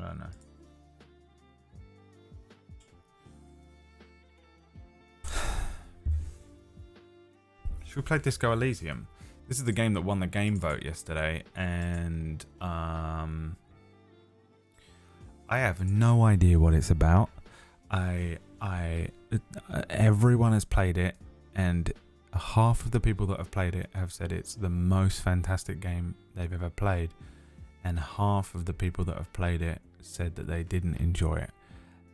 I don't know. Should we play Disco Elysium? This is the game that won the game vote yesterday, and I have no idea what it's about. Everyone has played it, and half of the people that have played it have said it's the most fantastic game they've ever played, and half of the people that have played it said that they didn't enjoy it.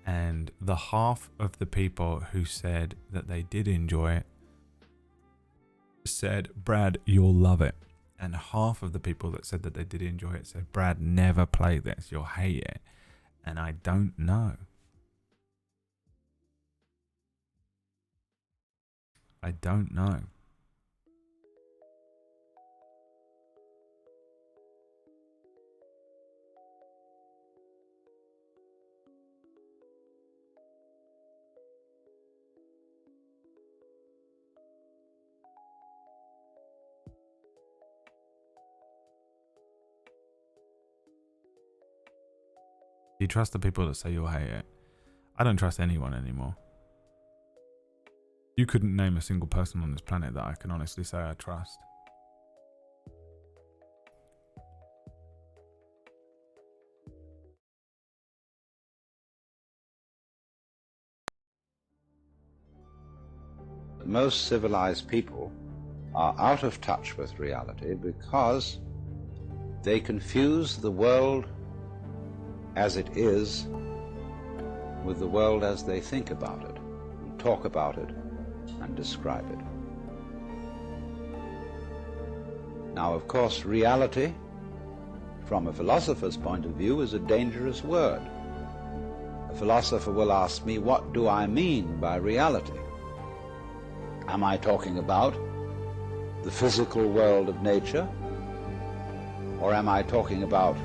And the half of the people who said that they did enjoy it said, Brad, you'll love it. And half of the people that said that they did enjoy it said, Brad, never play this, you'll hate it. And I don't know. I don't know. Do you trust the people that say you'll hate it? I don't trust anyone anymore. You couldn't name a single person on this planet that I can honestly say I trust. Most civilized people are out of touch with reality because they confuse the world as it is with the world as they think about it, and talk about it, and describe it. Now, of course, reality, from a philosopher's point of view, is a dangerous word. A philosopher will ask me, what do I mean by reality? Am I talking about the physical world of nature? Or am I talking about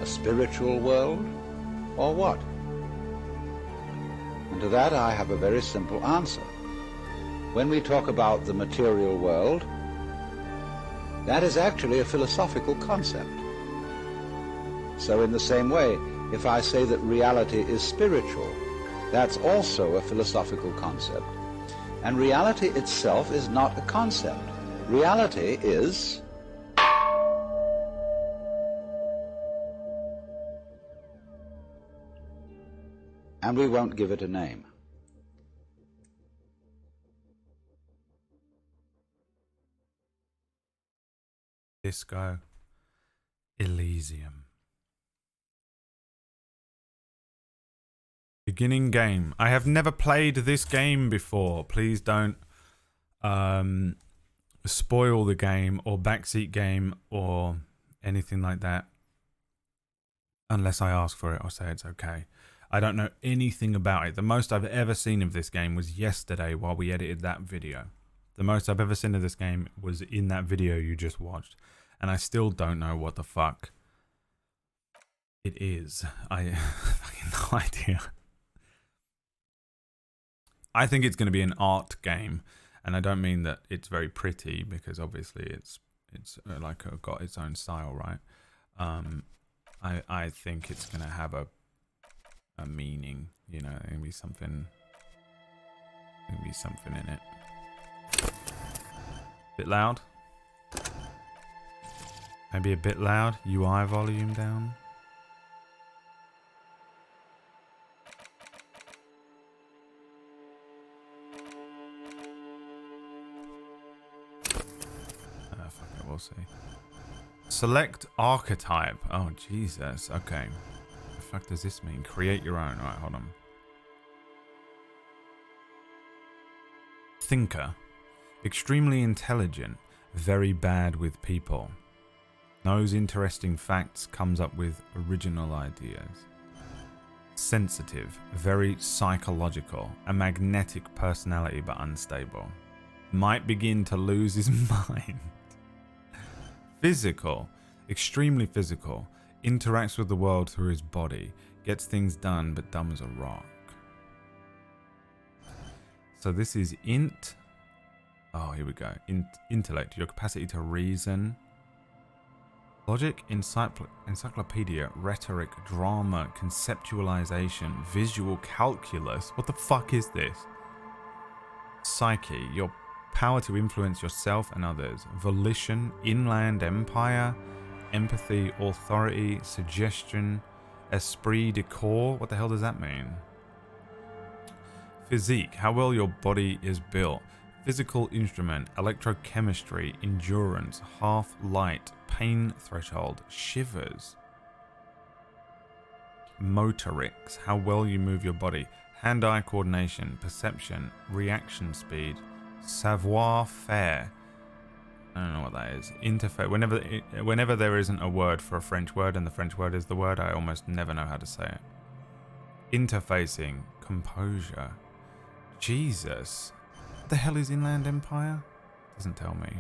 a spiritual world? Or what? And to that I have a very simple answer. When we talk about the material world, that is actually a philosophical concept. So in the same way, if I say that reality is spiritual, that's also a philosophical concept. And reality itself is not a concept. Reality is and we won't give it a name. Disco Elysium. Beginning game. I have never played this game before. Please don't spoil the game or backseat game or anything like that unless I ask for it or say it's okay. I don't know anything about it. The most I've ever seen of this game was yesterday while we edited that video. The most I've ever seen of this game was in that video you just watched. And I still don't know what the fuck it is. I have no idea. I think it's going to be an art game. And I don't mean that it's very pretty, because obviously it's like got its own style, right? I think it's going to have a meaning, you know, there's going to be something in it. Bit loud? Maybe a bit loud? UI volume down? Fuck it, we'll see. Select archetype. Oh, Jesus. Okay. What the fuck does this mean? Create your own. Alright, hold on. Thinker. Extremely intelligent. Very bad with people. Knows interesting facts. Comes up with original ideas. Sensitive. Very psychological. A magnetic personality but unstable. Might begin to lose his mind. Physical. Extremely physical. Interacts with the world through his body. Gets things done but dumb as a rock. So this is int. Oh, here we go. Intellect. Your capacity to reason. Logic, encyclopedia, rhetoric, drama, conceptualization, visual calculus. What the fuck is this? Psyche, your power to influence yourself and others. Volition, inland empire, empathy, authority, suggestion, esprit de corps. What the hell does that mean? Physique, how well your body is built. Physical instrument, electrochemistry, endurance, half-light, pain threshold, shivers. Motorics, how well you move your body. Hand-eye coordination, perception, reaction speed, savoir-faire. I don't know what that is. Interface. Whenever there isn't a word for a French word and the French word is the word, I almost never know how to say it. Interfacing, composure. Jesus. What the hell is Inland Empire? Doesn't tell me.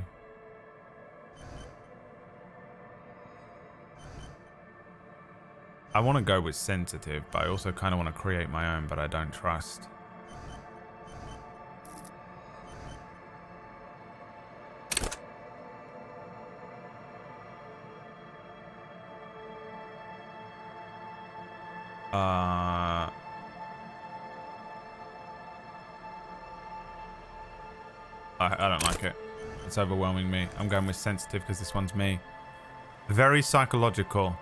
I want to go with sensitive, but I also kind of want to create my own, but I don't trust. I don't like it. It's overwhelming me. I'm going with sensitive because this one's me. Very psychological.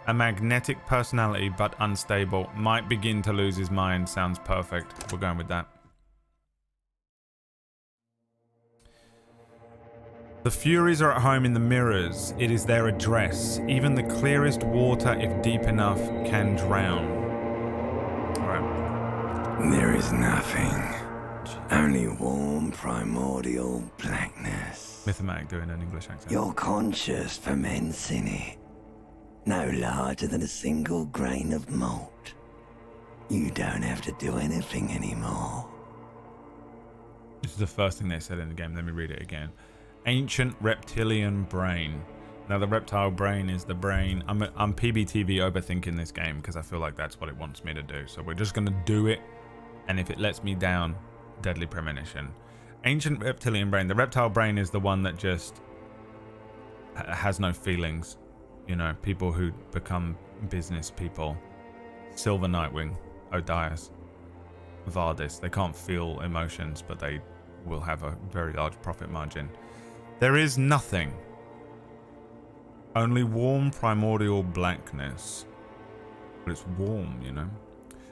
A magnetic personality but unstable. Might begin to lose his mind. Sounds perfect. We're going with that. The Furies are at home in the mirrors. It is their address. Even the clearest water, if deep enough, can drown. Alright. There is nothing. Only warm primordial blackness. Mythomatic doing an English accent. Your conscious ferments in it. No larger than a single grain of malt. You don't have to do anything anymore. This is the first thing they said in the game. Let me read it again. Ancient reptilian brain. Now the reptile brain is the brain. I'm PBTV overthinking this game because I feel like that's what it wants me to do. So we're just going to do it. And if it lets me down, deadly premonition. Ancient reptilian brain. The reptile brain is the one that just has no feelings. You know, people who become business people. Silver Nightwing, Odias, Vardis. They can't feel emotions, but they will have a very large profit margin. There is nothing. Only warm primordial blackness. But it's warm, you know.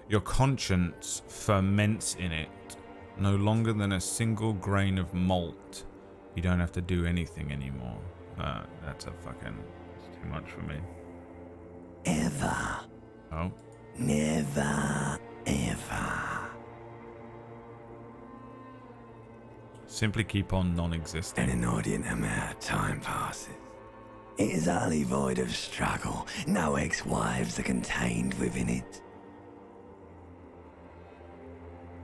Your conscience ferments in it. No longer than a single grain of malt. You don't have to do anything anymore. That's a fucking... It's too much for me. Ever. Oh. Never, ever. Simply keep on non-existing. An inordinate amount of time passes. It is utterly void of struggle. No ex-wives are contained within it.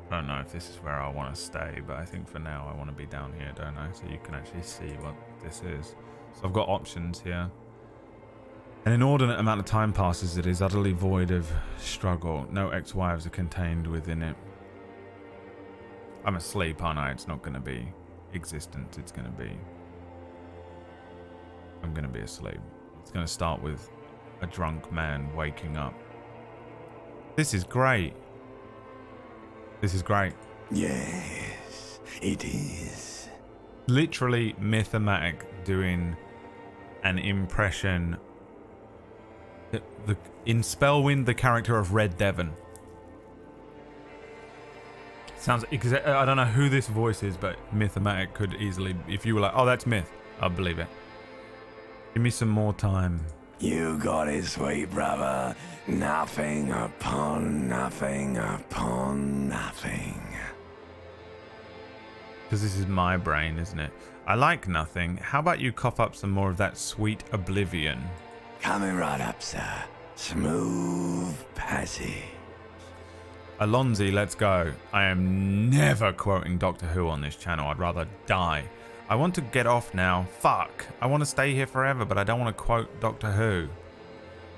I don't know if this is where I want to stay, but I think for now I want to be down here, don't I? So you can actually see what this is. So I've got options here. An inordinate amount of time passes. It is utterly void of struggle. No ex-wives are contained within it. I'm asleep, aren't I? It's not going to be existence. It's going to be... I'm going to be asleep. It's going to start with a drunk man waking up. This is great. This is great. Yes, it is. Literally Mythomatic doing an impression in Spellwind, the character of Red Devon. Sounds I don't know who this voice is, but Mythomatic could easily, if you were like, oh, that's Myth, I'll believe it. Give me some more time. You got it, sweet brother. Nothing upon nothing upon nothing. Because this is my brain, isn't it? I like nothing. How about you cough up some more of that sweet oblivion? Coming right up, sir. Smooth passage. Alonzi, let's go. I am never quoting Doctor Who on this channel. I'd rather die. I want to get off now. Fuck. I want to stay here forever, but I don't want to quote Doctor Who.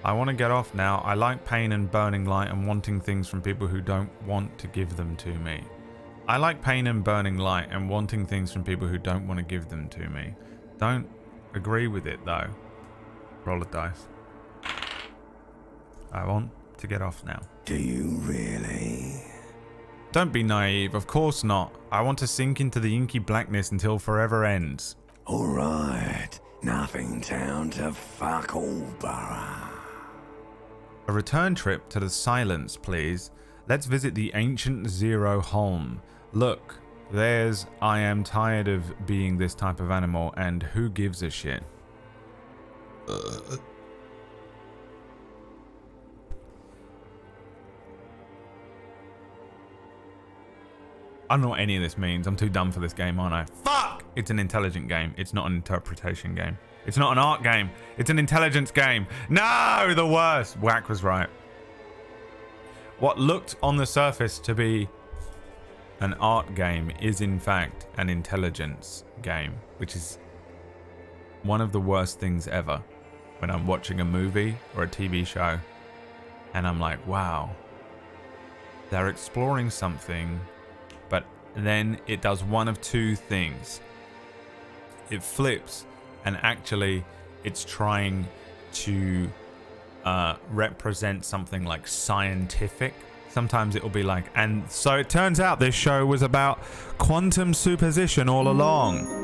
I want to get off now. I like pain and burning light and wanting things from people who don't want to give them to me. I like pain and burning light and wanting things from people who don't want to give them to me. Don't agree with it, though. Roll a dice. I want to get off now. Do you really? Don't be naive. Of course not. I want to sink into the inky blackness until forever ends. Alright. Nothing down to fuck all, Borough. A return trip to the silence, please. Let's visit the ancient Zero Holm. Look, there's I am tired of being this type of animal, and who gives a shit? I don't know what any of this means. I'm too dumb for this game, aren't I? Fuck! It's an intelligent game. It's not an interpretation game. It's not an art game. It's an intelligence game. No! The worst! Whack was right. What looked on the surface to be an art game is in fact an intelligence game, which is one of the worst things ever. When I'm watching a movie or a TV show and I'm like, wow, they're exploring something, but then it does one of two things. It flips and actually it's trying to represent something like scientific. Sometimes it will be like, and so it turns out this show was about quantum superposition all along.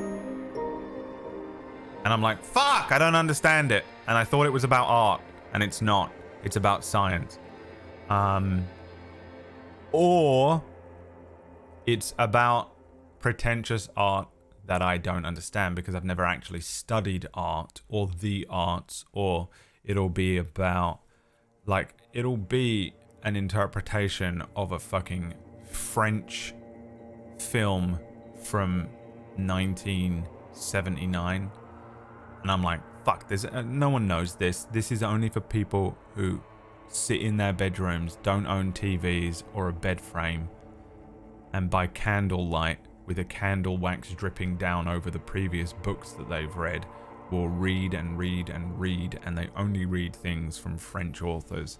And I'm like, fuck, I don't understand it. And I thought it was about art, and it's not. It's about science. Or it's about pretentious art that I don't understand because I've never actually studied art or the arts, or it'll be about, like, it'll be an interpretation of a fucking French film from 1979. And I'm like, fuck, there's no one knows this. This is only for people who sit in their bedrooms, don't own TVs or a bed frame, and by candlelight, with a candle wax dripping down over the previous books that they've read, will read and read and read, and they only read things from French authors.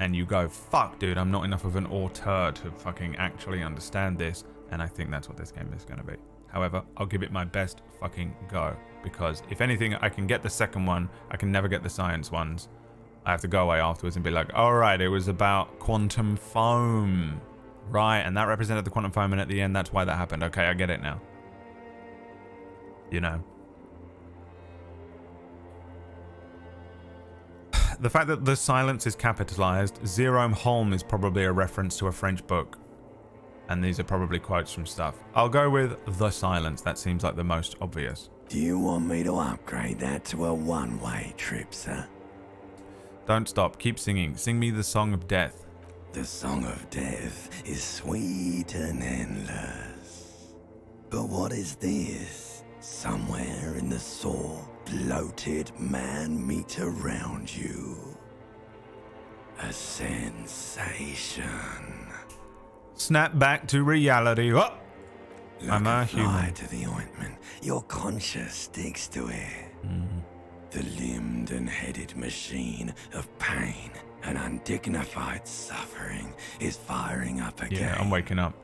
And you go, fuck, dude, I'm not enough of an auteur to fucking actually understand this. And I think that's what this game is going to be. However, I'll give it my best fucking go. Because if anything, I can get the second one. I can never get the science ones. I have to go away afterwards and be like, all right, it was about quantum foam. Right, and that represented the quantum foam, and at the end, that's why that happened. Okay, I get it now. You know. The fact that the silence is capitalized, Zero Holm is probably a reference to a French book. And these are probably quotes from stuff. I'll go with the silence. That seems like the most obvious. Do you want me to upgrade that to a one-way trip, sir? Don't stop. Keep singing. Sing me the song of death. The song of death is sweet and endless. But what is this? Somewhere in the sore, bloated man meet around you. A sensation. Snap back to reality. Oh! I'm a human. To the ointment, your conscience sticks to it. The limbed and headed machine of pain and undignified suffering is firing up again. Yeah, I'm waking up.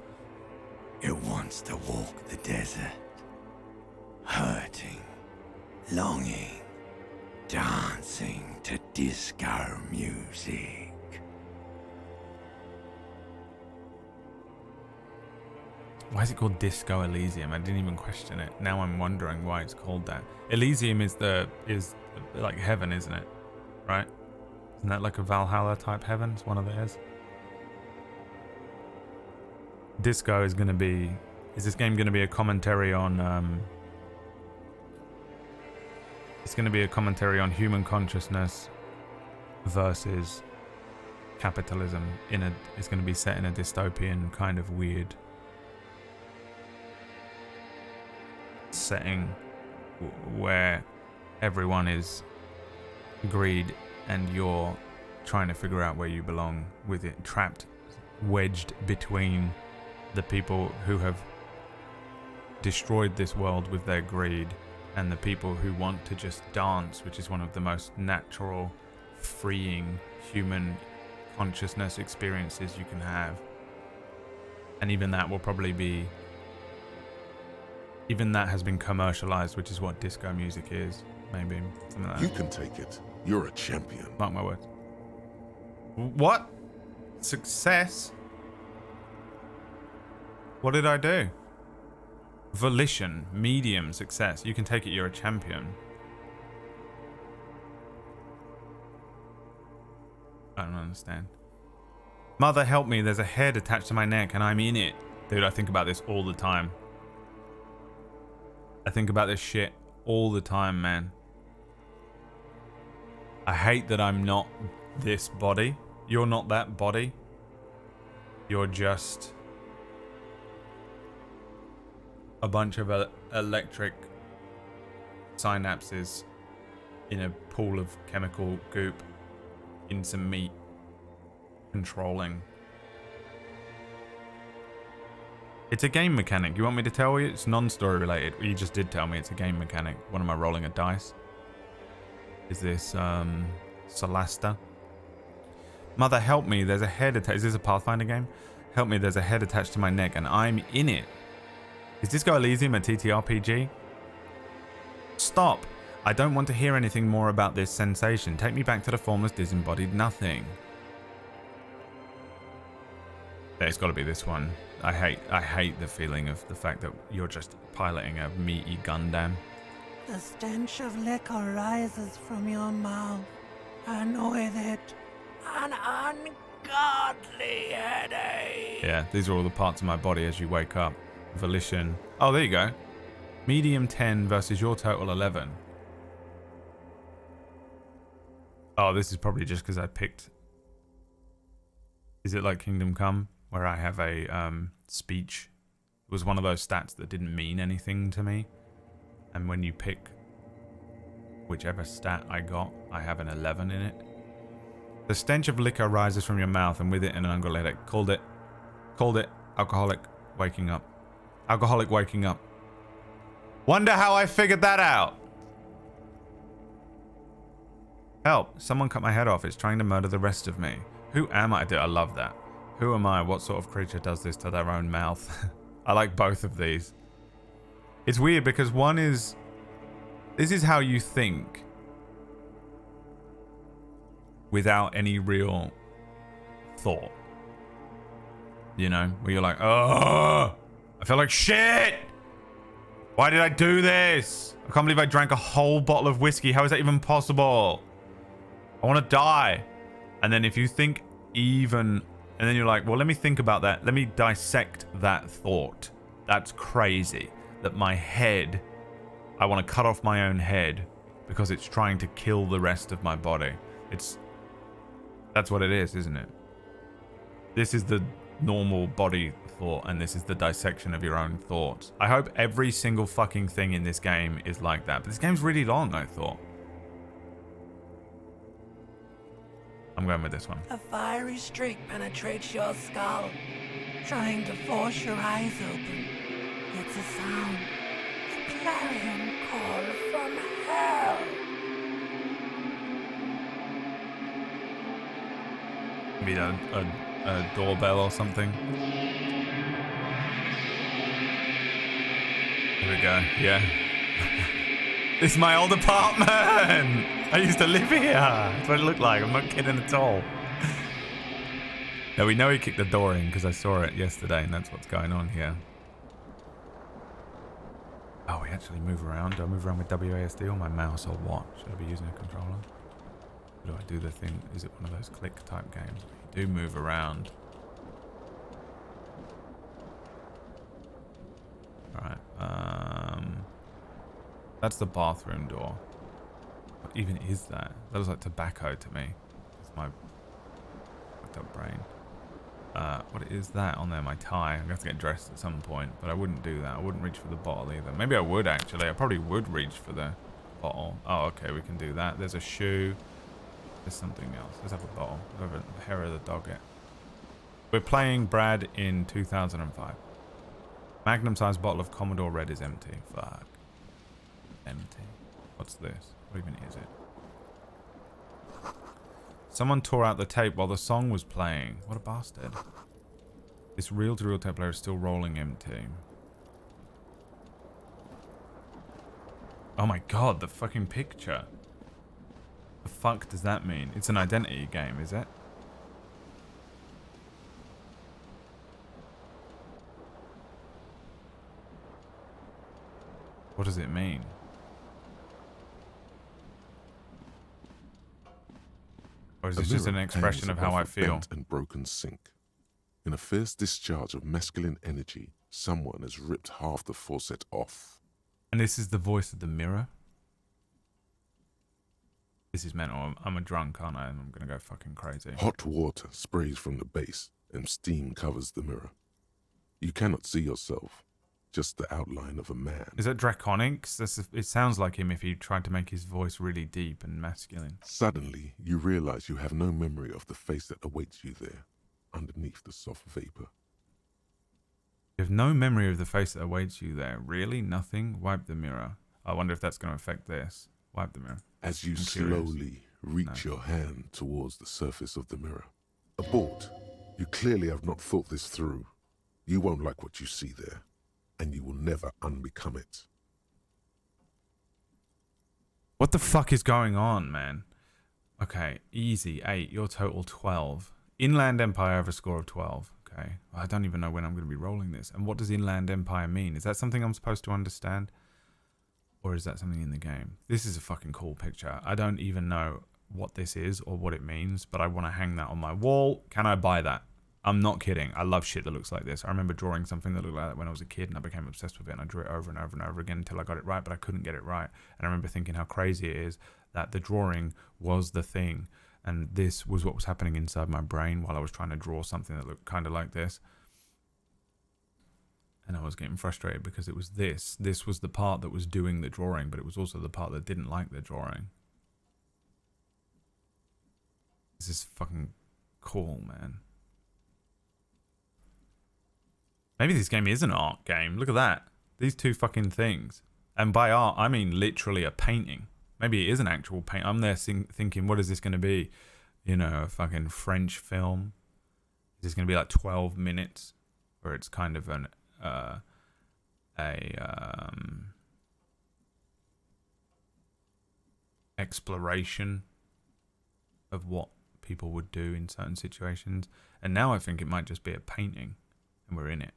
It wants to walk the desert, hurting, longing, dancing to disco music. Why is it called Disco Elysium? I didn't even question it. Now I'm wondering why it's called that. Elysium is like heaven, isn't it? Right? Isn't that like a Valhalla type heaven? It's one of theirs. Disco is going to be... Is this game going to be a commentary on... It's going to be a commentary on human consciousness versus capitalism. It's going to be set in a dystopian kind of weird setting where everyone is greed and you're trying to figure out where you belong with it, trapped, wedged between the people who have destroyed this world with their greed and the people who want to just dance, which is one of the most natural, freeing human consciousness experiences you can have. And even that will probably be... Even that has been commercialized, which is what disco music is, maybe. Something like that. You can take it. You're a champion. Mark my words. What? Success? What did I do? Volition, medium, success. You can take it you're a champion. I don't understand. Mother, help me. There's a head attached to my neck and I'm in it. Dude, I think about this all the time. I think about this shit all the time, man. I hate that I'm not this body. You're not that body. You're just a bunch of electric synapses in a pool of chemical goop in some meat controlling. It's a game mechanic. You want me to tell you? It's non-story related. You just did tell me it's a game mechanic. What am I rolling, a dice? Is this Solasta? Mother, help me. There's a head attached. Is this a Pathfinder game? Help me. There's a head attached to my neck and I'm in it. Is Disco Elysium a TTRPG? Stop. I don't want to hear anything more about this sensation. Take me back to the formless, disembodied nothing. Yeah, it's got to be this one. I hate the feeling of the fact that you're just piloting a meaty Gundam. The stench of liquor rises from your mouth, and with it, an ungodly headache. Yeah, these are all the parts of my body as you wake up. Volition. Oh, there you go. Medium 10 versus your total 11. Oh, this is probably just because I picked... Is it like Kingdom Come? Where I have a speech. It was one of those stats that didn't mean anything to me. And when you pick whichever stat I got, I have an 11 in it. The stench of liquor rises from your mouth and with it an ungodly headache. Called it. Called it. Alcoholic waking up. Alcoholic waking up. Wonder how I figured that out. Help. Someone cut my head off. It's trying to murder the rest of me. Who am I? I love that. Who am I? What sort of creature does this to their own mouth? I like both of these. It's weird because one is... This is how you think. Without any real thought. You know? Where you're like, oh, I feel like shit. Why did I do this? I can't believe I drank a whole bottle of whiskey. How is that even possible? I want to die. And then if you think even... And then you're like, well, let me think about that. Let me dissect that thought. That's crazy. That my head, I want to cut off my own head because it's trying to kill the rest of my body. That's what it is, isn't it? This is the normal body thought, and this is the dissection of your own thoughts. I hope every single fucking thing in this game is like that. But this game's really long, I thought. I'm going with this one. A fiery streak penetrates your skull, trying to force your eyes open. It's a sound, a clarion call from hell. Maybe a doorbell or something. Here we go. Yeah. This is my old apartment. I used to live here. That's what it looked like. I'm not kidding at all. Now we know he kicked the door in because I saw it yesterday, and that's what's going on here. Oh, we actually move around. Do I move around with WASD or my mouse or what? Should I be using a controller? Or do I do the thing? Is it one of those click type games? You do move around. Alright. That's the bathroom door. What even is that? That looks like tobacco to me. It's my fucked up brain. What is that on there? My tie. I'm going to have to get dressed at some point, but I wouldn't do that. I wouldn't reach for the bottle either. Maybe I would actually. I probably would reach for the bottle. Oh, okay, we can do that. There's a shoe. There's something else. Let's have a bottle. Whatever the hair of the dog it. We're playing Brad in 2005. Magnum-sized bottle of Commodore Red is empty. Fuck. Empty. What's this? What even is it? Someone tore out the tape while the song was playing. What a bastard. This reel-to-reel tape player is still rolling empty. Oh my god, the fucking picture. The fuck does that mean? It's an identity game, is it? What does it mean? Or is A this just an mirror expression hangs of how I above a feel? bent and broken sink. In a fierce discharge of masculine energy, someone has ripped half the faucet off. And this is the voice of the mirror? This is mental. I'm a drunk, aren't I? I'm gonna go fucking crazy. Hot water sprays from the base, and steam covers the mirror. You cannot see yourself, just the outline of a man. Is that Draconic? It sounds like him if he tried to make his voice really deep and masculine. Suddenly, you realize you have no memory of the face that awaits you there, underneath the soft vapor. You have no memory of the face that awaits you there. Really? Nothing? Wipe the mirror. I wonder if that's going to affect this. Wipe the mirror. As you I'm curious. slowly reach your hand towards the surface of the mirror. Abort. You clearly have not thought this through. You won't like what you see there, and you will never unbecome it. What the fuck is going on, man? Okay, easy. 8. Your total 12. Inland Empire, I have a score of 12. Okay. I don't even know when I'm going to be rolling this. And what does Inland Empire mean? Is that something I'm supposed to understand? Or is that something in the game? This is a fucking cool picture. I don't even know what this is or what it means, but I want to hang that on my wall. Can I buy that? I'm not kidding. I love shit that looks like this. I remember drawing something that looked like that when I was a kid, and I became obsessed with it, and I drew it over and over and over again until I got it right, but I couldn't get it right. And I remember thinking how crazy it is that the drawing was the thing, and this was what was happening inside my brain while I was trying to draw something that looked kind of like this. And I was getting frustrated because it was this. This was the part that was doing the drawing, but it was also the part that didn't like the drawing. This is fucking cool, man. Maybe this game is an art game. Look at that. These two fucking things. And by art, I mean literally a painting. Maybe it is an actual paint. I'm there thinking, what is this going to be? You know, a fucking French film. Is this going to be like 12 minutes? Or it's kind of an exploration of what people would do in certain situations. And now I think it might just be a painting and we're in it.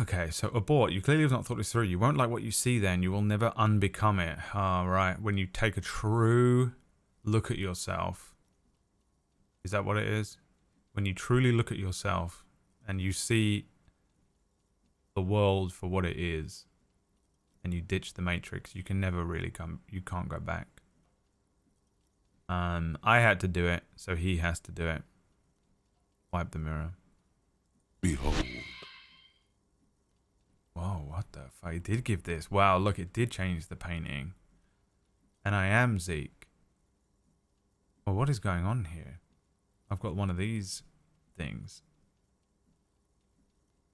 Okay, so abort. You clearly have not thought this through. You won't like what you see then. You will never unbecome it. Right. When you take a true look at yourself. Is that what it is? When you truly look at yourself and you see the world for what it is and you ditch the matrix, you can never really you can't go back. I had to do it, so he has to do it. Wipe the mirror. Behold. Whoa, what the fuck? He did give this. Wow, look, it did change the painting. And I am Zeke. Well, what is going on here? I've got one of these things.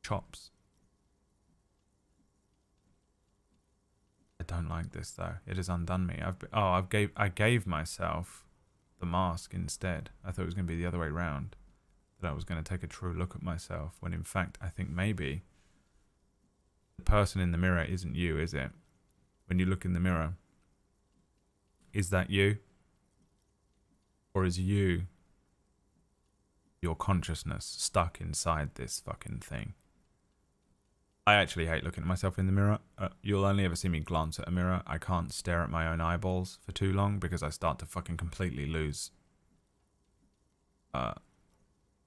Chops. I don't like this though. It has undone me. I gave myself the mask instead. I thought it was going to be the other way around. That I was going to take a true look at myself, when in fact I think maybe the person in the mirror isn't you, is it? When you look in the mirror, is that you? Or is you your consciousness stuck inside this fucking thing? I actually hate looking at myself in the mirror. You'll only ever see me glance at a mirror. I can't stare at my own eyeballs for too long because I start to fucking completely lose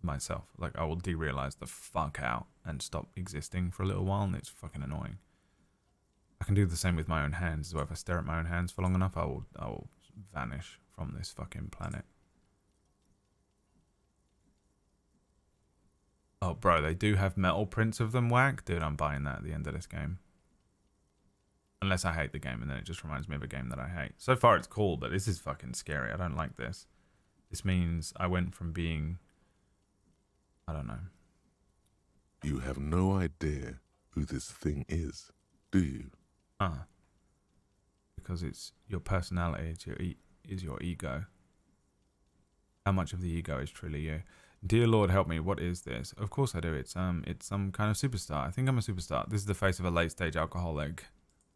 myself. Like, I will derealize the fuck out and stop existing for a little while, and it's fucking annoying. I can do the same with my own hands as well. If I stare at my own hands for long enough, I will vanish from this fucking planet. Oh, bro, they do have metal prints of them, whack. Dude, I'm buying that at the end of this game. Unless I hate the game, and then it just reminds me of a game that I hate. So far, it's cool, but this is fucking scary. I don't like this. This means I went from being... I don't know. You have no idea who this thing is, do you? Because it's your personality, it's your ego. How much of the ego is truly you? Dear Lord, help me. What is this? Of course I do. It's some kind of superstar. I think I'm a superstar. This is the face of a late-stage alcoholic.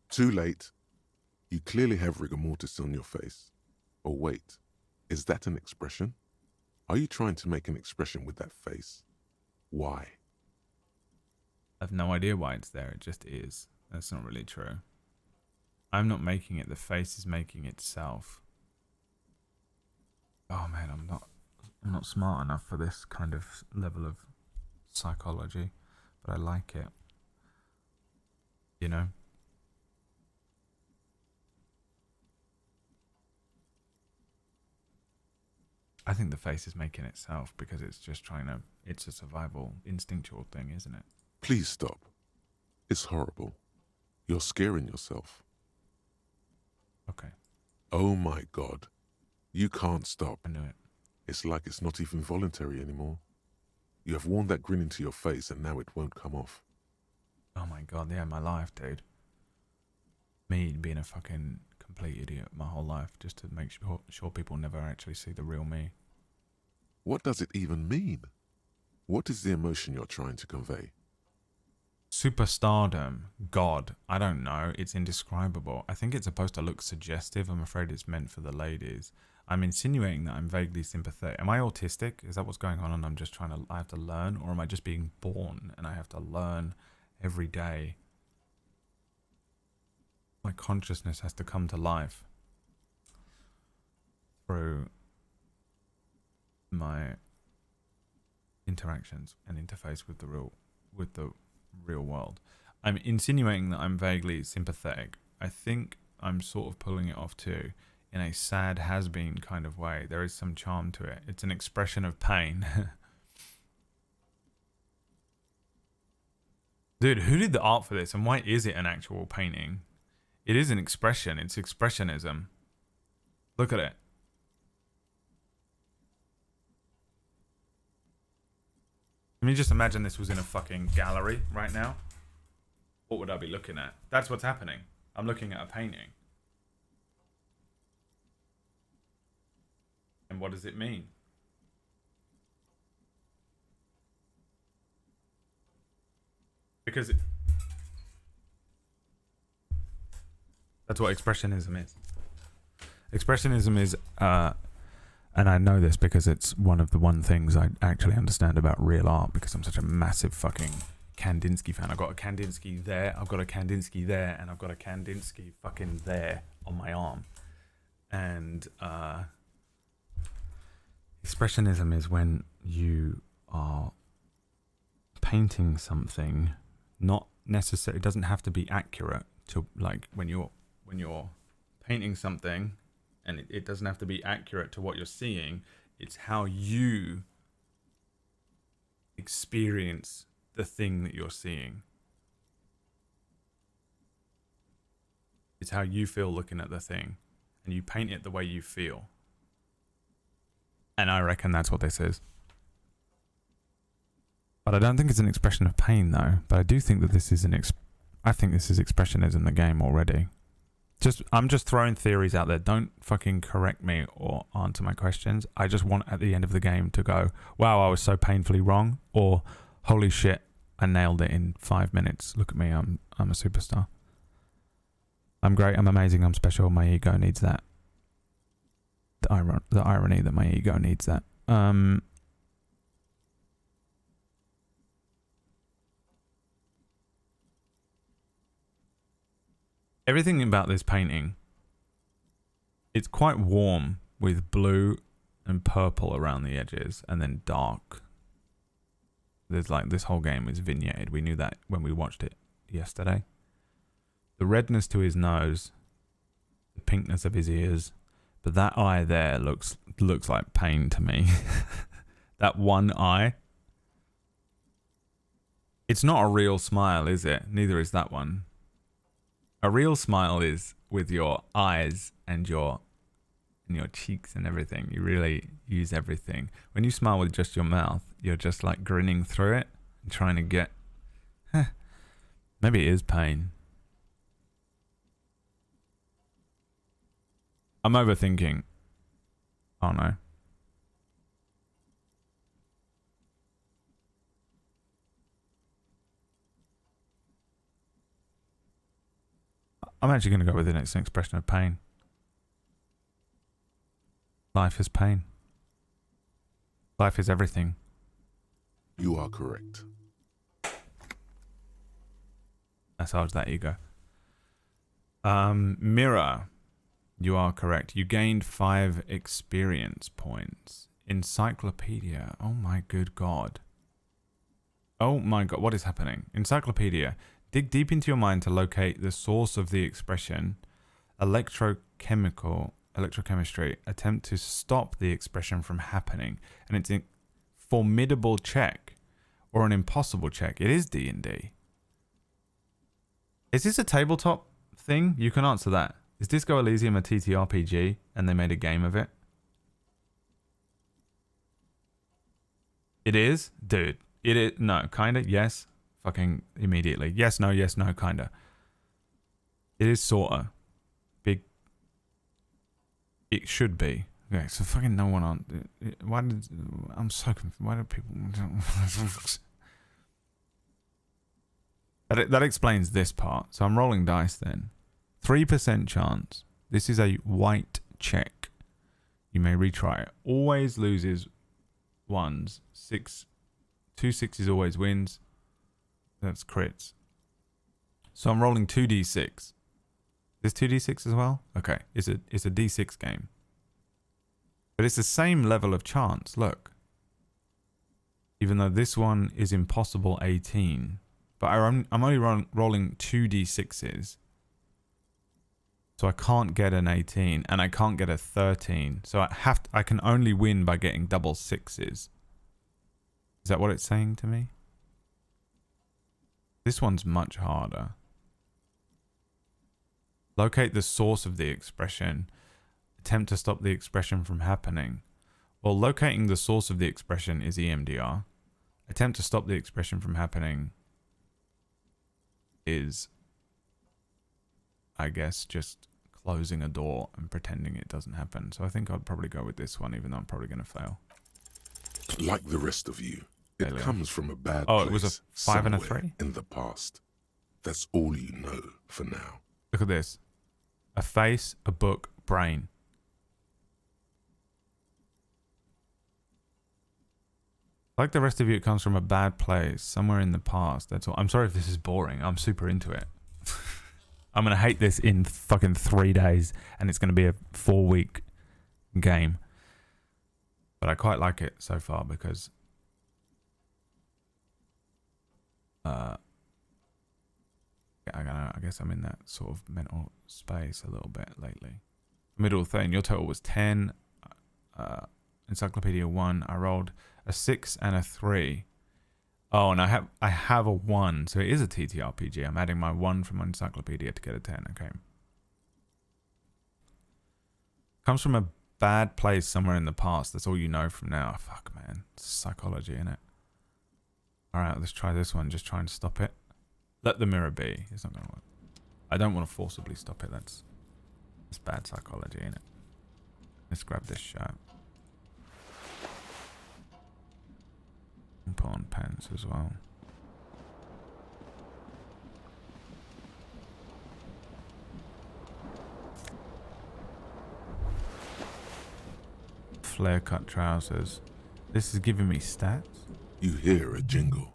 Too late. You clearly have rigor mortis on your face. Or wait, is that an expression? Are you trying to make an expression with that face? Why? I have no idea why it's there. It just is. That's not really true. I'm not making it. The face is making itself. Oh man, I'm not smart enough for this kind of level of psychology, but I like it. You know? I think the face is making itself because it's just it's a survival instinctual thing, isn't it? Please stop. It's horrible. You're scaring yourself. Okay, Oh my God. You can't stop. I knew it. It's like it's not even voluntary anymore. You have worn that grin into your face and now it won't come off. Oh my God, yeah, my life, dude. Me being a fucking complete idiot my whole life just to make sure people never actually see the real me. What does it even mean? What is the emotion you're trying to convey? Superstardom, God, I don't know. It's indescribable. I think it's supposed to look suggestive. I'm afraid it's meant for the ladies. I'm insinuating that I'm vaguely sympathetic. Am I autistic? Is that what's going on and I have to learn? Or am I just being born and I have to learn every day? My consciousness has to come to life through my interactions and interface with the real world. I'm insinuating that I'm vaguely sympathetic. I think I'm sort of pulling it off too, in a sad has-been kind of way. There is some charm to it. It's an expression of pain. Dude, who did the art for this and why is it an actual painting? It is an expression. It's expressionism. Look at it. Let me just imagine this was in a fucking gallery right now. What would I be looking at? That's what's happening. I'm looking at a painting. And what does it mean? Because that's what expressionism is. Expressionism is, and I know this because it's one of the things I actually understand about real art because I'm such a massive fucking Kandinsky fan. I've got a Kandinsky there, I've got a Kandinsky there, and I've got a Kandinsky fucking there on my arm. And expressionism is when you are painting something, not necessarily, it doesn't have to be accurate to, like, when you're painting something, and it doesn't have to be accurate to what you're seeing. It's how you experience the thing that you're seeing. It's how you feel looking at the thing, and you paint it the way you feel. And I reckon that's what this is. But I don't think it's an expression of pain, though. But I do think that this is I think this is expressionism, the game already. I'm just throwing theories out there. Don't fucking correct me or answer my questions. I just want at the end of the game to go, wow, I was so painfully wrong, or holy shit, I nailed it in 5 minutes. Look at me, I'm a superstar. I'm great, I'm amazing, I'm special. My ego needs that. The irony that my ego needs that. Everything about this painting, it's quite warm with blue and purple around the edges and then dark. There's like, this whole game is vignetted. We knew that when we watched it yesterday. The redness to his nose, the pinkness of his ears, but that eye there looks like pain to me. That one eye. It's not a real smile, is it? Neither is that one. A real smile is with your eyes and your cheeks and everything. You really use everything. When you smile with just your mouth, you're just like grinning through it and trying to get... Maybe it is pain. I'm overthinking. Oh no. I'm actually going to go with it. It's an expression of pain. Life is pain. Life is everything. You are correct. Massage that ego. Mirror. You are correct. You gained 5 experience points. Encyclopedia. Oh my good god. Oh my god, what is happening? Encyclopedia. Dig deep into your mind to locate the source of the expression. Electrochemistry. Attempt to stop the expression from happening. And it's a formidable check. Or an impossible check. It is D&D. Is this a tabletop thing? You can answer that. Is Disco Elysium a TTRPG and they made a game of it? It is? Dude. It is. No, kinda. Yes. Fucking immediately. Yes, no, kinda. It is sorta. Big. It should be. Okay, so fucking no one on. Why did. I'm so confused. Why do people. That explains this part. So I'm rolling dice then. 3% chance. This is a white check. You may retry it. Always loses ones. 2 6s always wins. That's crits. So I'm rolling 2d6. Is 2d6 as well? Okay. It's a d6 game. But it's the same level of chance. Look. Even though this one is impossible 18. But I'm only rolling 2d6s. So I can't get an 18 and I can't get a 13. So I can only win by getting double 6s. Is that what it's saying to me? This one's much harder. Locate the source of the expression. Attempt to stop the expression from happening. Well, locating the source of the expression is EMDR. Attempt to stop the expression from happening is, I guess, just closing a door and pretending it doesn't happen. So I think I'd probably go with this one, even though I'm probably going to fail. Like the rest of you, it comes from a bad place. Oh, it was a 5 and a 3? In the past. That's all you know for now. Look at this. A face, a book, brain. Like the rest of you, it comes from a bad place, somewhere in the past. That's all. I'm sorry if this is boring. I'm super into it. I'm going to hate this in fucking 3 days, and it's going to be a 4-week game. But I quite like it so far because I guess I'm in that sort of mental space a little bit lately. Middle thing, your total was 10. Encyclopedia 1. I rolled a 6 and a 3. Oh, and I have a 1, so it is a TTRPG. I'm adding my 1 from Encyclopedia to get a 10. Okay. Comes from a bad place somewhere in the past. That's all you know from now. Fuck, man. It's psychology, innit? Alright, let's try this one. Just try and stop it. Let the mirror be. It's not going to work. I don't want to forcibly stop it. That's bad psychology, innit? Let's grab this shirt. And put on pants as well. Flare cut trousers. This is giving me stats. You hear a jingle.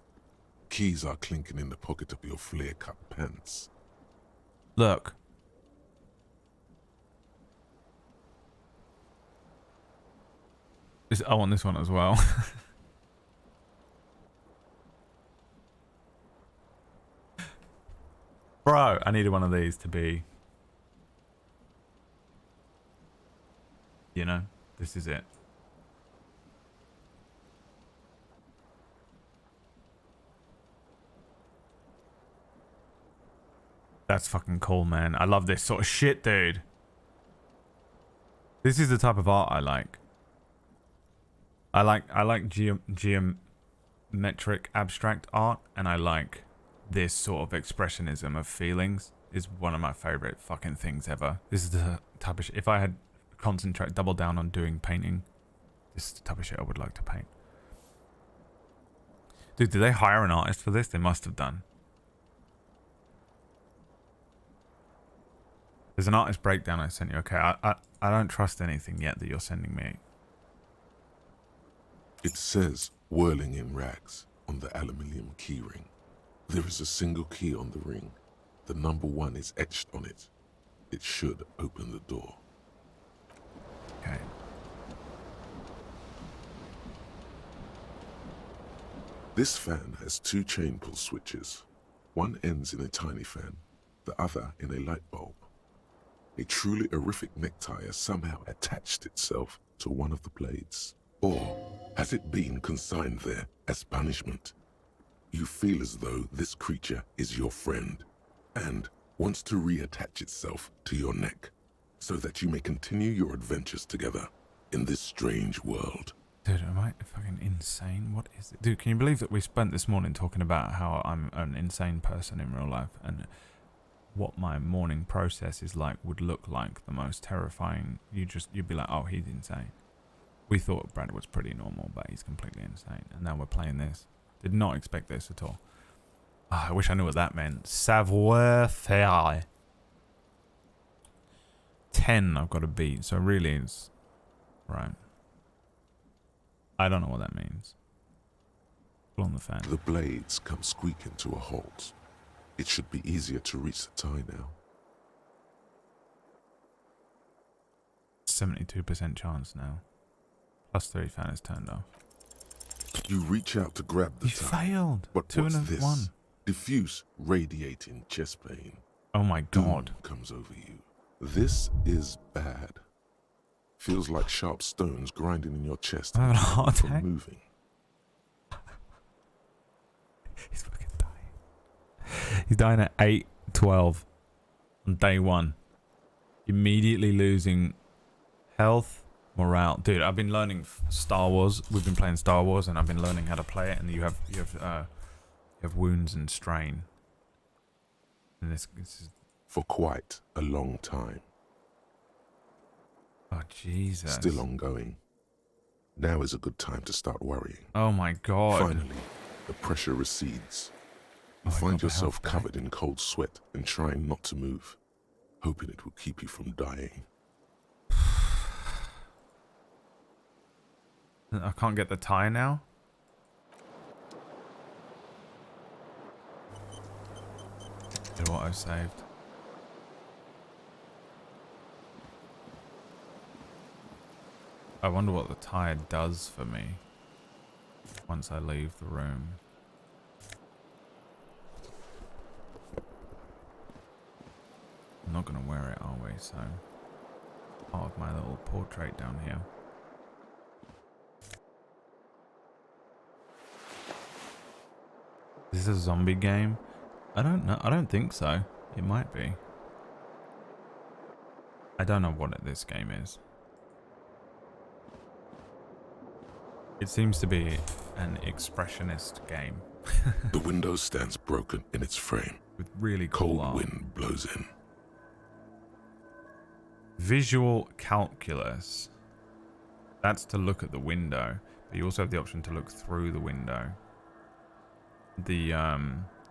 Keys are clinking in the pocket of your flare cut pants. Look. I want this one as well. Bro, I needed one of these to be, you know, this is it. That's fucking cool, man. I love this sort of shit, dude. This is the type of art I like. I like geometric abstract art, and I like this sort of expressionism of feelings. Is one of my favorite fucking things ever. This is the type of shit. If I had double down on doing painting, this is the type of shit I would like to paint. Dude, did they hire an artist for this? They must have done. There's an artist breakdown I sent you. Okay, I don't trust anything yet that you're sending me. It says whirling in rags on the aluminium keyring. There is a single key on the ring. The number 1 is etched on it. It should open the door. Okay. This fan has 2 chain pull switches. One ends in a tiny fan, the other in a light bulb. A truly horrific necktie has somehow attached itself to one of the blades. Or has it been consigned there as punishment? You feel as though this creature is your friend and wants to reattach itself to your neck so that you may continue your adventures together in this strange world. Dude, am I fucking insane? What is it? Dude, can you believe that we spent this morning talking about how I'm an insane person in real life and what my morning process is like would look like the most terrifying. You'd be like, oh, he's insane. We thought Brad was pretty normal, but he's completely insane. And now we're playing this. Did not expect this at all. Oh, I wish I knew what that meant. Savoir-faire. 10 I've got to beat, so really it's... Right. I don't know what that means. Pull on the fan. The blades come squeaking to a halt. It should be easier to reach the tie now. 72% chance now. +3 fan is turned off. You reach out to grab the You tie. failed. But 2 what's and this? 1. Diffuse, radiating chest pain. Oh my god. Doom comes over you. This is bad. Feels like sharp stones grinding in your chest I'm having a heart from attack. moving. He's fucking dying. He's dying at 8:12 on day 1. Immediately losing health, morale. Dude, I've been learning Star Wars. We've been playing Star Wars, and I've been learning how to play it. And you have wounds and strain. And this is... For quite a long time. Oh Jesus! Still ongoing. Now is a good time to start worrying. Oh my god! Finally, the pressure recedes. You find yourself covered in cold sweat and trying not to move, hoping it will keep you from dying. I can't get the tie now? Did what I saved. I wonder what the tie does for me once I leave the room. I'm not going to wear it, are we? So, part of my little portrait down here. Is this a zombie game? I don't know. I don't think so. It might be. I don't know what this game is. It seems to be an expressionist game. The window stands broken in its frame. With really cool Cold art. wind blows in. Visual calculus. That's to look at the window, but you also have the option to look through the window. The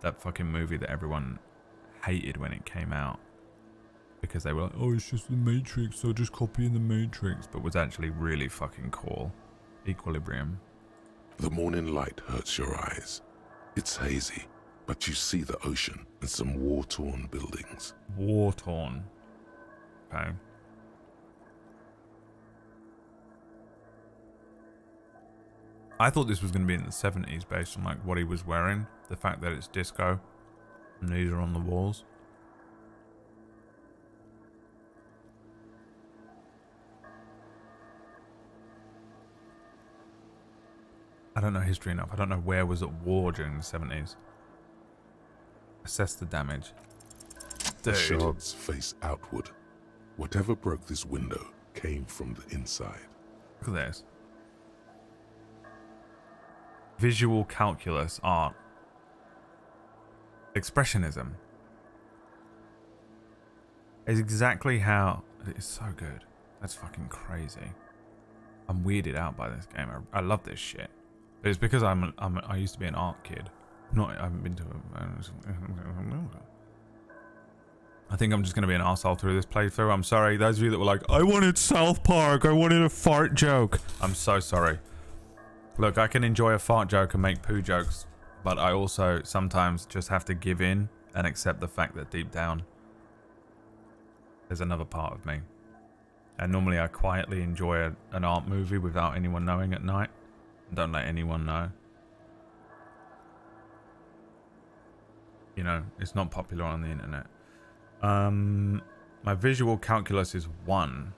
that fucking movie that everyone hated when it came out because they were like, oh, it's just the Matrix, so just copying the Matrix, but was actually really fucking cool. Equilibrium. The morning light hurts your eyes. It's hazy, but you see the ocean and some war-torn buildings. War-torn. Okay. I thought this was going to be in the 70s based on like what he was wearing. The fact that it's disco and these are on the walls. I don't know history enough. I don't know where was at war during the 70s. Assess the damage. The Dude. shards face outward. Whatever broke this window came from the inside. Look at this. Visual calculus, art. Expressionism. Is exactly how... It's so good. That's fucking crazy. I'm weirded out by this game. I love this shit. But it's because I used to be an art kid. I haven't been to a... I think I'm just going to be an arsehole through this playthrough. I'm sorry. Those of you that were like, I wanted South Park. I wanted a fart joke. I'm so sorry. Look, I can enjoy a fart joke and make poo jokes, but I also sometimes just have to give in and accept the fact that deep down there's another part of me. And normally I quietly enjoy an art movie without anyone knowing at night. And don't let anyone know. You know, it's not popular on the internet. My visual calculus is 1.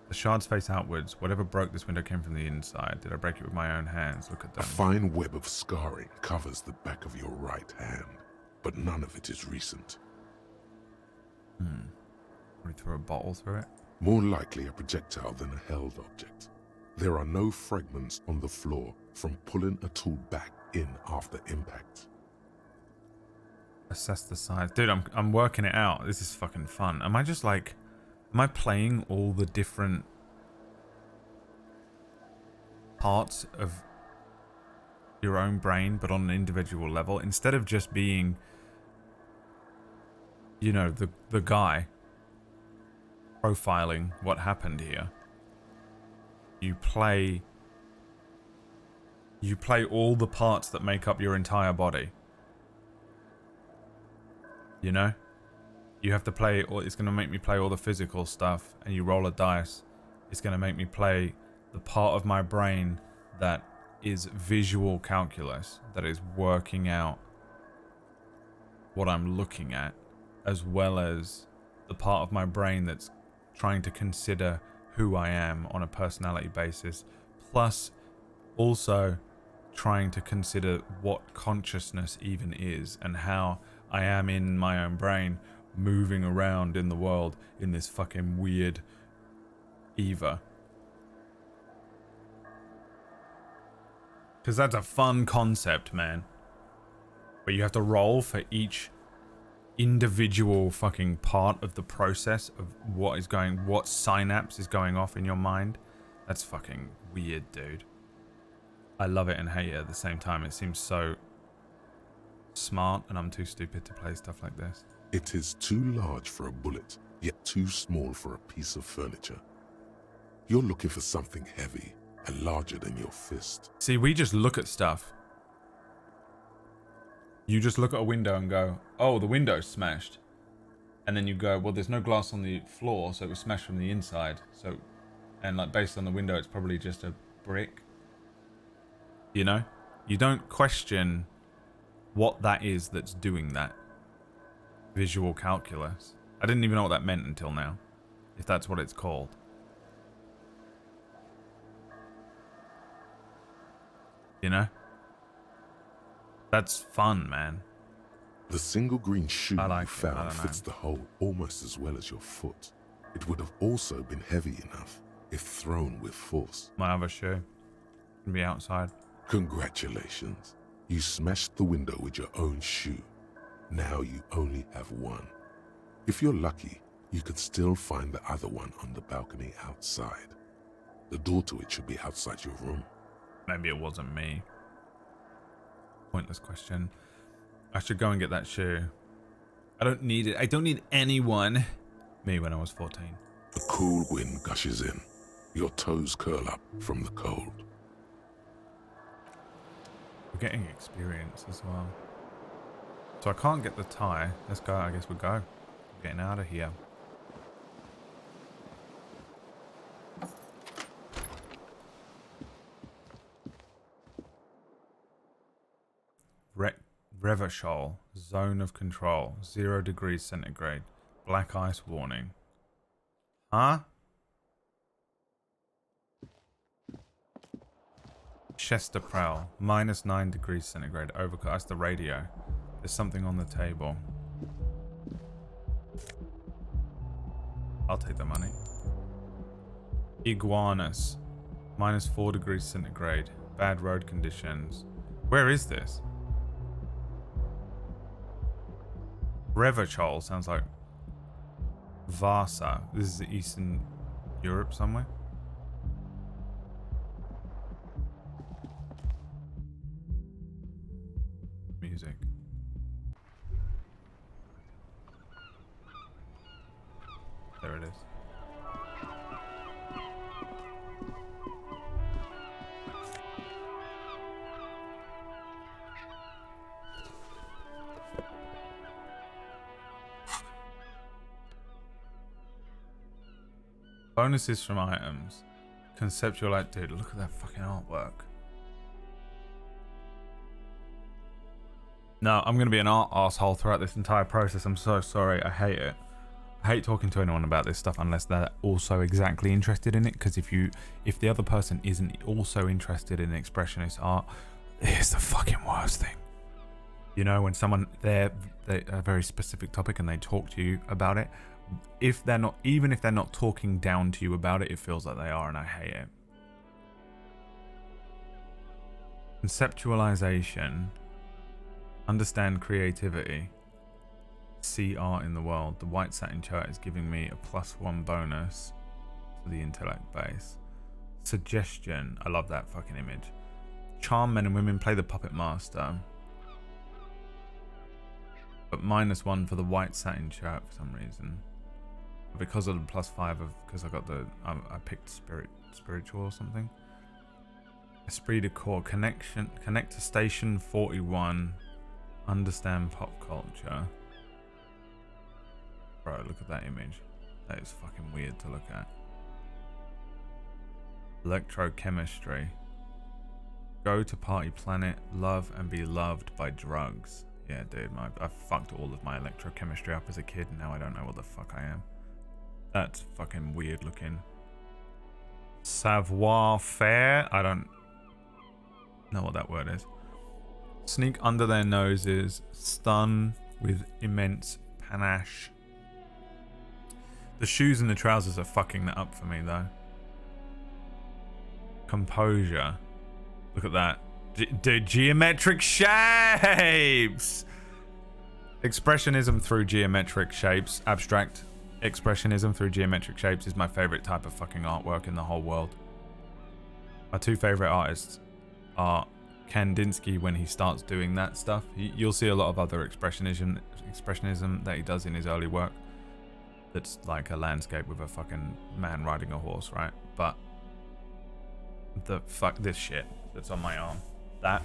The shards face outwards. Whatever broke this window came from the inside. Did I break it with my own hands? Look at A them. fine web of scarring covers the back of your right hand, but none of it is recent. We threw a bottle through it. More likely a projectile than a held object. There are no fragments on the floor from pulling a tool back in after impact. Assess the size. Dude, I'm working it out. This is fucking fun. Am I playing all the different parts of your own brain, but on an individual level? Instead of just being, you know, the guy profiling what happened here. You play all the parts that make up your entire body. You know? You have to play, or it's going to make me play all the physical stuff, and you roll a dice. It's going to make me play the part of my brain that is visual calculus, that is working out what I'm looking at, as well as the part of my brain that's trying to consider who I am on a personality basis, plus also trying to consider what consciousness even is and how I am in my own brain moving around in the world in this fucking weird Eva. Because that's a fun concept, man. But you have to roll for each individual fucking part of the process of what synapse is going off in your mind. That's fucking weird, dude. I love it and hate it at the same time. It seems so smart, and I'm too stupid to play stuff like this. It is too large for a bullet, yet too small for a piece of furniture. You're looking for something heavy and larger than your fist. See, we just look at stuff. You just look at a window and go, oh, the window's smashed. And then you go, well, there's no glass on the floor, so it was smashed from the inside. So, and like based on the window, it's probably just a brick. You know? You don't question what that is that's doing that. Visual calculus. I didn't even know what that meant until now, if that's what it's called. You know? That's fun, man. The single green shoe like you found it. fits the hole almost as well as your foot. It would have also been heavy enough if thrown with force. My other shoe can be outside. Congratulations. You smashed the window with your own shoe. Now you only have one. If you're lucky, you could still find the other one on the balcony outside. The door to it should be outside your room. Maybe it wasn't me. Pointless question. I should go and get that shoe. I don't need it. I don't need anyone. Me when I was 14. A cool wind gushes in. Your toes curl up from the cold. We're getting experience as well. So I can't get the tie. Let's go. I guess we'll go. Getting out of here. Revachol. Zone of control. 0 degrees centigrade. Black ice warning. Huh? Chesterpral. -9 degrees centigrade. Overcast. That's the radio. There's something on the table. I'll take the money. Iguanas. -4 degrees centigrade. Bad road conditions. Where is this? Revachol sounds like Vasa. This is Eastern Europe somewhere. Music. Bonuses from items. Conceptual art. Dude, look at that fucking artwork. No, I'm going to be an art asshole throughout this entire process. I'm so sorry. I hate it. I hate talking to anyone about this stuff unless they're also exactly interested in it. Because if the other person isn't also interested in expressionist art, it's the fucking worst thing. You know, when someone they're a very specific topic and they talk to you about it, if they're not, even if they're not talking down to you about it, it feels like they are, and I hate it. Conceptualization. Understand creativity. See art in the world. The white satin chart is giving me a +1 bonus to the intellect base. Suggestion. I love that fucking image. Charm men and women. Play the puppet master. But -1 for the white satin shirt for some reason. But because of the +5 because I got I picked spiritual or something. Esprit de corps. Connect to station 41. Understand pop culture. Bro, look at that image. That is fucking weird to look at. Electrochemistry. Go to party planet. Love and be loved by drugs. Yeah, dude, I fucked all of my electrochemistry up as a kid, and now I don't know what the fuck I am. That's fucking weird looking. Savoir-faire? I don't know what that word is. Sneak under their noses. Stun with immense panache. The shoes and the trousers are fucking that up for me, though. Composure. Look at that. Dude, geometric shapes! Expressionism through geometric shapes. Abstract expressionism through geometric shapes is my favorite type of fucking artwork in the whole world. My two favorite artists are Kandinsky when he starts doing that stuff. You'll see a lot of other expressionism that he does in his early work. That's like a landscape with a fucking man riding a horse, right? But this shit that's on my arm, that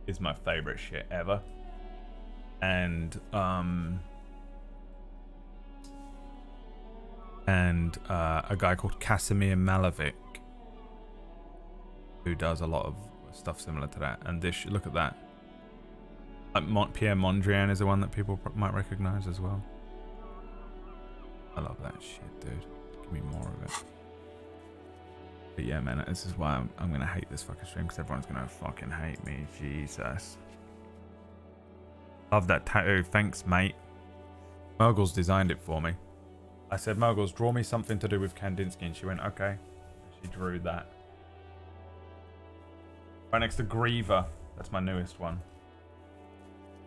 is my favorite shit ever. And a guy called Casimir Malevich who does a lot of stuff similar to that. And this, look at that. Like Pierre Mondrian is the one that people might recognize as well. I love that shit, dude. Give me more of it. But yeah, man, this is why I'm gonna hate this fucking stream, because everyone's gonna fucking hate me. Jesus. Love that tattoo. Thanks, mate. Murgles designed it for me. I said, Murgles, draw me something to do with Kandinsky, and she went, okay. She drew that. Right next to Griever. That's my newest one.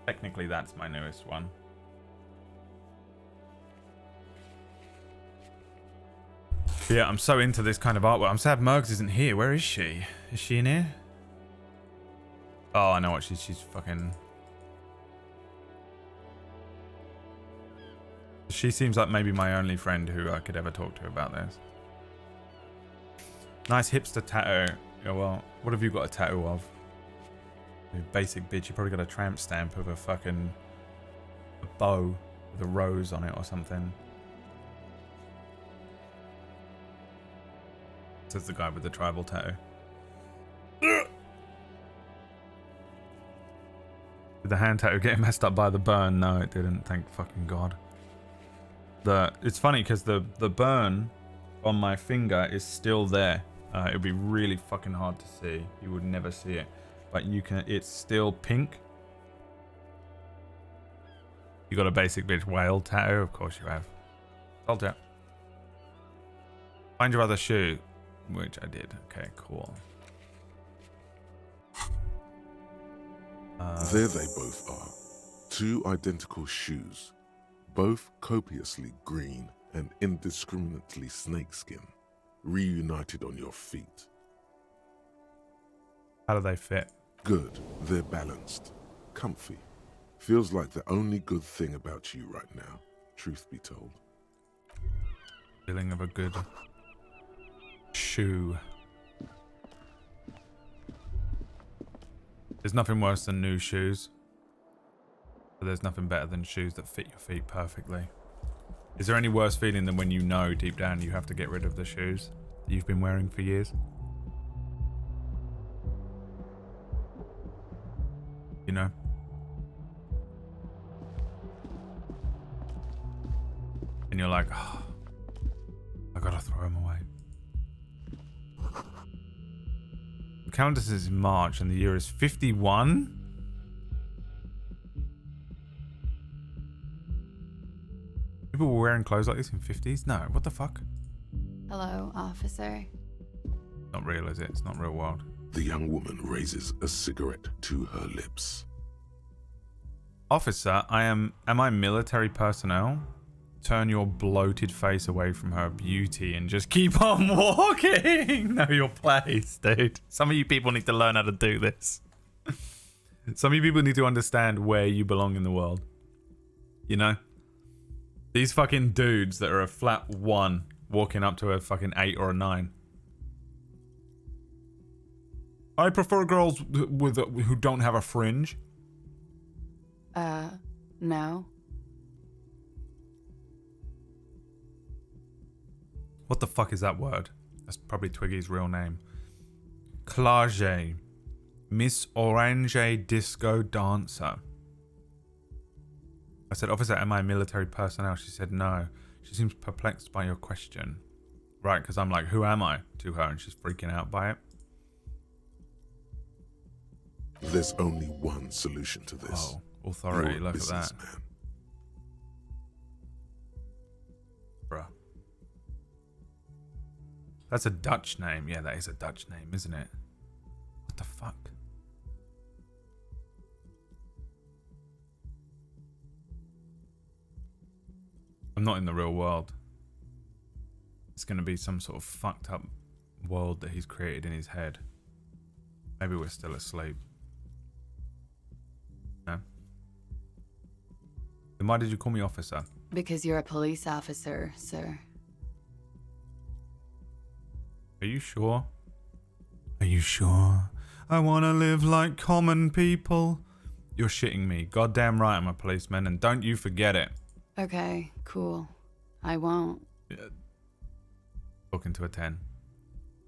Technically, that's my newest one. But yeah, I'm so into this kind of artwork. I'm sad Murgs isn't here. Where is she? Is she in here? Oh, I know what she's fucking... She seems like maybe my only friend who I could ever talk to about this. Nice hipster tattoo. Yeah, well, what have you got a tattoo of? You basic bitch. You probably got a tramp stamp of a bow with a rose on it or something. Says the guy with the tribal tattoo. Did the hand tattoo get messed up by the burn? No, it didn't. Thank fucking God. It's funny because the burn on my finger is still there. It would be really fucking hard to see. You would never see it, but you can. It's still pink. You got a basic bitch whale tattoo? Of course you have. Told ya. Find your other shoe, which I did. Okay, cool. There they both are. Two identical shoes. Both copiously green and indiscriminately snakeskin, reunited on your feet. How do they fit? Good, they're balanced, comfy. Feels like the only good thing about you right now, truth be told. Feeling of a good shoe. There's nothing worse than new shoes. But there's nothing better than shoes that fit your feet perfectly. Is there any worse feeling than when you know deep down you have to get rid of the shoes that you've been wearing for years? You know? And you're like, oh, I gotta throw them away. The calendar says March and the year is 51? People were wearing clothes like this in 50s? No, what the fuck? Hello, officer. Not real, is it? It's not real world. The young woman raises a cigarette to her lips. Officer, am I military personnel? Turn your bloated face away from her beauty and just keep on walking. Know your place, dude. Some of you people need to learn how to do this. Some of you people need to understand where you belong in the world. You know? These fucking dudes that are a flat 1 walking up to a fucking 8 or a 9. I prefer girls who don't have a fringe. No. What the fuck is that word? That's probably Twiggy's real name. Clage. Miss Orange Disco Dancer. I said, officer, am I military personnel? She said, no. She seems perplexed by your question. Right, because I'm like, who am I? To her, and she's freaking out by it. There's only one solution to this. Oh, authority, You're a look at that. businessman. Bruh. That's a Dutch name. Yeah, that is a Dutch name, isn't it? What the fuck? I'm not in the real world. It's going to be some sort of fucked up world that he's created in his head. Maybe we're still asleep. No? Then why did you call me officer? Because you're a police officer, sir. Are you sure? Are you sure? I want to live like common people. You're shitting me. Goddamn right I'm a policeman, and don't you forget it. Okay, cool. I won't. Talking to a 10.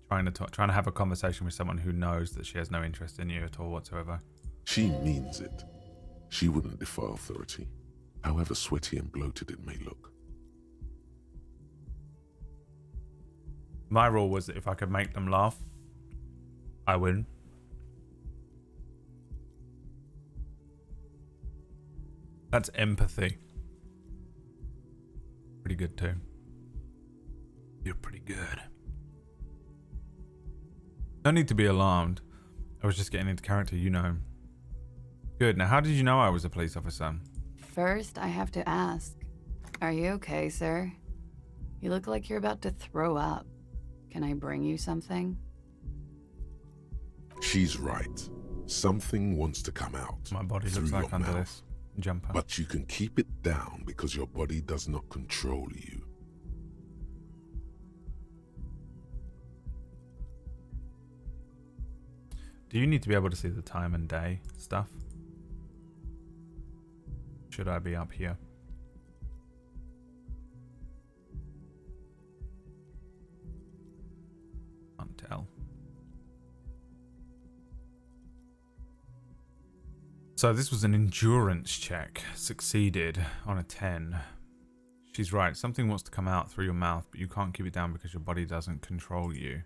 Trying to have a conversation with someone who knows that she has no interest in you at all whatsoever. She means it. She wouldn't defy authority, however sweaty and bloated it may look. My rule was that if I could make them laugh, I win. That's empathy. Pretty good too. You're pretty good. No need to be alarmed. I was just getting into character, you know. Good. Now, how did you know I was a police officer? First, I have to ask. Are you okay, sir? You look like you're about to throw up. Can I bring you something? She's right. Something wants to come out. My body through looks like your under mouth. this jumper. But you can keep it down because your body does not control you. Do you need to be able to see the time and day stuff? Should I be up here? Can't tell. So this was an endurance check. Succeeded on a 10. She's right. Something wants to come out through your mouth, but you can't keep it down because your body doesn't control you.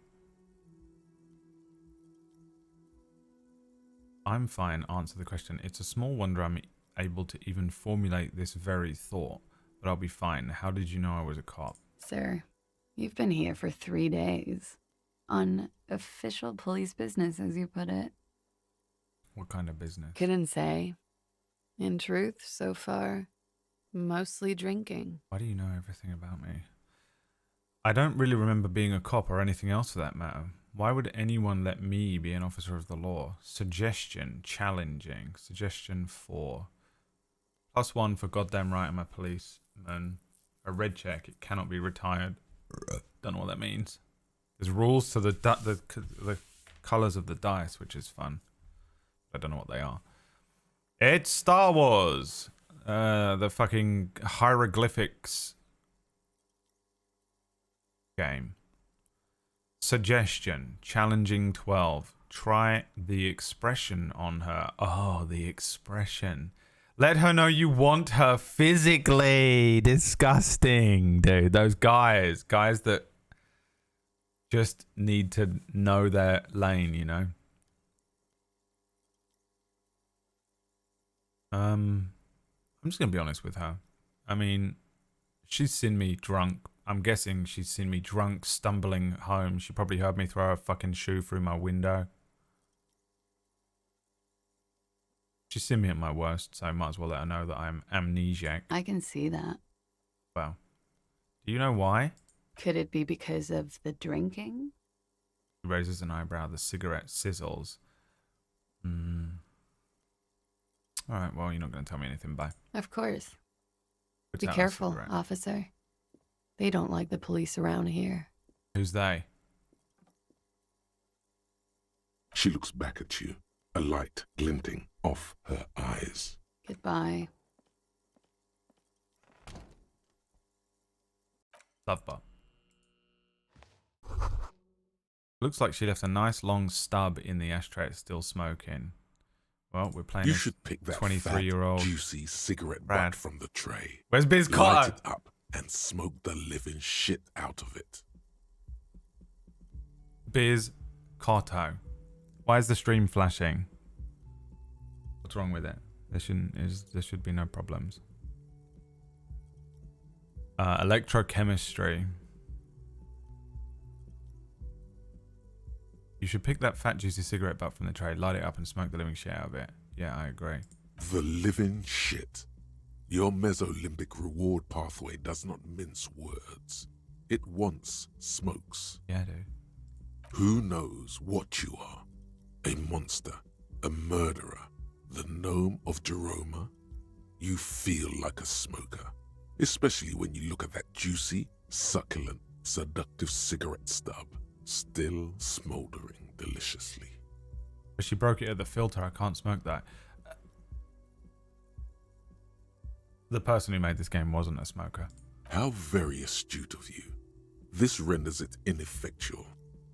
I'm fine. Answer the question. It's a small wonder I'm able to even formulate this very thought, but I'll be fine. How did you know I was a cop? Sir, you've been here for 3 days. On official police business, as you put it. What kind of business? Couldn't say. In truth, so far, mostly drinking. Why do you know everything about me? I don't really remember being a cop or anything else for that matter. Why would anyone let me be an officer of the law? Suggestion, challenging. Suggestion 4. +1 for goddamn right I'm a policeman. A red check, it cannot be retired. Don't know what that means. There's rules to the colours of the dice, which is fun. I don't know what they are. It's Star Wars! The fucking hieroglyphics game. Suggestion. Challenging 12. Try the expression on her. Oh, the expression. Let her know you want her physically. Disgusting, dude. Those guys that just need to know their lane, you know? I'm just going to be honest with her. I mean, she's seen me drunk. I'm guessing she's seen me drunk, stumbling home. She probably heard me throw a fucking shoe through my window. She's seen me at my worst, so I might as well let her know that I'm amnesiac. I can see that. Well, do you know why? Could it be because of the drinking? She raises an eyebrow. The cigarette sizzles. Alright, well, you're not going to tell me anything, bye. Of course. Puts Be out a careful, cigarette. officer. They don't like the police around here. Who's they? She looks back at you, a light glinting off her eyes. Goodbye. Love bar. Looks like she left a nice long stub in the ashtray. It's still smoking. Well, we're playing You this should pick that 23-year-old juicy cigarette Brad. butt from the tray. Where's Biz Light Carter? it up and smoke the living shit out of it. Biz Carto. Why is the stream flashing? What's wrong with it? There should be no problems. Electrochemistry. You should pick that fat juicy cigarette butt from the tray, light it up and smoke the living shit out of it. Yeah, I agree. The living shit. Your mesolimbic reward pathway does not mince words. It wants smokes. Yeah, dude. Who knows what you are? A monster, a murderer, the gnome of Jeroma? You feel like a smoker, especially when you look at that juicy, succulent, seductive cigarette stub, still smoldering deliciously. But she broke it at the filter. I can't smoke that. The person who made this game wasn't a smoker. How very astute of you. This renders it ineffectual.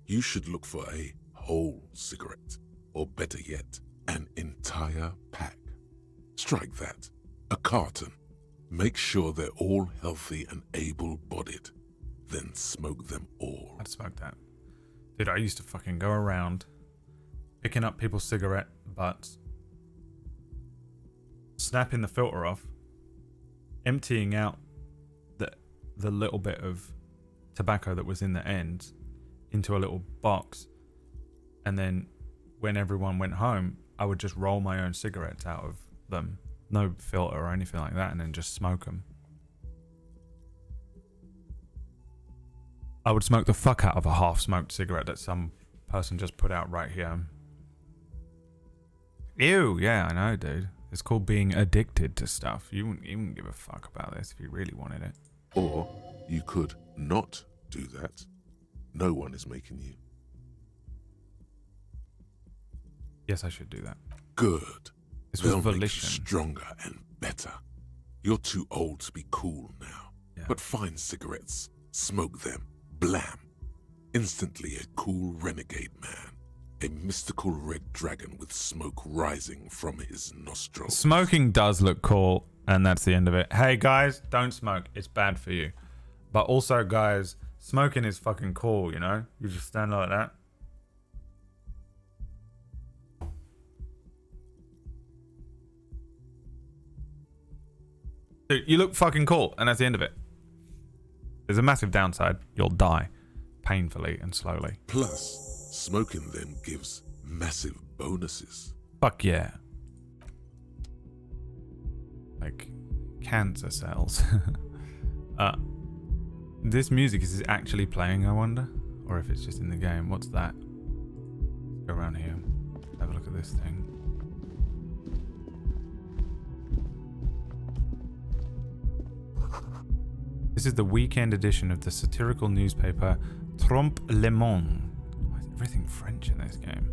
You should look for a whole cigarette, or better yet, an entire pack. Strike that. A carton. Make sure they're all healthy and able-bodied. Then smoke them all. I'd smoke that. Dude, I used to fucking go around picking up people's cigarette butts, snapping the filter off, emptying out the little bit of tobacco that was in the end into a little box, and then when everyone went home, I would just roll my own cigarettes out of them. No filter or anything like that, and then just smoke them. I would smoke the fuck out of a half-smoked cigarette that some person just put out right here. Ew, yeah, I know, dude. It's called being addicted to stuff. You wouldn't give a fuck about this if you really wanted it. Or you could not do that. No one is making you. Yes, I should do that. Good. This was They'll make you volition. stronger and better. You're too old to be cool now. Yeah. But find cigarettes, smoke them, blam. Instantly a cool renegade man. A mystical red dragon with smoke rising from his nostrils. Smoking does look cool, and that's the end of it. Hey guys, don't smoke. It's bad for you. But also, guys, smoking is fucking cool, you know? You just stand like that. Dude, you look fucking cool, and that's the end of it. There's a massive downside. You'll die. Painfully and slowly. Plus, smoking them gives massive bonuses. Fuck yeah. Like, cancer cells. This music, is it actually playing, I wonder? Or if it's just in the game. What's that? Let's go around here. Have a look at this thing. This is the weekend edition of the satirical newspaper Trompe Le Monde. Why is everything French in this game?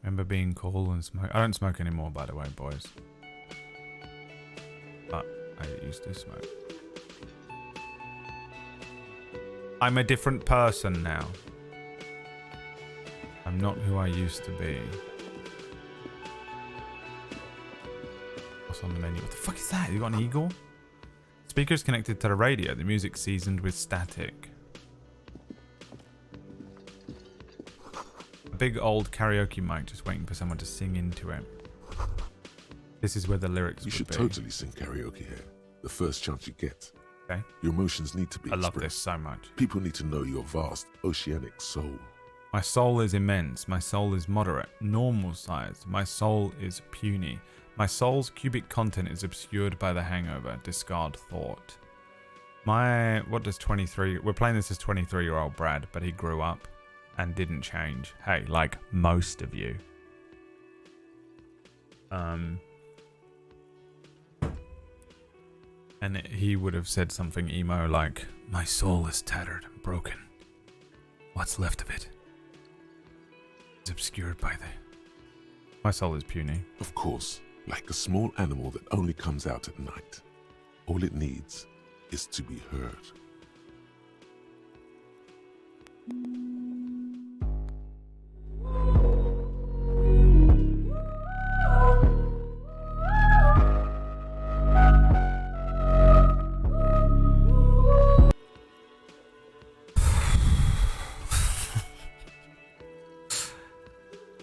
Remember being cool and smoke? I don't smoke anymore, by the way, boys. I used to smoke. I'm a different person now. I'm not who I used to be. What's on the menu? What the fuck is that? You got an eagle? Speakers connected to the radio. The music seasoned with static. A big old karaoke mic just waiting for someone to sing into it. This is where the lyrics You should be. totally sing karaoke here. The first chance you get. Okay. Your emotions need to be I love expressed. this so much. People need to know your vast, oceanic soul. My soul is immense. My soul is moderate, normal sized. My soul is puny. My soul's cubic content is obscured by the hangover. Discard thought. What does 23... We're playing this as 23-year-old Brad, but he grew up and didn't change. Hey, like most of you. And he would have said something emo like, my soul is tattered and broken. What's left of it is obscured by the... My soul is puny. Of course, like a small animal that only comes out at night. All it needs is to be heard.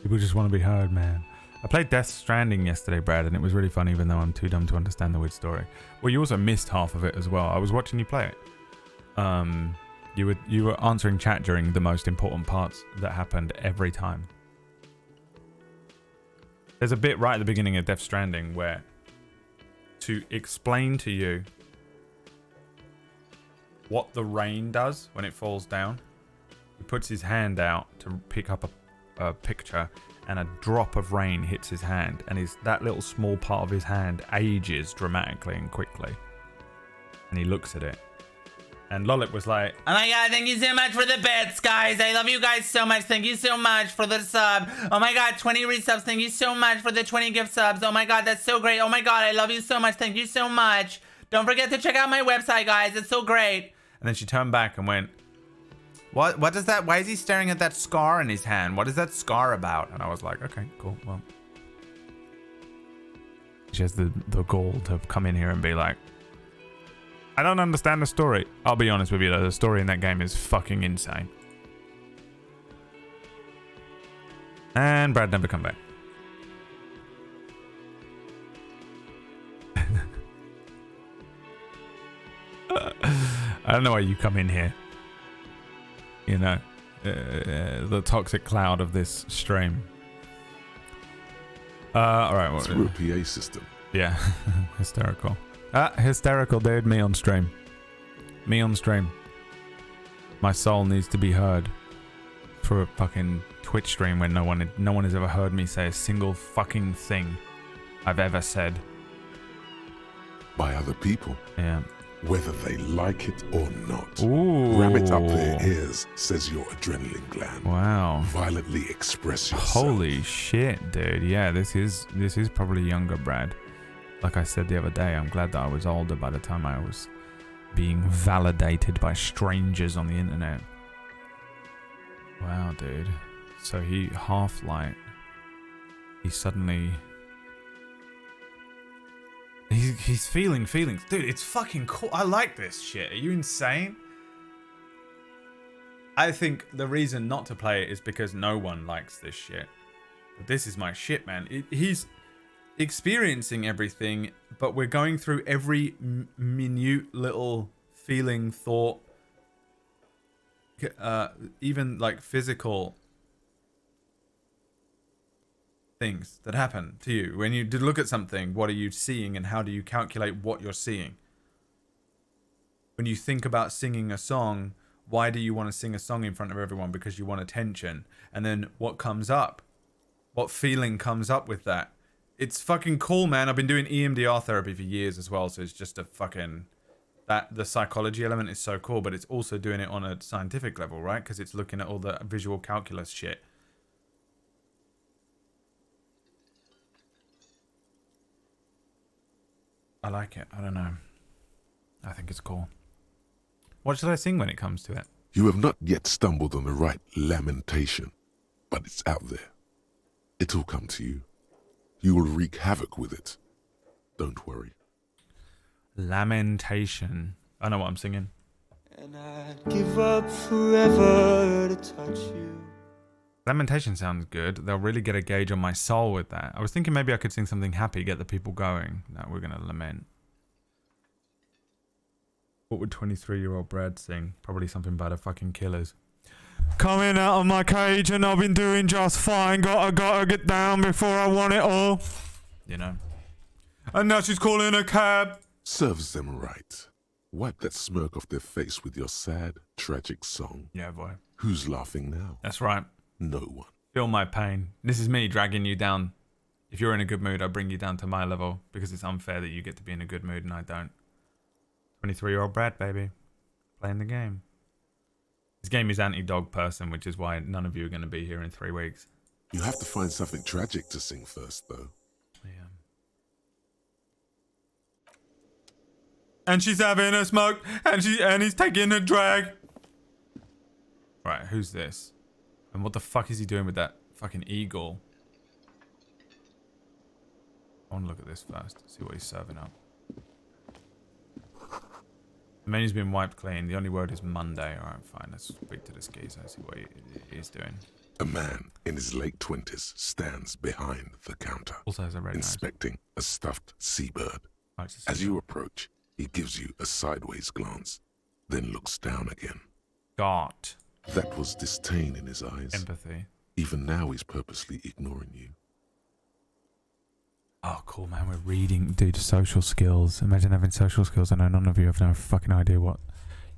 People just want to be heard, man. I played Death Stranding yesterday, Brad, and it was really fun, even though I'm too dumb to understand the weird story. Well, you also missed half of it as well. I was watching you play it. You were answering chat during the most important parts that happened every time. There's a bit right at the beginning of Death Stranding where, to explain to you what the rain does when it falls down, he puts his hand out to pick up a picture, and a drop of rain hits his hand, and that little small part of his hand ages dramatically and quickly. And he looks at it. And Lollip was like, oh my god, thank you so much for the bits, guys. I love you guys so much. Thank you so much for the sub. Oh my god, 20 resubs. Thank you so much for the 20 gift subs. Oh my god, that's so great. Oh my god, I love you so much. Thank you so much. Don't forget to check out my website, guys. It's so great. And then she turned back and went, What does that... Why is he staring at that scar in his hand? What is that scar about? And I was like, okay, cool, well. She has the gall to come in here and be like, I don't understand the story. I'll be honest with you though, the story in that game is fucking insane. And Brad never come back. I don't know why you come in here. You know, the toxic cloud of this stream. All right. Through a PA system. Yeah, hysterical. Hysterical, dude. Me on stream. Me on stream. My soul needs to be heard for a fucking Twitch stream when no one has ever heard me say a single fucking thing I've ever said. By other people. Yeah. Whether they like it or not. Ooh. Ram it up their ears, says your adrenaline gland. Wow. Violently express yourself. Holy shit, dude. Yeah, this is probably younger Brad. Like I said the other day, I'm glad that I was older by the time I was being validated by strangers on the internet. Wow, dude. So he Half-Light. He suddenly... He's feeling feelings. Dude, it's fucking cool. I like this shit. Are you insane? I think the reason not to play it is because no one likes this shit. But this is my shit, man. He's experiencing everything, but we're going through every minute little feeling, thought, even like physical things that happen to you. When you look at something, what are you seeing and how do you calculate what you're seeing? When you think about singing a song, why do you want to sing a song in front of everyone? Because you want attention. And then what comes up? What feeling comes up with that? It's fucking cool, man. I've been doing EMDR therapy for years as well, so it's just a fucking... the psychology element is so cool, but it's also doing it on a scientific level, right? Because it's looking at all the visual calculus shit. I like it. I don't know. I think it's cool. What should I sing when it comes to it? You have not yet stumbled on the right lamentation, but it's out there. It'll come to you. You will wreak havoc with it. Don't worry. Lamentation. I know what I'm singing. And I'd give up forever to touch you. Lamentation sounds good. They'll really get a gauge on my soul with that. I was thinking maybe I could sing something happy, get the people going. No, we're going to lament. What would 23-year-old Brad sing? Probably something by the fucking Killers. Coming out of my cage and I've been doing just fine. Gotta get down before I want it all. You know. And now she's calling a cab. Serves them right. Wipe that smirk off their face with your sad, tragic song. Yeah, boy. Who's laughing now? That's right. No one. Feel my pain. This is me dragging you down. If you're in a good mood, I bring you down to my level because it's unfair that you get to be in a good mood and I don't. 23-year-old Brad, baby. Playing the game. This game is anti-dog person, which is why none of you are going to be here in 3 weeks. You have to find something tragic to sing first, though. Yeah. And she's having a smoke, and he's taking a drag. Right, who's this? And what the fuck is he doing with that fucking eagle? I want to look at this first, see what he's serving up. The menu's been wiped clean. The only word is Monday. Alright, fine. Let's speak to this geezer and see what he's doing. A man in his late 20s stands behind the counter, Also has a red nose. inspecting a stuffed seabird. Likes to see As you approach, he gives you a sideways glance, then looks down again. Got That was disdain in his eyes. empathy. Even now he's purposely ignoring you. Oh, cool, man. We're reading, dude, social skills. Imagine having social skills. I know none of you have no fucking idea what.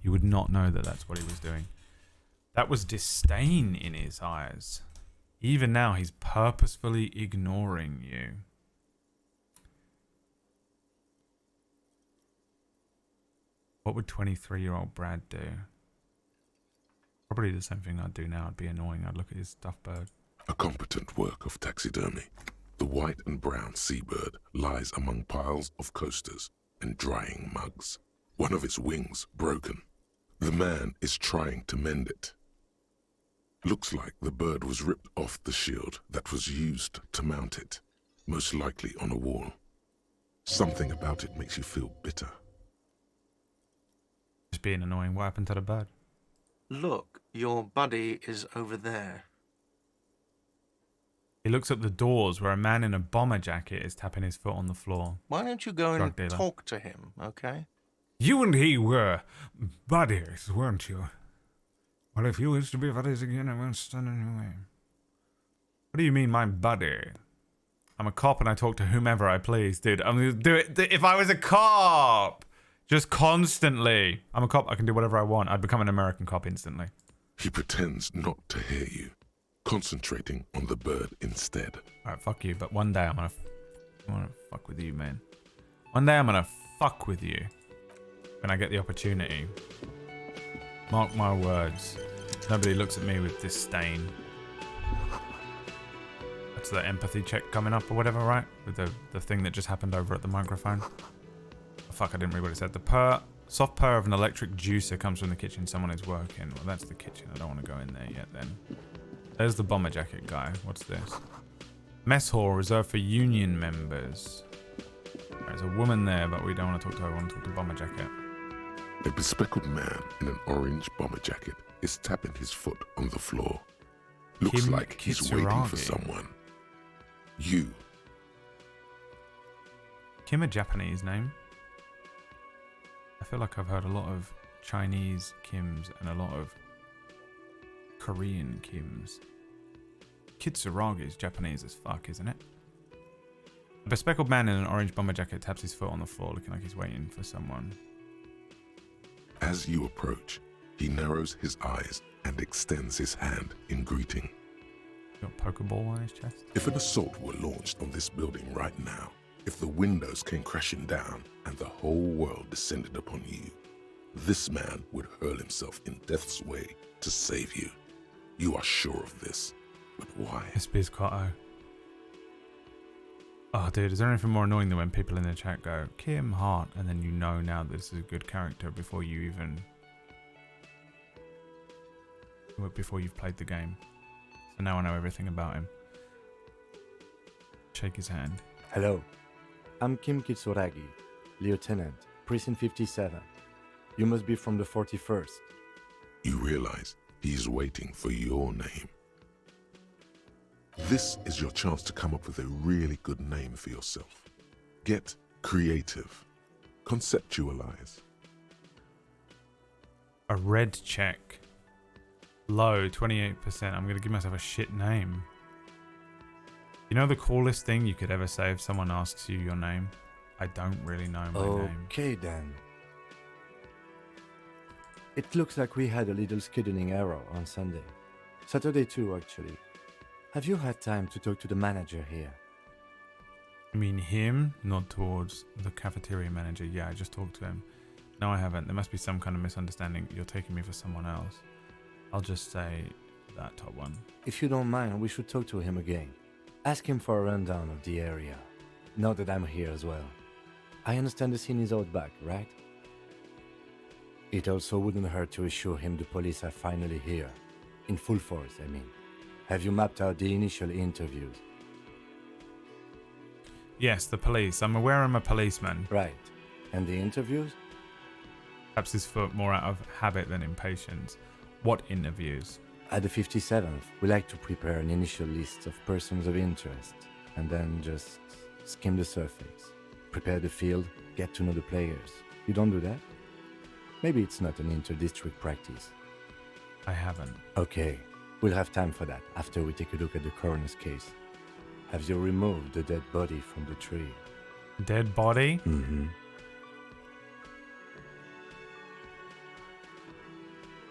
You would not know that that's what he was doing. That was disdain in his eyes. Even now, he's purposefully ignoring you. What would 23-year-old Brad do? Probably the same thing I'd do now. I'd be annoying. I'd look at his stuffed bird. A competent work of taxidermy. The white and brown seabird lies among piles of coasters and drying mugs. One of its wings broken. The man is trying to mend it. Looks like the bird was ripped off the shield that was used to mount it, most likely on a wall. Something about it makes you feel bitter. Just being annoying. What happened to the bird? Look, your buddy is over there. He looks at the doors where a man in a bomber jacket is tapping his foot on the floor. Why don't you go Drug and dealer. talk to him, okay? You and he were buddies, weren't you? Well, if you wish to be buddies again, I won't stand in your way. What do you mean, my buddy? I'm a cop and I talk to whomever I please, dude. I'm gonna do it. If I was a cop, just constantly. I'm a cop. I can do whatever I want. I'd become an American cop instantly. He pretends not to hear you, concentrating on the bird instead. All right, fuck you. But one day I'm gonna fuck with you, man. One day I'm gonna fuck with you when I get the opportunity. Mark my words. Nobody looks at me with disdain. That's the empathy check coming up or whatever, right? With the thing that just happened over at the microphone. Oh, fuck, I didn't read what it said. The soft purr of an electric juicer comes from the kitchen. Someone is working. Well, that's the kitchen. I don't want to go in there yet then. There's the bomber jacket guy. What's this? Mess hall reserved for union members. There's a woman there, but we don't want to talk to her. We want to talk to bomber jacket. A bespectacled man in an orange bomber jacket is tapping his foot on the floor. Looks Kim like he's waiting for Kitsuragi. someone. You. Kim, a Japanese name? I feel like I've heard a lot of Chinese Kims and a lot of Korean Kims. Kitsuragi is Japanese as fuck, isn't it? A bespectacled man in an orange bomber jacket taps his foot on the floor, looking like he's waiting for someone. As you approach, he narrows his eyes and extends his hand in greeting. Got a Pokeball on his chest? If an assault were launched on this building right now, if the windows came crashing down and the whole world descended upon you, this man would hurl himself in death's way to save you. You are sure of this, but why? It's Bizcotto. Oh, dude, is there anything more annoying than when people in the chat go, Kim Hart, and then you know now this is a good character before you even... before you've played the game. So now I know everything about him. Shake his hand. Hello, I'm Kim Kitsuragi, Lieutenant, Precinct 57. You must be from the 41st. You realize he's waiting for your name. This is your chance to come up with a really good name for yourself. Get creative. Conceptualize. A red check. Low, 28%. I'm going to give myself a shit name. You know the coolest thing you could ever say if someone asks you your name? I don't really know my name. Okay then. It looks like we had a little scheduling error on Sunday. Saturday too, actually. Have you had time to talk to the manager here? You mean him? Nod towards the cafeteria manager. Yeah, I just talked to him. No, I haven't. There must be some kind of misunderstanding. You're taking me for someone else. I'll just say that top one. If you don't mind, we should talk to him again. Ask him for a rundown of the area. Now that I'm here as well. I understand the scene is out back, right? It also wouldn't hurt to assure him the police are finally here. In full force, I mean. Have you mapped out the initial interviews? Yes, the police. I'm aware I'm a policeman. Right. And the interviews? Perhaps his foot more out of habit than impatience. What interviews? At the 57th, we like to prepare an initial list of persons of interest, and then just skim the surface. Prepare the field, get to know the players. You don't do that? Maybe it's not an inter-district practice. I haven't. Okay, we'll have time for that after we take a look at the coroner's case. Have you removed the dead body from the tree? Dead body? Mm-hmm.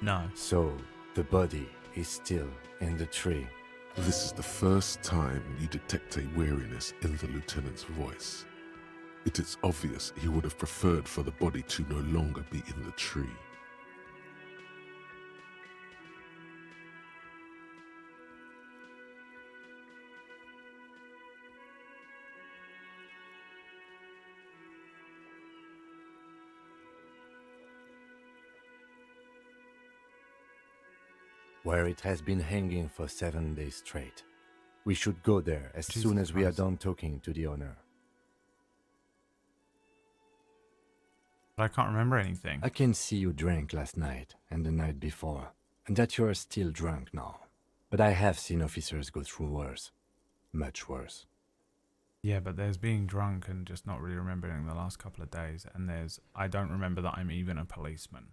No. So, the body is still in the tree. This is the first time you detect a weariness in the lieutenant's voice. It is obvious he would have preferred for the body to no longer be in the tree. Where it has been hanging for 7 days straight. We should go there as soon as we are done talking to the owner. But I can't remember anything. I can see you drank last night and the night before, and that you are still drunk now. But I have seen officers go through worse. Much worse. Yeah, but there's being drunk and just not really remembering the last couple of days, and there's I don't remember that I'm even a policeman.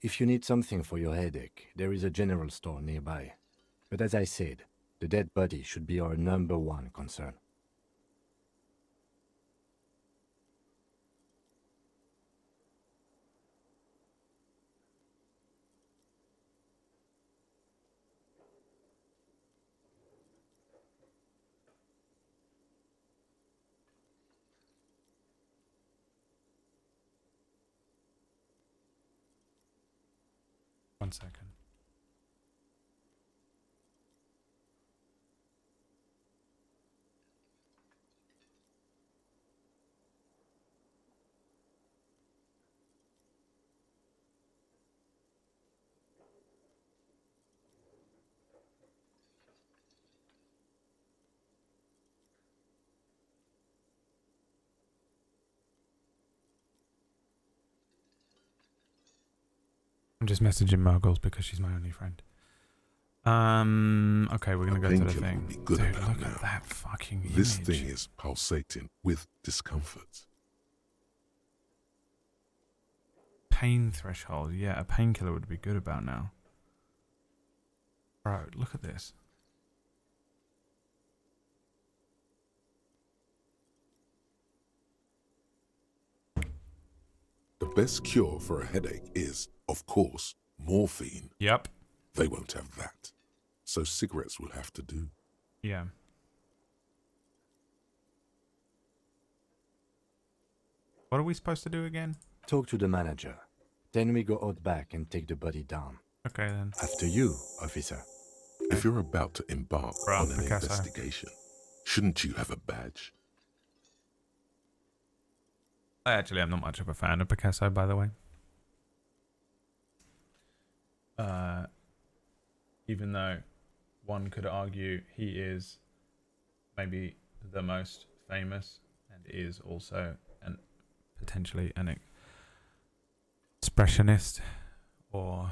If you need something for your headache, there is a general store nearby. But as I said, the dead body should be our #1 concern. One second. I'm just messaging Murgles because she's my only friend. Okay, we're gonna go to the Painkiller thing. would be good Dude, about look now. at that fucking image. This thing is pulsating with discomfort. Pain threshold. Yeah, a painkiller would be good about now. Bro, look at this. The best cure for a headache is, of course, morphine. Yep. They won't have that. So cigarettes will have to do. Yeah. What are we supposed to do again? Talk to the manager. Then we go out back and take the body down. Okay then. After you, officer. If you're about to embark Right, on an Picasso. investigation, shouldn't you have a badge? I actually am not much of a fan of Picasso, by the way. Even though one could argue he is maybe the most famous and is also potentially an expressionist, or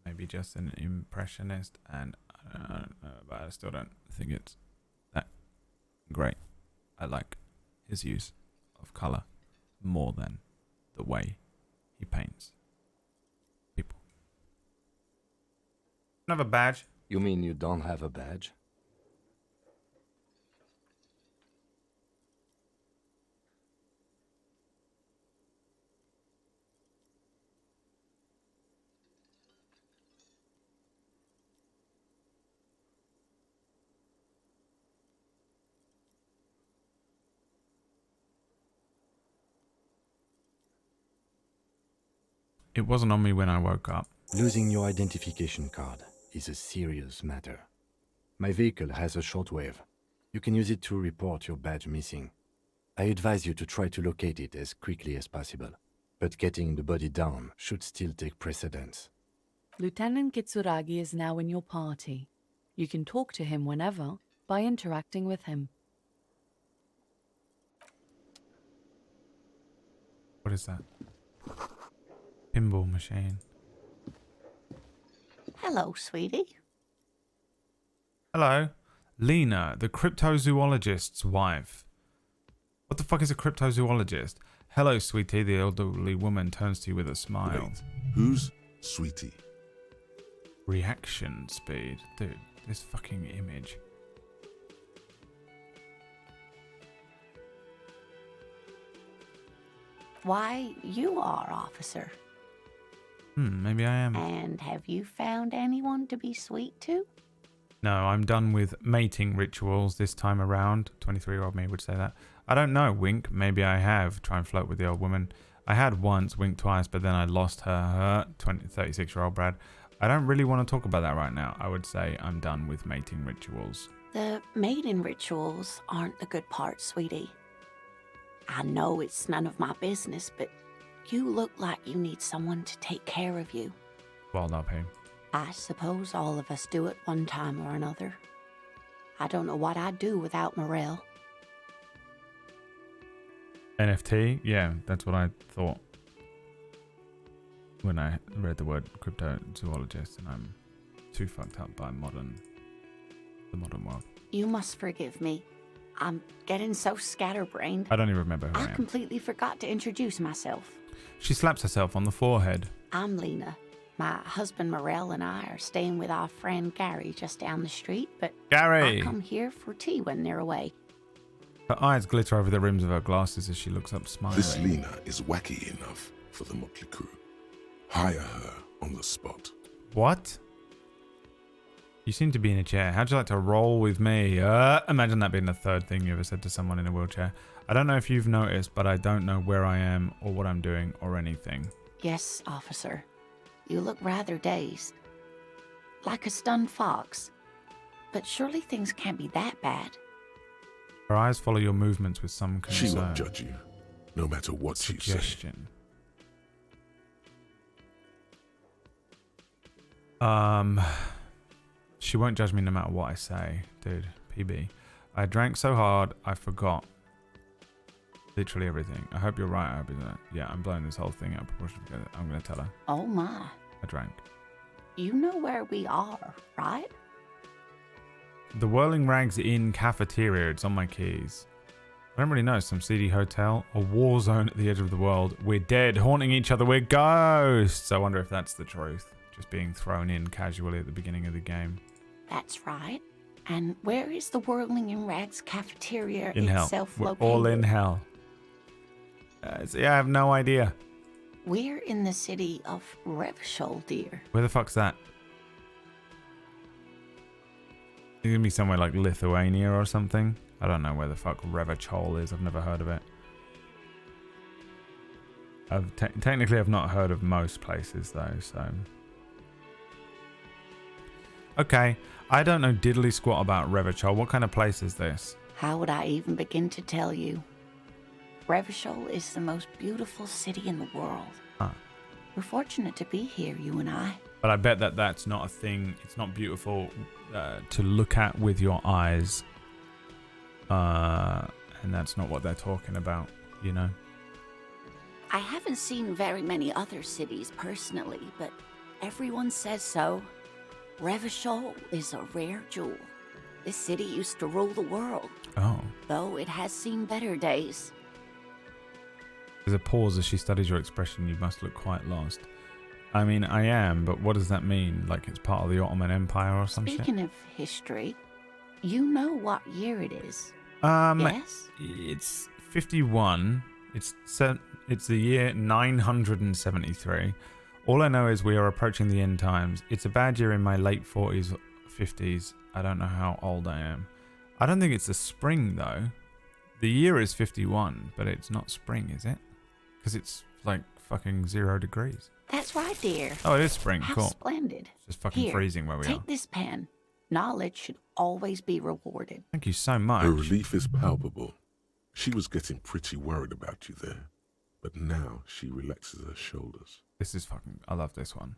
maybe just an impressionist, and I don't know, but I still don't think it's that great. I like his use of color more than the way he paints people. Don't have a badge. You mean you don't have a badge? It wasn't on me when I woke up. Losing your identification card is a serious matter. My vehicle has a shortwave. You can use it to report your badge missing. I advise you to try to locate it as quickly as possible, but getting the body down should still take precedence. Lieutenant Kitsuragi is now in your party. You can talk to him whenever by interacting with him. What is that? Pinball machine. Hello, sweetie. Hello. Lena, the cryptozoologist's wife. What the fuck is a cryptozoologist? Hello, sweetie. The elderly woman turns to you with a smile. Wait, who's Sweetie? Reaction speed. Dude, this fucking image. Why, you are, officer. Maybe I am. And have you found anyone to be sweet to? No, I'm done with mating rituals this time around. 23-year-old me would say that. I don't know, wink. Maybe I have. Try and flirt with the old woman. I had once, winked twice, but then I lost her. 36-year-old Brad. I don't really want to talk about that right now. I would say I'm done with mating rituals. The mating rituals aren't the good part, sweetie. I know it's none of my business, but you look like you need someone to take care of you. Well, not pain. I suppose all of us do at one time or another. I don't know what I'd do without Morel. NFT? Yeah, that's what I thought when I read the word cryptozoologist, and I'm too fucked up by the modern world. You must forgive me. I'm getting so scatterbrained. I don't even remember who I I am. completely forgot to introduce myself. She slaps herself on the forehead. I'm Lena. My husband Morel and I are staying with our friend Gary just down the street, but Gary! I come here for tea when they're away. Her eyes glitter over the rims of her glasses as she looks up, smiling. This Lena is wacky enough for the Motley Crew. Hire her on the spot. What? You seem to be in a chair. How'd you like to roll with me? Imagine that being the third thing you ever said to someone in a wheelchair. I don't know if you've noticed, but I don't know where I am or what I'm doing or anything. Yes, officer. You look rather dazed. Like a stunned fox. But surely things can't be that bad. Her eyes follow your movements with some She concern. won't judge you, no matter what you say. Suggestion. She won't judge me no matter what I say. Dude, PB. I drank so hard, I forgot literally everything. I hope you're right. I hope you're right. Yeah, I'm blowing this whole thing out of proportion together. I'm going to tell her. Oh my. I drank. You know where we are, right? The Whirling Rags Inn cafeteria. It's on my keys. I don't really know. Some seedy hotel. A war zone at the edge of the world. We're dead. Haunting each other. We're ghosts. I wonder if that's the truth. Just being thrown in casually at the beginning of the game. That's right. And where is the Whirling in Rags cafeteria In hell. itself We're located? all in hell. See, I have no idea. We're in the city of Revachol, dear. Where the fuck's that? It's gonna be somewhere like Lithuania or something. I don't know where the fuck Revachol is. I've never heard of it. Technically, I've not heard of most places though, so Okay, I don't know diddly squat about Revachol. What kind of place is this? How would I even begin to tell you? Revachol is the most beautiful city in the world. Huh. We're fortunate to be here, you and I. But I bet that that's not a thing. It's not beautiful to look at with your eyes. And that's not what they're talking about, you know? I haven't seen very many other cities personally, but everyone says so. Revachol is a rare jewel. This city used to rule the world, Oh. though it has seen better days. There's a pause as she studies your expression. You must look quite lost. I mean, I am, but what does that mean? Like it's part of the Ottoman Empire or some shit? Speaking of history, you know what year it is. Yes? It's 51. It's the year 973. All I know is we are approaching the end times. It's a bad year in my late 40s, 50s. I don't know how old I am. I don't think it's the spring, though. The year is 51, but it's not spring, is it? Because it's like fucking 0 degrees. That's right, dear. Oh, it is spring. How Cool. splendid. It's just fucking Here, freezing where we are. take this pen. Knowledge should always be rewarded. Thank you so much. Her relief is palpable. She was getting pretty worried about you there, but now she relaxes her shoulders. This is fucking... I love this one.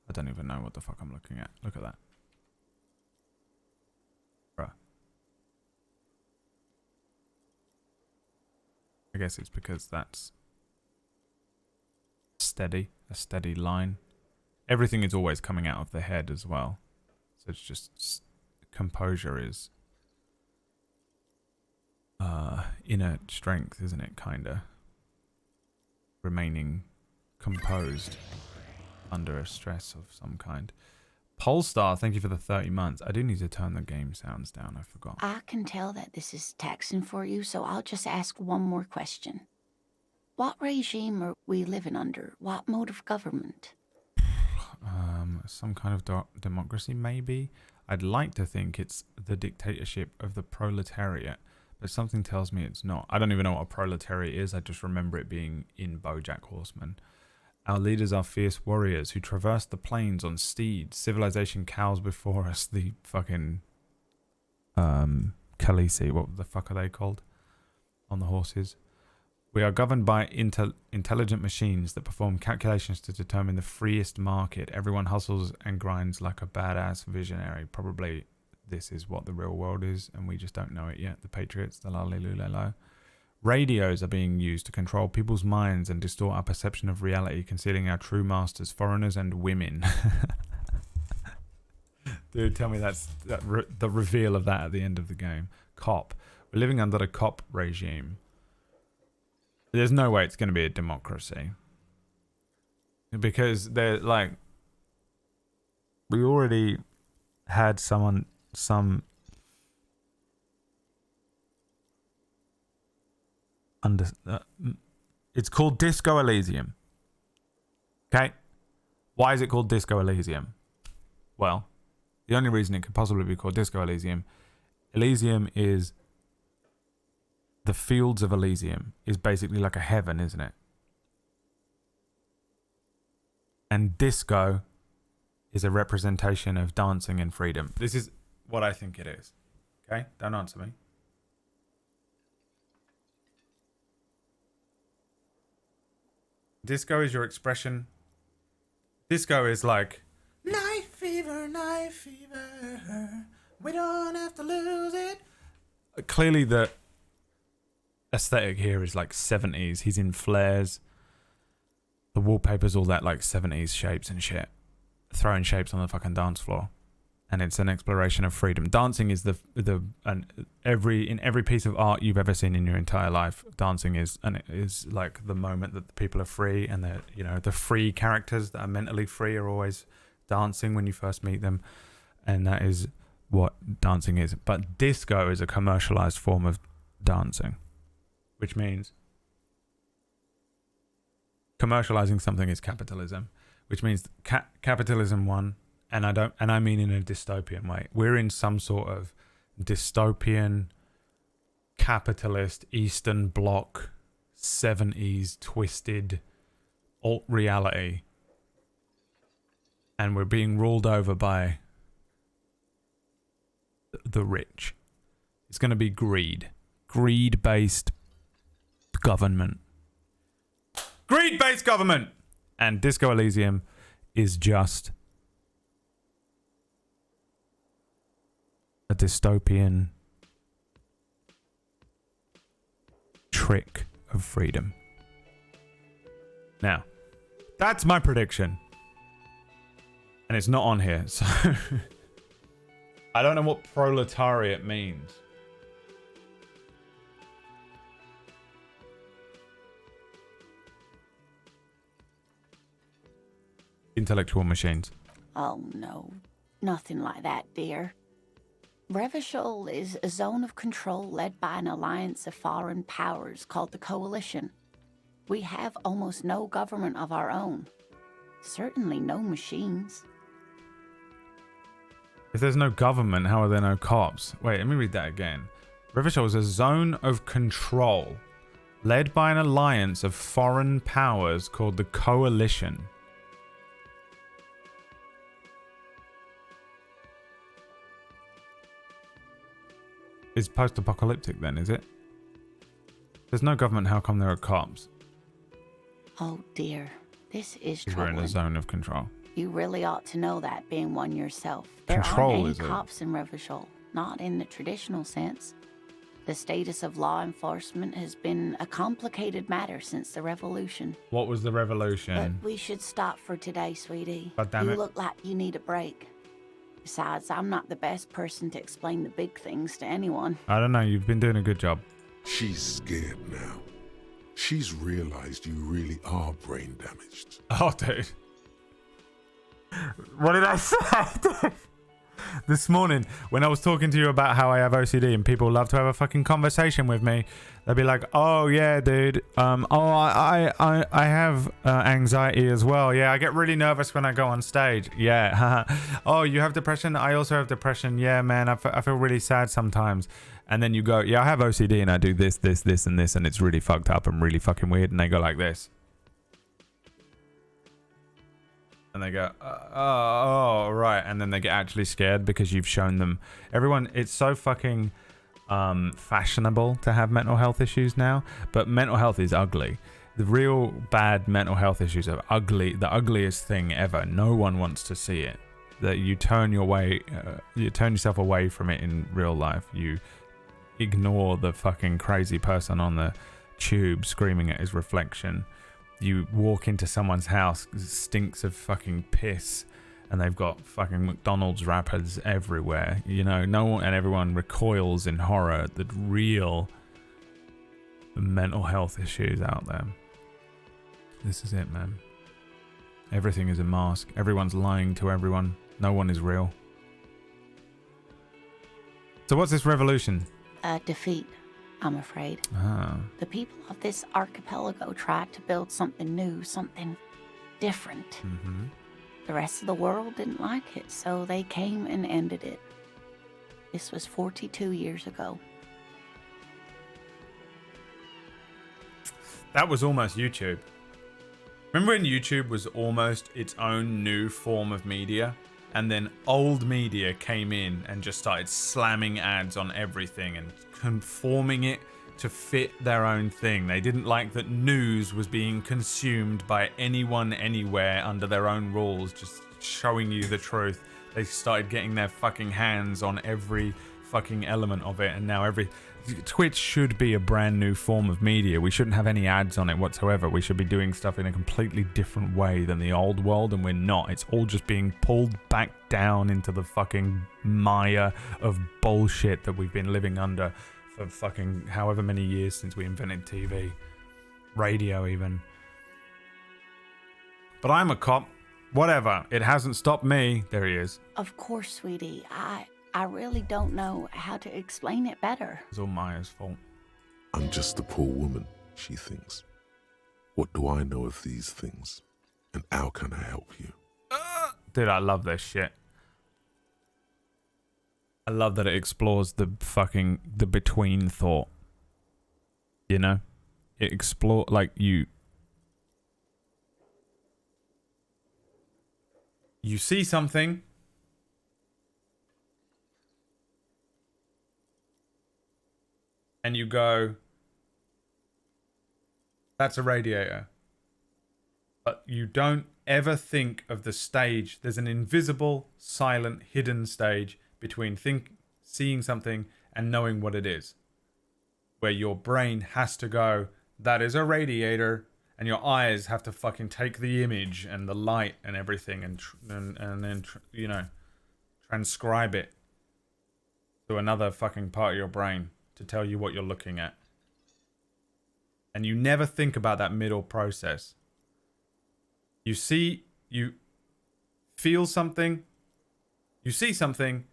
I don't even know what the fuck I'm looking at. Look at that. Bruh. I guess it's because that's steady. A steady line. Everything is always coming out of the head as well. So it's just... composure is... inner strength, isn't it? Kinda. Remaining composed under a stress of some kind. Polestar, thank you for the 30 months. I do need to turn the game sounds down. I forgot. I can tell that this is taxing for you, so I'll just ask one more question. What regime are we living under? What mode of government? Some kind of democracy, maybe. I'd like to think it's the dictatorship of the proletariat, but something tells me it's not. I don't even know what a proletariat is. I just remember it being in BoJack Horseman. Our leaders are fierce warriors who traverse the plains on steeds. Civilization cows before us. The fucking Khaleesi, what the fuck are they called? On the horses. We are governed by intelligent machines that perform calculations to determine the freest market. Everyone hustles and grinds like a badass visionary. Probably this is what the real world is, and we just don't know it yet. The Patriots, the la-li-lu-la-lo. Radios are being used to control people's minds and distort our perception of reality, concealing our true masters, foreigners and women. Dude, tell me that's the reveal of that at the end of the game. Cop. We're living under the cop regime. There's no way it's going to be a democracy. Because they're like... We already had some... it's called Disco Elysium. Okay? Why is it called Disco Elysium? Well, the only reason it could possibly be called Disco Elysium is... The fields of Elysium is basically like a heaven, isn't it? And disco is a representation of dancing and freedom. This is what I think it is. Okay? Don't answer me. Disco is your expression. Disco is like... Night fever, we don't have to lose it. Clearly the aesthetic here is like 70s. He's in flares. The wallpaper's all that like 70s shapes and shit. Throwing shapes on the fucking dance floor. And it's an exploration of freedom. Dancing is in every piece of art you've ever seen in your entire life, dancing is like the moment that the people are free, and the free characters that are mentally free are always dancing when you first meet them. And that is what dancing is. But disco is a commercialized form of dancing. Which means commercializing something is capitalism, which means capitalism won, and I mean in a dystopian way. We're in some sort of dystopian, capitalist, Eastern Bloc, 70s twisted alt reality, and we're being ruled over by the rich. It's going to be greed. Greed-based government. Greed-based government! And Disco Elysium is just a dystopian trick of freedom. Now, that's my prediction. And it's not on here, so I don't know what proletariat means. Intellectual machines. Oh no, nothing like that, dear. Revachol is a zone of control led by an alliance of foreign powers called the Coalition. We have almost no government of our own. Certainly no machines. If there's no government, how are there no cops? Wait, let me read that again. Revachol is a zone of control led by an alliance of foreign powers called the Coalition. It's post-apocalyptic then, is it? There's no government, how come there are cops? Oh dear, this is Because we're in troubling. a zone of control. You really ought to know that, being one yourself. Control there aren't is any a- cops in Revachol, not in the traditional sense. The status of law enforcement has been a complicated matter since the revolution. What was the revolution? But we should stop for today, sweetie. God damn You it. look like you need a break. Besides, I'm not the best person to explain the big things to anyone. I don't know, you've been doing a good job. She's scared now. She's realized you really are brain damaged. Oh, dude. What did I say? This morning, when I was talking to you about how I have OCD and people love to have a fucking conversation with me, they'll be like, "Oh yeah, dude. I have anxiety as well. Yeah, I get really nervous when I go on stage. Yeah. Oh, you have depression? I also have depression. Yeah, man. I feel really sad sometimes." And then you go, "Yeah, I have OCD and I do this, and this, and it's really fucked up and really fucking weird." And they go like this. And they go, oh, right. And then they get actually scared because you've shown them. Everyone, it's so fucking fashionable to have mental health issues now. But mental health is ugly. The real bad mental health issues are ugly. The ugliest thing ever. No one wants to see it. That you turn yourself away from it in real life. You ignore the fucking crazy person on the tube screaming at his reflection. You walk into someone's house, it stinks of fucking piss, and they've got fucking McDonald's wrappers everywhere. You know, no one and everyone recoils in horror at the real mental health issues out there. This is it, man. Everything is a mask. Everyone's lying to everyone. No one is real. So what's this revolution? Defeat, I'm afraid. Ah. The people of this archipelago tried to build something new, something different. Mm-hmm. The rest of the world didn't like it, so they came and ended it. This was 42 years ago. That was almost YouTube. Remember when YouTube was almost its own new form of media? And then old media came in and just started slamming ads on everything and conforming it to fit their own thing. They didn't like that news was being consumed by anyone anywhere under their own rules, just showing you the truth. They started getting their fucking hands on every fucking element of it, and now Twitch should be a brand new form of media. We shouldn't have any ads on it whatsoever. We should be doing stuff in a completely different way than the old world, and we're not. It's all just being pulled back down into the fucking mire of bullshit that we've been living under for fucking however many years since we invented TV, radio even. But I'm a cop. Whatever. It hasn't stopped me. There he is. Of course, sweetie. I really don't know how to explain it better. It's all Maya's fault. I'm just a poor woman, she thinks. What do I know of these things? And how can I help you? Dude, I love this shit. I love that it explores the between thought. You know? It explore like you see something and you go, that's a radiator. But you don't ever think of the stage. There's an invisible, silent, hidden stage between seeing something and knowing what it is, where your brain has to go, that is a radiator, and your eyes have to fucking take the image and the light and everything and then you know, transcribe it to another fucking part of your brain to tell you what you're looking at. And you never think about that middle process. You feel something, you see something,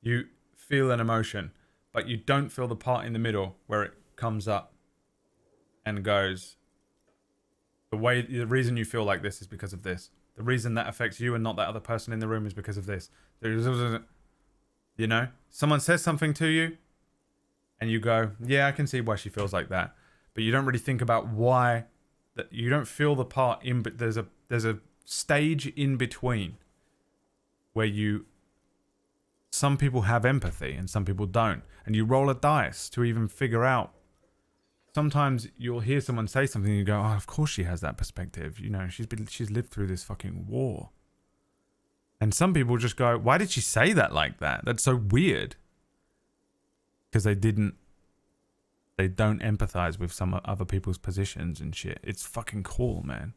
you feel an emotion, but you don't feel the part in the middle where it comes up and goes, the reason you feel like this is because of this. The reason that affects you and not that other person in the room is because of this. You know, someone says something to you and you go, yeah, I can see why she feels like that. But you don't really think about why, that you don't feel the part in, but there's a stage in between where some people have empathy and some people don't. And you roll a dice to even figure out. Sometimes you'll hear someone say something and you go, oh, of course she has that perspective. You know, she's lived through this fucking war. And some people just go, why did she say that like that? That's so weird. Because they don't empathize with some other people's positions and shit. It's fucking cool, man.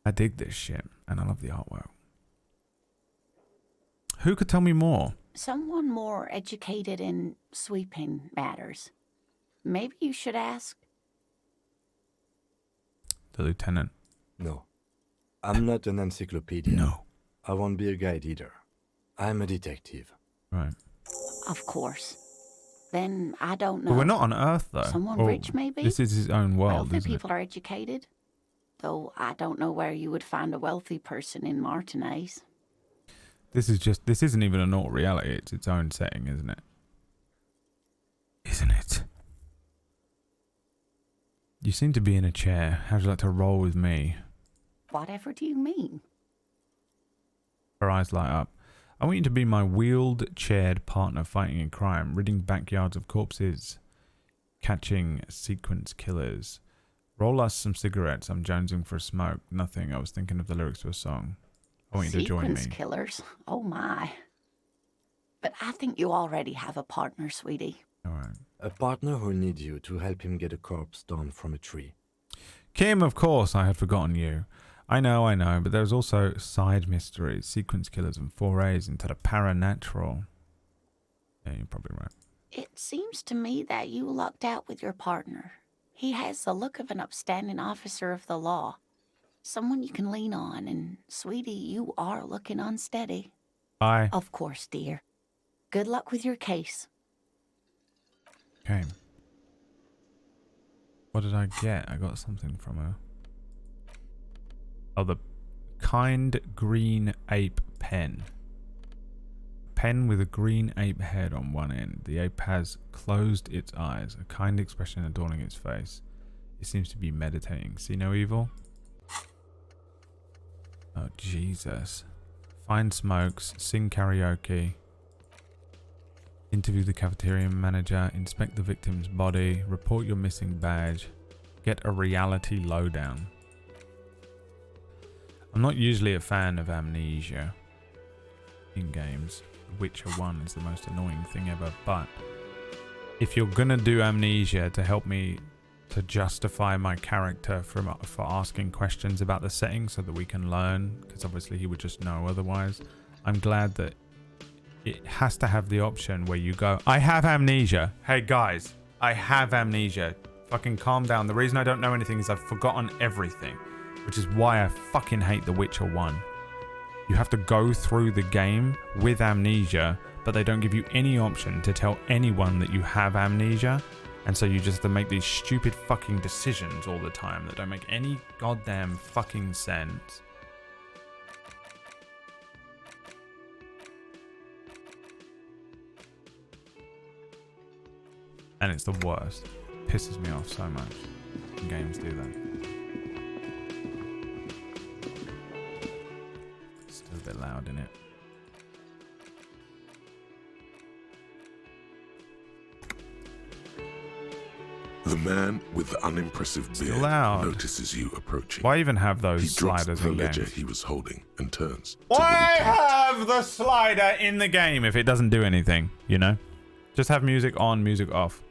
I dig this shit and I love the artwork. Who could tell me more? Someone more educated in sweeping matters. Maybe you should ask. The lieutenant. No. I'm not an encyclopedia. No. I won't be a guide either. I'm a detective. Right. Of course. Then I don't know. But we're not on Earth, though. Someone rich, maybe? This is his own world, Wealthy isn't it? people are educated. Though I don't know where you would find a wealthy person in Martinez. This isn't even an alt reality. It's its own setting, isn't it? Isn't it? You seem to be in a chair. How'd you like to roll with me? Whatever do you mean? Her eyes light up. I want you to be my wheeled-chaired partner fighting in crime, ridding backyards of corpses, catching sequence killers. Roll us some cigarettes. I'm jonesing for a smoke. Nothing. I was thinking of the lyrics to a song. I want you to join me. Sequence killers? Oh my. But I think you already have a partner, sweetie. All right. A partner who needs you to help him get a corpse down from a tree. Kim, of course, I had forgotten you. I know, but there's also side mysteries, sequence killers, and forays into the paranatural. Yeah, you're probably right. It seems to me that you lucked out with your partner. He has the look of an upstanding officer of the law. Someone you can lean on, and sweetie, you are looking unsteady. Bye. Of course, dear. Good luck with your case. Okay. What did I get? I got something from her. Oh, the kind green ape pen. Pen with a green ape head on one end. The ape has closed its eyes, a kind expression adorning its face. It seems to be meditating. See no evil? Oh, Jesus. Find smokes, sing karaoke, interview the cafeteria manager, inspect the victim's body, report your missing badge, get a reality lowdown. I'm not usually a fan of amnesia in games. Witcher 1 is the most annoying thing ever, but if you're gonna do amnesia to help me to justify my character for asking questions about the setting so that we can learn, because obviously he would just know otherwise, I'm glad that it has to have the option where you go, I have amnesia. Hey guys, I have amnesia. Fucking calm down. The reason I don't know anything is I've forgotten everything, which is why I fucking hate The Witcher 1. You have to go through the game with amnesia, but they don't give you any option to tell anyone that you have amnesia. And so you just have to make these stupid fucking decisions all the time that don't make any goddamn fucking sense. And it's the worst. It pisses me off so much when games do that. It's still a bit loud, isn't it? The man with the unimpressive beard loud. notices you approaching. Why even have those He drops sliders the in ledger games? he was holding and turns to Why the lieutenant. have the slider in the game if it doesn't do anything, you know? Just have music on, music off.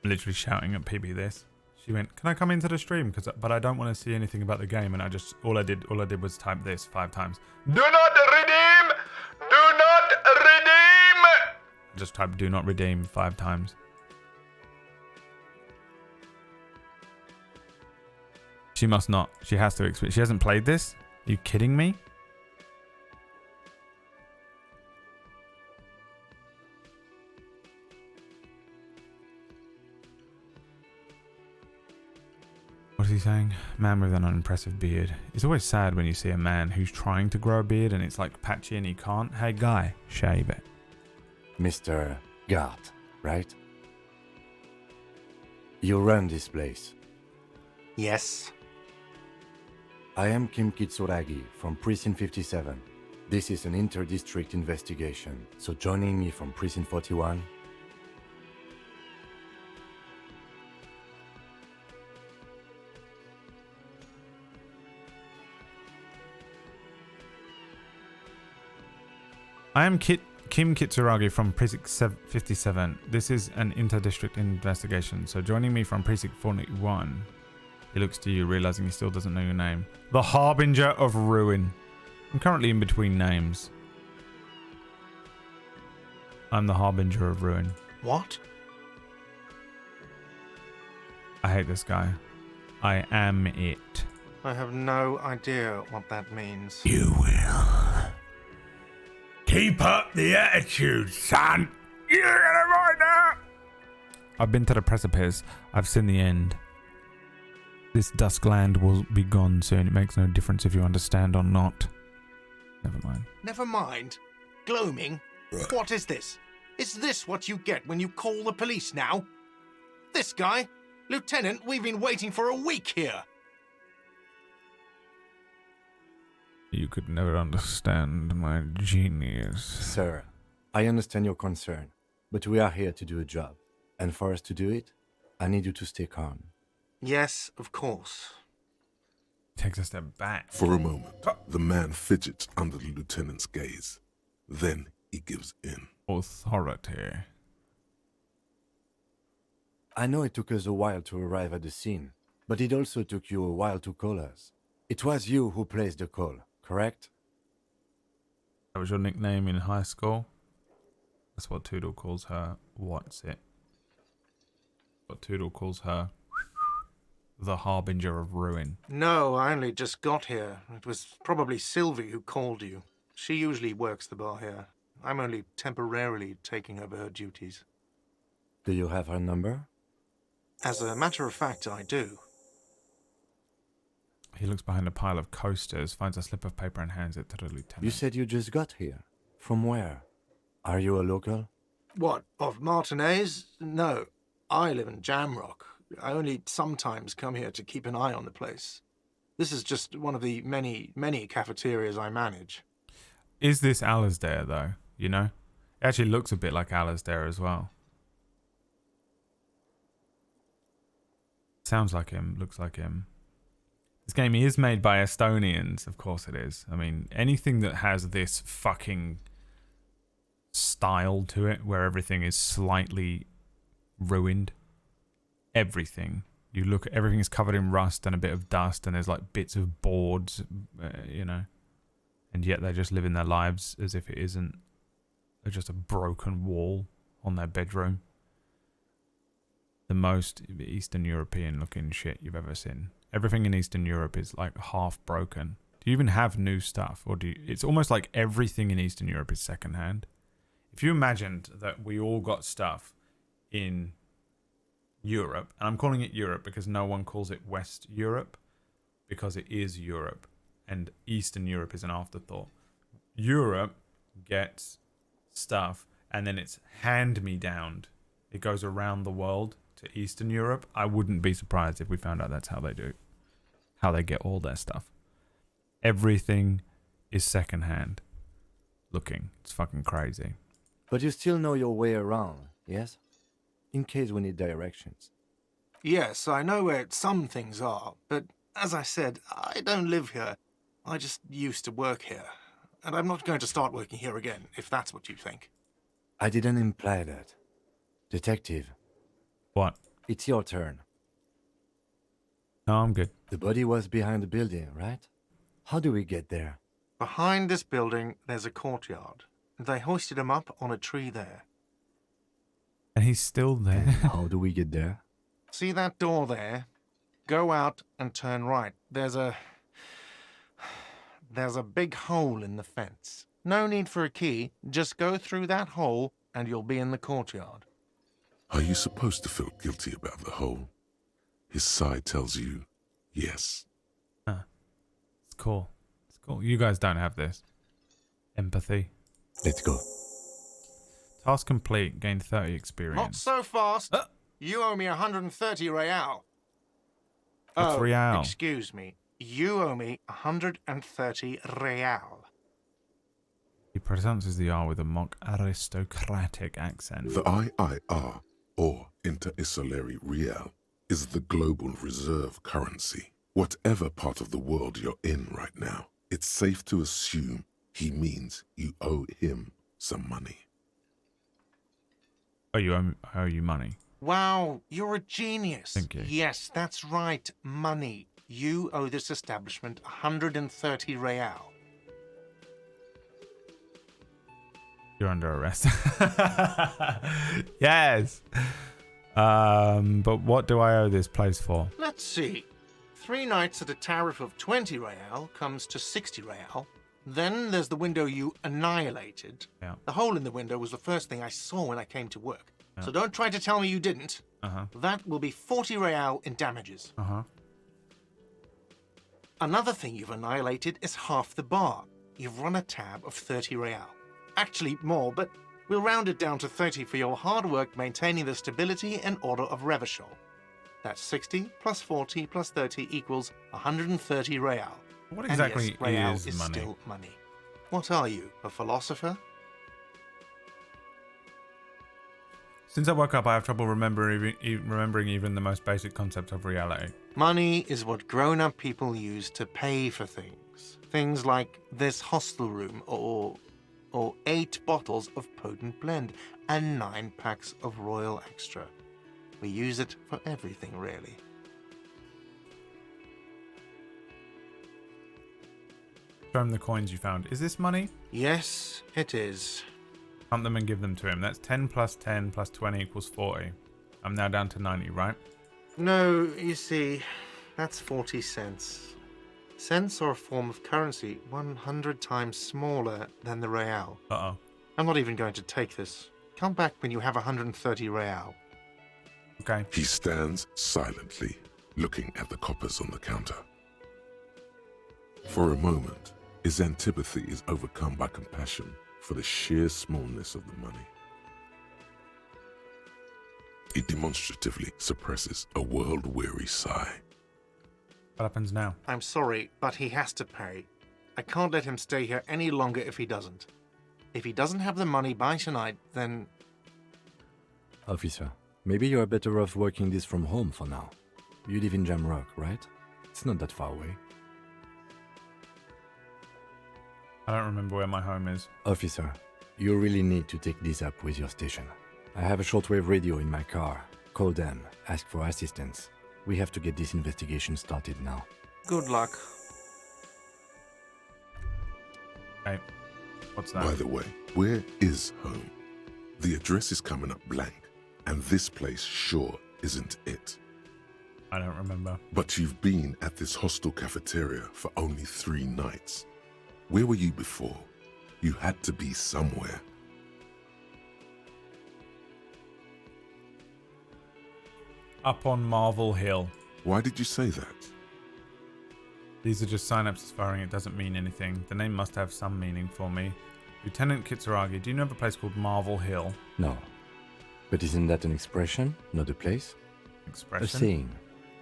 Literally shouting at PB this. She went, "Can I come into the stream? But I don't want to see anything about the game." And all I did was type this 5 times. Do not redeem. Do not redeem. Just type "do not redeem" 5 times. She must not. She has to experience. She hasn't played this. Are you kidding me? What is he saying? Man with an unimpressive beard. It's always sad when you see a man who's trying to grow a beard and it's like patchy and he can't. Hey guy, shave it. Mr. Gart, right? You run this place. Yes. I am Kim Kitsuragi from Precinct 57. This is an inter-district investigation, so joining me from Precinct 41... I am Kim Kitsuragi from Precinct 57. This is an inter-district investigation, so joining me from Precinct 41... He looks to you, realizing he still doesn't know your name. The Harbinger of Ruin. I'm currently in between names. I'm the Harbinger of Ruin. What? I hate this guy. I am it. I have no idea what that means. You will. Keep up the attitude, son. You're gonna find out. I've been to the precipice. I've seen the end. This dusk land will be gone soon. It makes no difference if you understand or not. Never mind. Never mind. Gloaming? What is this? Is this what you get when you call the police now? This guy? Lieutenant, we've been waiting for a week here. You could never understand my genius. Sir, I understand your concern, but we are here to do a job. And for us to do it, I need you to stay calm. Yes, of course. Takes a step back. For a moment, the man fidgets under the lieutenant's gaze. Then he gives in. Authority. I know it took us a while to arrive at the scene, but it also took you a while to call us. It was you who placed the call, correct? That was your nickname in high school? That's what Toodle calls her. What's it? What Toodle calls her? The Harbinger of Ruin. No, I only just got here. It was probably Sylvie who called you. She usually works the bar here. I'm only temporarily taking over her duties. Do you have her number? As a matter of fact, I do. He looks behind a pile of coasters, finds a slip of paper and hands it to the lieutenant. You said you just got here. From where? Are you a local? What, of Martinez? No, I live in Jamrock. I only sometimes come here to keep an eye on the place. This is just one of the many, many cafeterias I manage. Is this Alasdair, though? You know? It actually looks a bit like Alasdair as well. Sounds like him, looks like him. This game is made by Estonians, of course it is. I mean, anything that has this fucking style to it, where everything is slightly ruined. Everything. You look at everything is covered in rust and a bit of dust, and there's like bits of boards, you know. And yet they just living their lives as if it isn't just a broken wall on their bedroom. The most Eastern European looking shit you've ever seen. Everything in Eastern Europe is like half broken. Do you even have new stuff? Or do you, it's almost like everything in Eastern Europe is secondhand. If you imagined that we all got stuff in Europe, and I'm calling it Europe because no one calls it West Europe, because it is Europe, and Eastern Europe is an afterthought. Europe gets stuff, and then it's hand-me-downed. It goes around the world to Eastern Europe. I wouldn't be surprised if we found out that's how they do it, how they get all their stuff. Everything is secondhand looking. It's fucking crazy. But you still know your way around, yes? In case we need directions. Yes, I know where some things are, but as I said, I don't live here. I just used to work here. And I'm not going to start working here again, if that's what you think. I didn't imply that. Detective, What? it's your turn. No, I'm good. The body was behind the building, right? How do we get there? Behind this building, there's a courtyard. They hoisted him up on a tree there. And he's still there. And how do we get there? See that door there? Go out and turn right. There's a big hole in the fence. No need for a key. Just go through that hole and you'll be in the courtyard. Are you supposed to feel guilty about the hole? His side tells you yes. Huh. It's cool. It's cool. You guys don't have this. Empathy. Let's go. Task complete. Gain 30 experience. Not so fast. You owe me 130 real. What's real? Excuse me. You owe me 130 real. He pronounces the R with a mock aristocratic accent. The IIR, or Inter-Isolary Real, is the global reserve currency. Whatever part of the world you're in right now, it's safe to assume he means you owe him some money. Oh, I owe you money. Wow, you're a genius. Thank you. Yes, that's right. Money. You owe this establishment 130 real. You're under arrest. Yes. But what do I owe this place for? Let's see. 3 nights at a tariff of 20 real comes to 60 real. Then there's the window you annihilated. Yeah. The hole in the window was the first thing I saw when I came to work. Yeah. So don't try to tell me you didn't. That will be 40 real in damages. Another thing you've annihilated is half the bar. You've run a tab of 30 real. Actually more, but we'll round it down to 30 for your hard work maintaining the stability and order of Revachol. That's 60 plus 40 plus 30 equals 130 real. What exactly and yes, real is money? Still money. What are you, a philosopher? Since I woke up, I have trouble remembering even the most basic concept of reality. Money is what grown-up people use to pay for things. Things like this hostel room or 8 bottles of potent blend and 9 packs of Royal Extra. We use it for everything, really. Show him the coins you found. Is this money? Yes, it is. Hunt them and give them to him. That's 10 plus 10 plus 20 equals 40. I'm now down to 90, right? No, you see, that's 40 cents. Cents are a form of currency 100 times smaller than the real. Uh-oh. I'm not even going to take this. Come back when you have 130 real. Okay. He stands silently, looking at the coppers on the counter. For a moment, his antipathy is overcome by compassion for the sheer smallness of the money. He demonstratively suppresses a world-weary sigh. What happens now? I'm sorry, but he has to pay. I can't let him stay here any longer if he doesn't. If he doesn't have the money by tonight, then... Officer, maybe you're better off working this from home for now. You live in Jamrock, right? It's not that far away. I don't remember where my home is. Officer, you really need to take this up with your station. I have a shortwave radio in my car. Call them, ask for assistance. We have to get this investigation started now. Good luck. Hey, what's that? By the way, where is home? The address is coming up blank, and this place sure isn't it. I don't remember. But you've been at this hostel cafeteria for only 3 nights. Where were you before? You had to be somewhere. Up on Marvel Hill. Why did you say that? These are just synapses firing. It doesn't mean anything. The name must have some meaning for me. Lieutenant Kitsuragi, do you know of a place called Marvel Hill? No. But isn't that an expression, not a place? Expression? A saying.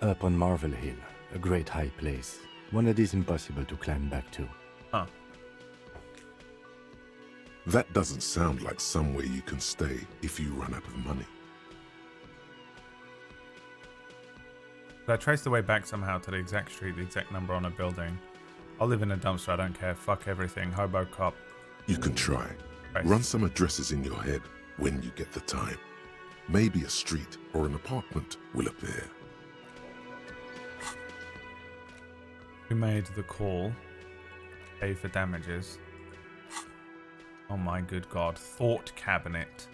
Up on Marvel Hill, a great high place. One that is impossible to climb back to. Huh. That doesn't sound like somewhere you can stay if you run out of money. But I traced the way back somehow to the exact street, the exact number on a building. I'll live in a dumpster, I don't care. Fuck everything. Hobo cop. You can try. Right. Run some addresses in your head when you get the time. Maybe a street or an apartment will appear. Who made the call? Pay for damages. Oh my good god. Thought cabinet.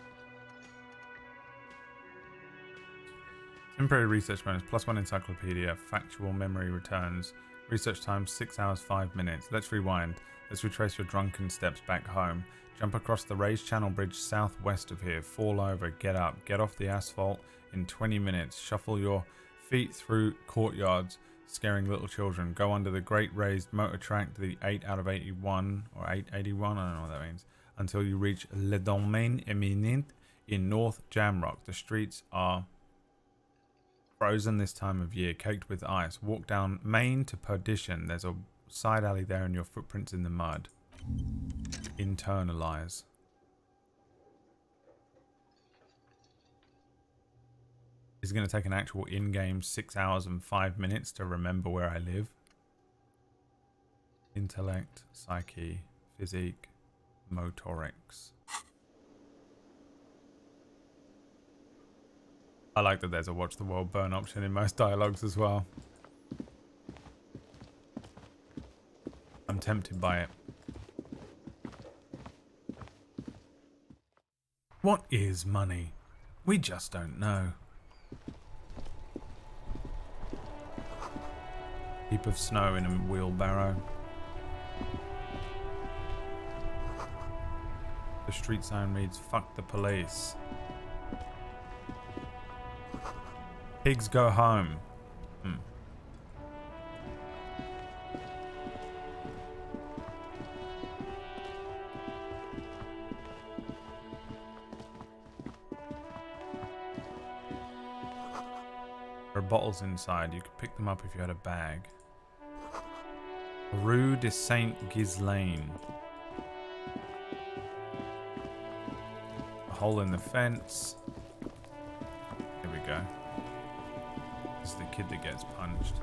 Temporary research bonus. +1 encyclopedia. Factual memory returns. Research time 6 hours 5 minutes. Let's rewind. Let's retrace your drunken steps back home. Jump across the raised channel bridge southwest of here. Fall over. Get up. Get off the asphalt in 20 minutes. Shuffle your feet through courtyards, scaring little children. Go under the great raised motor track to the 8 out of 81 or 881. I don't know what that means. Until you reach Le Domaine Eminent in North Jamrock. The streets are frozen this time of year, caked with ice. Walk down Main to Perdition. There's a side alley there and your footprints in the mud. Internalize. It's going to take an actual in-game 6 hours and 5 minutes to remember where I live. Intellect, psyche, physique, motorics. I like that there's a watch the world burn option in most dialogues as well. I'm tempted by it. What is money? We just don't know. Heap of snow in a wheelbarrow. The street sign reads, "Fuck the police." Pigs go home. There are bottles inside. You could pick them up if you had a bag. Rue de Saint-Ghislain. A hole in the fence. There we go. This is the kid that gets punched.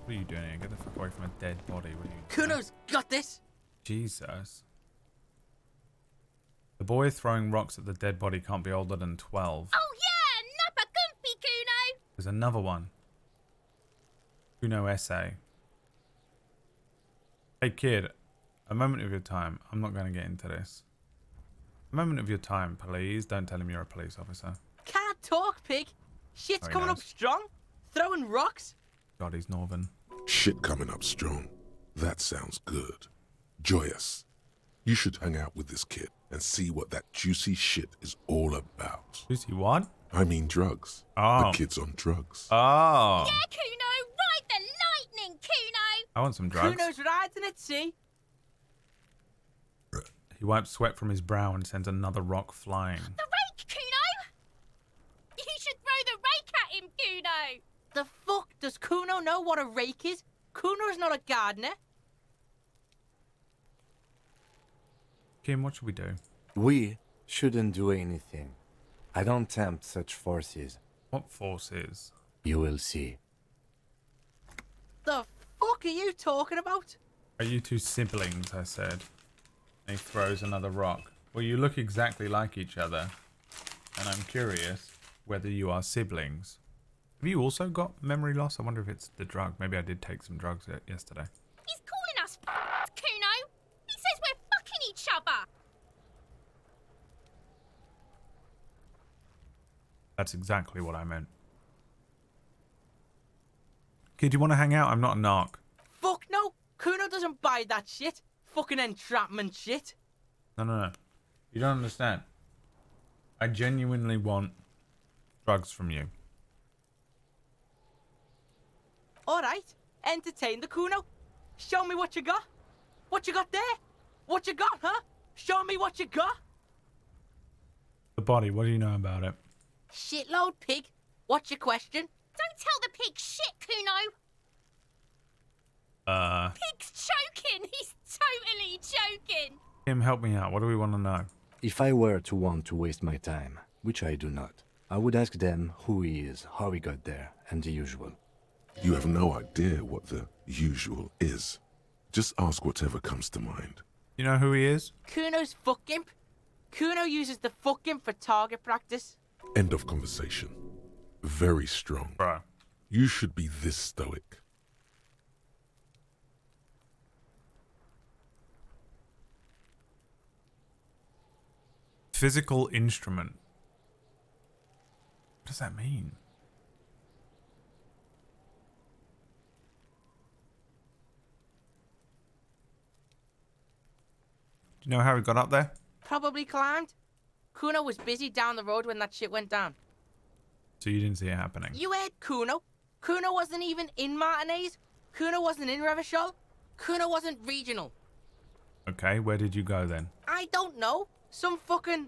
What are you doing here? Get the fuck away from a dead body. What are you doing? Kuno's got this! Jesus. The boy throwing rocks at the dead body can't be older than 12. Oh yeah! Nappa Gumpy, Kuno! There's another one. Kuno essay. Hey kid, a moment of your time. I'm not going to get into this. A moment of your time, please. Don't tell him you're a police officer. Can't talk, pig! Shit's Very coming up nice. strong! Throwing rocks! God, he's northern. Shit coming up strong. That sounds good. Joyous. You should hang out with this kid and see what that juicy shit is all about. Juicy what? I mean drugs. Oh. The kid's on drugs. Oh. Yeah, Kuno! Ride the lightning, Kuno! I want some drugs. Kuno's riding at sea! He wipes sweat from his brow and sends another rock flying. The rake, Kuno! You should throw the rake at him, Kuno! The fuck? Does Kuno know what a rake is? Kuno's not a gardener. Kim, what should we do? We shouldn't do anything. I don't tempt such forces. What forces? You will see. The fuck are you talking about? Are you two siblings? I said. And he throws another rock. Well, you look exactly like each other. And I'm curious whether you are siblings. Have you also got memory loss? I wonder if it's the drug. Maybe I did take some drugs yesterday. He's calling us Kuno. He says we're fucking each other. That's exactly what I meant. Kid, you want to hang out? I'm not a narc. Fuck no. Kuno doesn't buy that shit. Fucking entrapment shit. No. You don't understand. I genuinely want drugs from you. All right, entertain the Kuno. Show me what you got. What you got there? What you got, huh? Show me what you got. The body, what do you know about it? Shitload, pig. What's your question? Don't tell the pig shit, Kuno. Pig's choking. He's totally choking. Tim, help me out. What do we want to know? If I were to want to waste my time, which I do not, I would ask them who he is, how he got there, and the usual. You have no idea what the usual is. Just ask whatever comes to mind. You know who he is? Kuno's fuck gimp. Kuno uses the fuck gimp for target practice. End of conversation. Very strong. Bro. You should be this stoic. Physical instrument. What does that mean? Do you know how he got up there? Probably climbed. Kuno was busy down the road when that shit went down. So you didn't see it happening? You heard Kuno. Kuno wasn't even in Martinez. Kuno wasn't in Revachol. Kuno wasn't regional. Okay, where did you go then? I don't know. Some fucking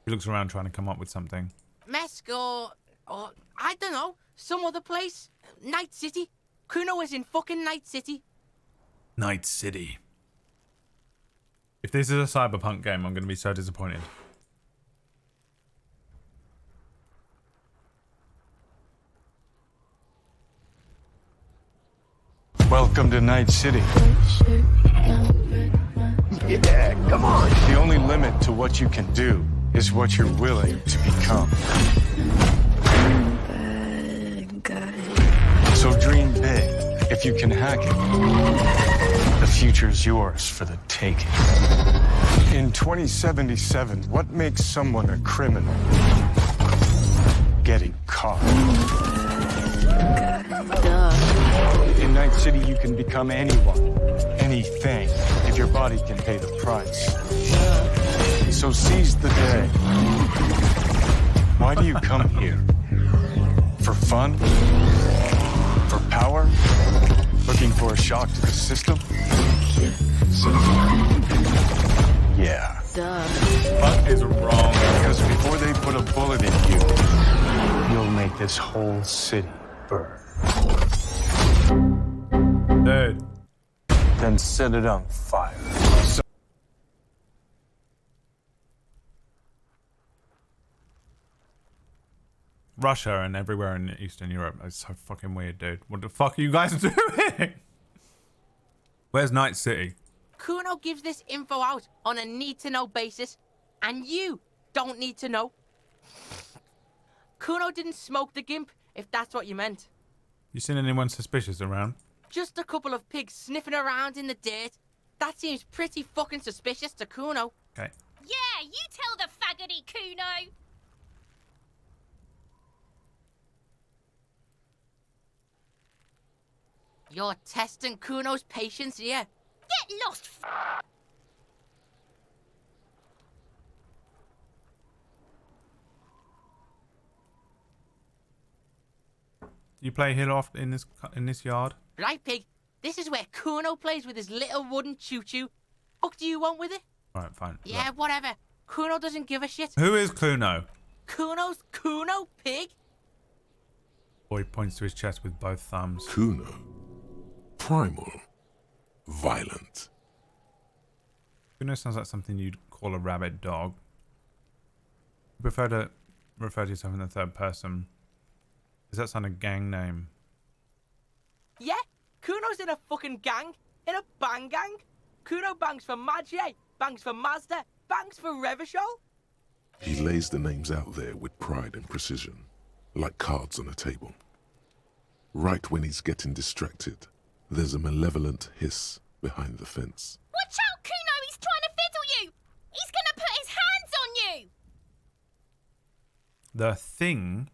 He looks around trying to come up with something. Mesk or I don't know. Some other place. Night City. Kuno was in fucking Night City. Night City. If this is a cyberpunk game, I'm going to be so disappointed. Welcome to Night City. Yeah, come on. The only limit to what you can do is what you're willing to become. So dream big. If you can hack it, the future's yours for the taking. In 2077, what makes someone a criminal? Getting caught. In Night City, you can become anyone, anything, if your body can pay the price. So seize the day. Why do you come here? For fun? For power? Looking for a shock to the system? Yeah. What is wrong? Because before they put a bullet in you, you'll make this whole city burn. Dude. Then set it on fire. Russia and everywhere in Eastern Europe. It's so fucking weird, dude. What the fuck are you guys doing? Where's Night City? Kuno gives this info out on a need-to-know basis, and you don't need to know. Kuno didn't smoke the gimp, if that's what you meant. You seen anyone suspicious around? Just a couple of pigs sniffing around in the dirt. That seems pretty fucking suspicious to Kuno. Okay. Yeah, you tell the faggoty, Kuno. You're testing Kuno's patience here. Get lost, You play Hilloft in this yard? Right, pig. This is where Kuno plays with his little wooden choo-choo. Fuck do you want with it? Alright, fine. Yeah, whatever. Kuno doesn't give a shit. Who is Kuno? Kuno's Kuno, pig. Boy points to his chest with both thumbs. Kuno. Primal. Violent. Kuno sounds like something you'd call a rabid dog. You prefer to refer to yourself in the third person. Does that sound a gang name? Yeah, Kuno's in a fucking gang. In a bang gang. Kuno bangs for Magie, bangs for Mazda, bangs for Revachol. He lays the names out there with pride and precision, like cards on a table. Right when he's getting distracted, there's a malevolent hiss behind the fence. Watch out, Kuno! He's trying to fiddle you! He's gonna put his hands on you! The Thing,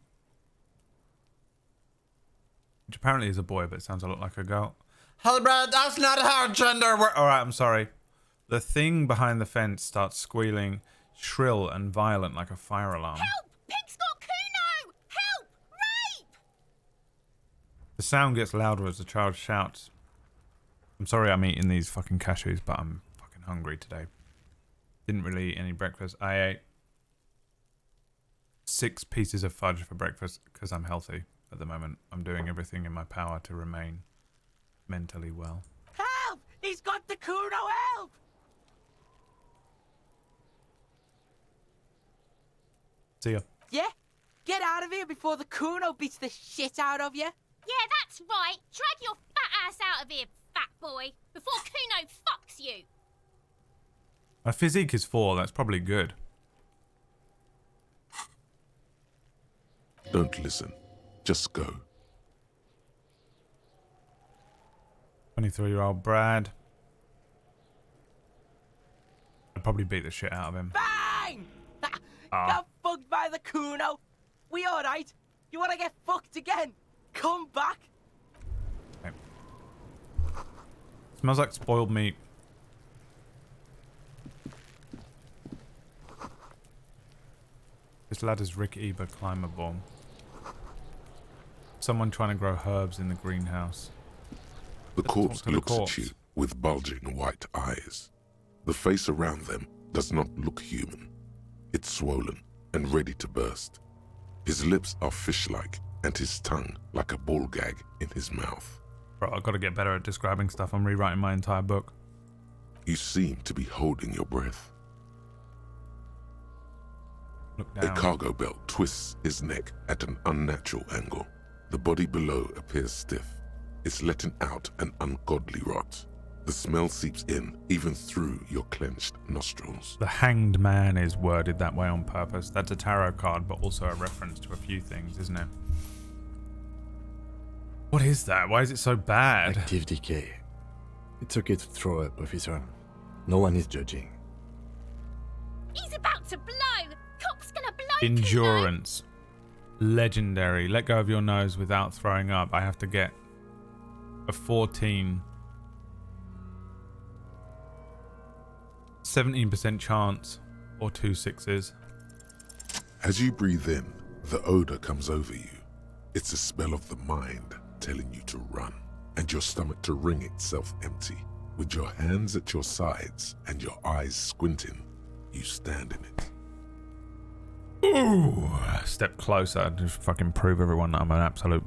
which apparently is a boy, but sounds a lot like a girl. Halbrad, that's not how gender works. Alright, I'm sorry. The Thing behind the fence starts squealing, shrill and violent like a fire alarm. Help! Pig's got Kuno! Help! Rape! The sound gets louder as the child shouts. I'm sorry I'm eating these fucking cashews, but I'm fucking hungry today. Didn't really eat any breakfast. I ate 6 pieces of fudge for breakfast because I'm healthy at the moment. I'm doing everything in my power to remain mentally well. Help! He's got the Kuno, help! See ya. Yeah? Get out of here before the Kuno beats the shit out of you. Yeah, that's right. Drag your fat ass out of here, fat boy, before Kuno fucks you. My physique is 4. That's probably good. Don't listen. Just go. 23-year-old Brad. I'd probably beat the shit out of him. Bang! Got fucked by the Kuno. We alright? You wanna get fucked again? Come back. Okay. Smells like spoiled meat. This ladder's rickety but climbable. Someone trying to grow herbs in the greenhouse. The Let's corpse talk to the looks corpse. at you with bulging white eyes. The face around them does not look human. It's swollen and ready to burst. His lips are fish-like and his tongue like a ball gag in his mouth. Bro, I've got to get better at describing stuff. I'm rewriting my entire book. You seem to be holding your breath. Look A down. cargo belt twists his neck at an unnatural angle. The body below appears stiff. It's letting out an ungodly rot. The smell seeps in, even through your clenched nostrils. The Hanged Man is worded that way on purpose. That's a tarot card, but also a reference to a few things, isn't it? What is that? Why is it so bad? Active decay. It's okay to throw up, officer. No one is judging. He's about to blow. Cock's gonna blow. Endurance. Legendary. Let go of your nose without throwing up. I have to get a 14. 17% chance or 2 6s. As you breathe in, the odor comes over you. It's a smell of the mind telling you to run, and your stomach to wring itself empty. With your hands at your sides and your eyes squinting, you stand in it. Ooh, step closer. Just fucking prove everyone that I'm an absolute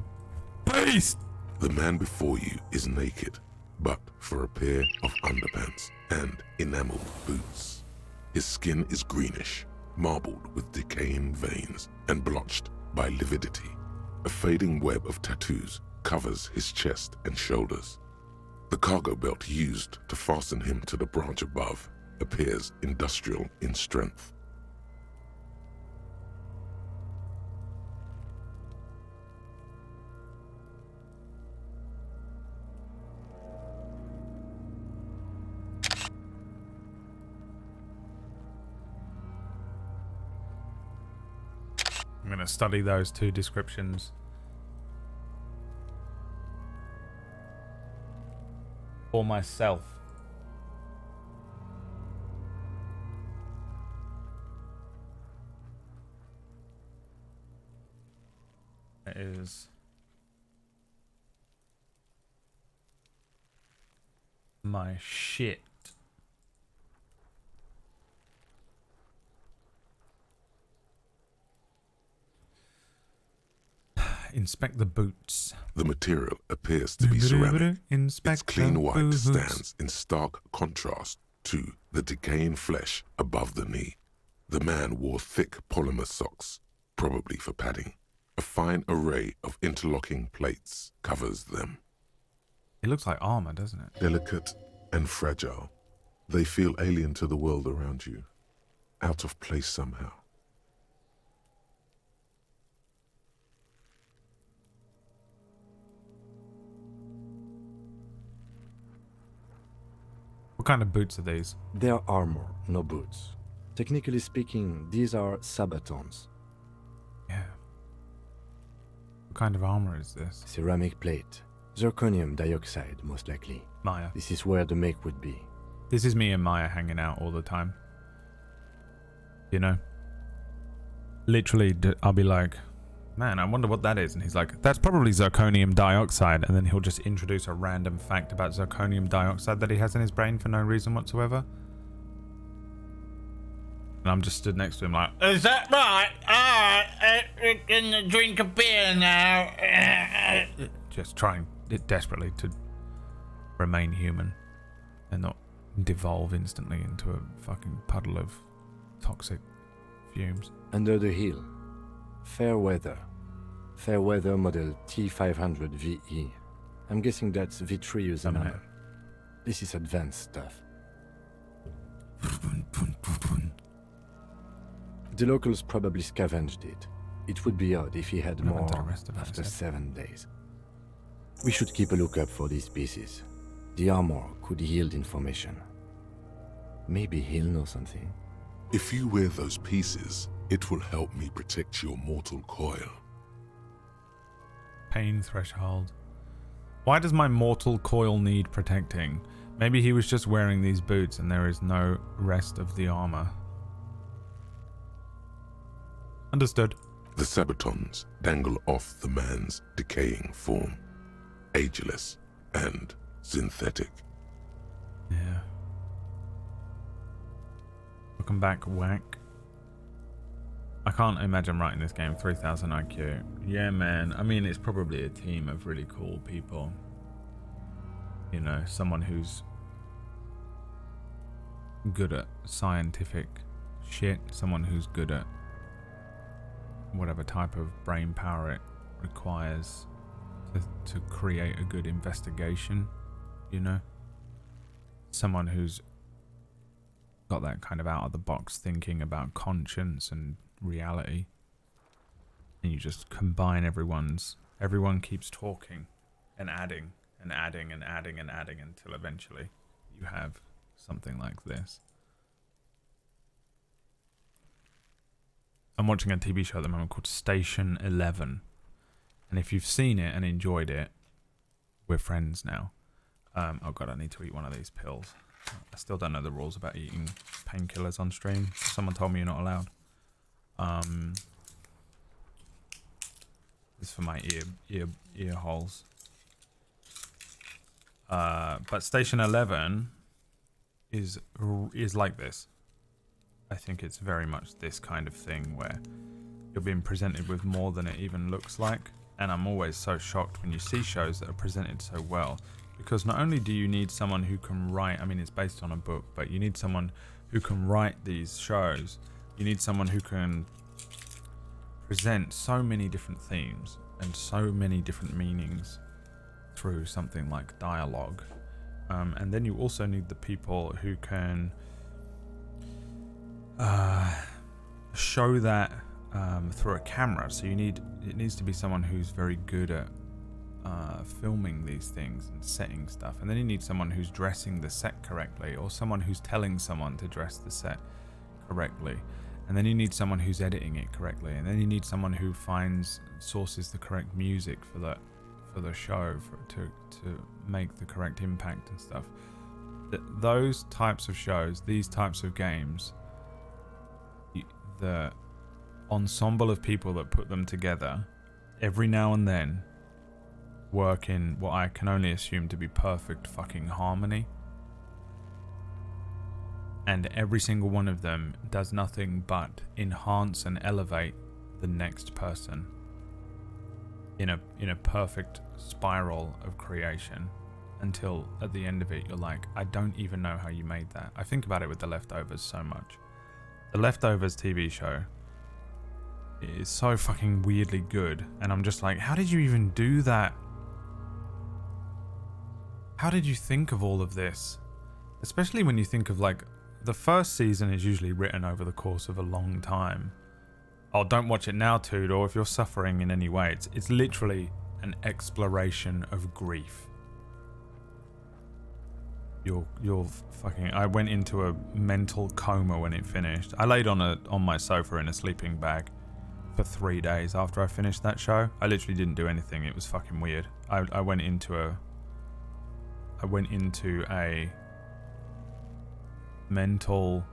beast. The man before you is naked, but for a pair of underpants and enameled boots. His skin is greenish, marbled with decaying veins and blotched by lividity. A fading web of tattoos covers his chest and shoulders. The cargo belt used to fasten him to the branch above appears industrial in strength. I'm going to study those 2 descriptions for myself. It is my shit. Inspect the boots. The material appears to be ceramic. Inspect Its clean the white boots. stands in stark contrast to the decaying flesh above the knee. The man wore thick polymer socks, probably for padding. A fine array of interlocking plates covers them. It looks like armor, doesn't it? Delicate and fragile, they feel alien to the world around you, out of place somehow. What kind of boots are these? They are armor, no boots. Technically speaking, these are sabatons. Yeah. What kind of armor is this? Ceramic plate. Zirconium dioxide, most likely. Maya. This is where the make would be. This is me and Maya hanging out all the time. You know? Literally, I'll be like, man, I wonder what that is. And he's like, that's probably zirconium dioxide. And then he'll just introduce a random fact about zirconium dioxide that he has in his brain for no reason whatsoever. And I'm just stood next to him like, is that right? We can drink a beer now. Just trying desperately to remain human and not devolve instantly into a fucking puddle of toxic fumes. Under the hill. Fair weather model T500 VE. I'm guessing that's Vitreous number. This is advanced stuff. The locals probably scavenged it. It would be odd if he had more after 7 days. We should keep a lookout for these pieces. The armor could yield information. Maybe he'll know something. If you wear those pieces, it will help me protect your mortal coil. Pain threshold. Why does my mortal coil need protecting? Maybe he was just wearing these boots and there is no rest of the armor. Understood. The sabatons dangle off the man's decaying form, ageless and synthetic. Yeah. Welcome back, Whack. I can't imagine writing this game 3000 IQ. Yeah, man. I mean, it's probably a team of really cool people. You know, someone who's good at scientific shit, someone who's good at whatever type of brain power it requires to create a good investigation, you know? Someone who's got that kind of out of the box thinking about conscience and reality. And you just combine everyone keeps talking and adding and adding and adding and adding until eventually you have something like this. I'm watching a TV show at the moment called Station 11. And if you've seen it and enjoyed it, we're friends now. Oh god, I need to eat one of these pills. I still don't know the rules about eating painkillers on stream. Someone told me you're not allowed. This is for my ear holes. But Station 11 is like this. I think it's very much this kind of thing where you're being presented with more than it even looks like. And I'm always so shocked when you see shows that are presented so well. Because not only do you need someone who can write, I mean, it's based on a book, but you need someone who can write these shows. You need someone who can present so many different themes and so many different meanings through something like dialogue. And then you also need the people who can show that through a camera. So it needs to be someone who's very good at filming these things and setting stuff. And then you need someone who's dressing the set correctly, or someone who's telling someone to dress the set correctly. And then you need someone who's editing it correctly. And then you need someone who sources the correct music for the show to make the correct impact and stuff. Those types of shows, these types of games, the ensemble of people that put them together every now and then work in what I can only assume to be perfect fucking harmony. And every single one of them does nothing but enhance and elevate the next person in a perfect spiral of creation, until at the end of it you're like, I don't even know how you made that. I think about it with The Leftovers so much. The Leftovers TV show is so fucking weirdly good, and I'm just like, how did you even do that? How did you think of all of this? Especially when you think of, like, the first season is usually written over the course of a long time. Oh, don't watch it now, Tood, or if you're suffering in any way, it's literally an exploration of grief. You're fucking... I went into a mental coma when it finished. I laid on my sofa in a sleeping bag for 3 days after I finished that show. I literally didn't do anything. It was fucking weird. I went into a mental,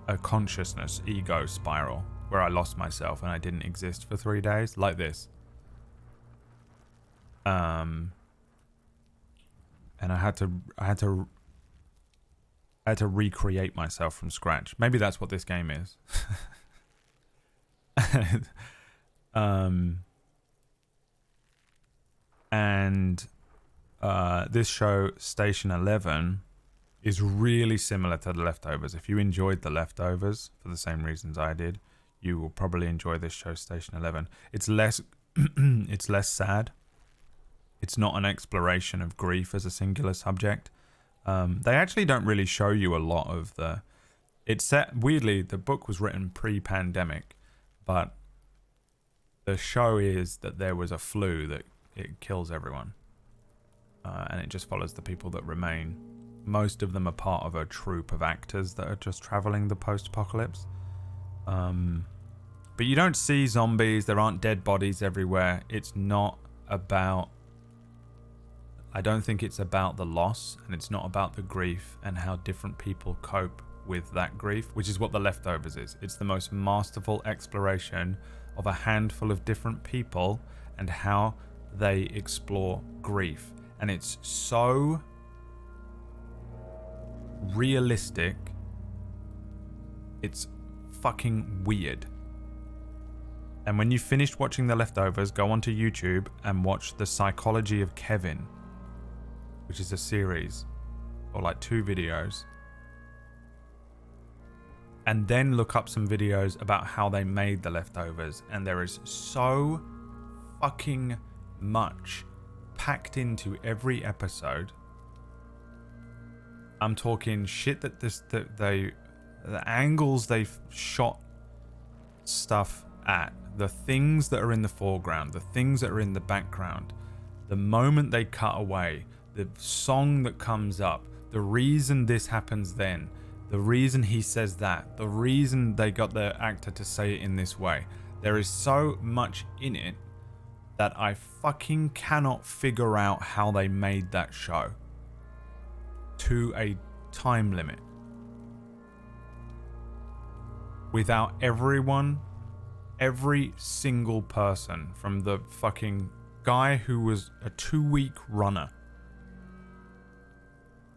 a consciousness ego spiral where I lost myself and I didn't exist for 3 days, like this. And I had to recreate myself from scratch. Maybe that's what this game is. And this show, Station 11, is really similar to The Leftovers. If you enjoyed The Leftovers for the same reasons I did, you will probably enjoy this show, Station 11. It's less it's less sad. It's not an exploration of grief as a singular subject. They actually don't really show you a lot of the... It's set... Weirdly, the book was written pre-pandemic, but the show is that there was a flu that it kills everyone. And it just follows the people that remain. Most of them are part of a troupe of actors that are just traveling the post-apocalypse. But you don't see zombies. There aren't dead bodies everywhere. It's not about... I don't think it's about the loss, and it's not about the grief and how different people cope with that grief, which is what The Leftovers is. It's the most masterful exploration of a handful of different people and how they explore grief. And it's so realistic. It's fucking weird. And when you finished watching The Leftovers, go onto YouTube and watch The Psychology of Kevin, which is a series, or like 2 videos. And then look up some videos about how they made The Leftovers. And there is so fucking much packed into every episode. I'm talking shit that the angles they've shot stuff at, the things that are in the foreground, the things that are in the background, the moment they cut away, the song that comes up, the reason this happens then, the reason he says that, the reason they got the actor to say it in this way. There is so much in it that I fucking cannot figure out how they made that show to a time limit without everyone, every single person, from the fucking guy who was a 2-week runner,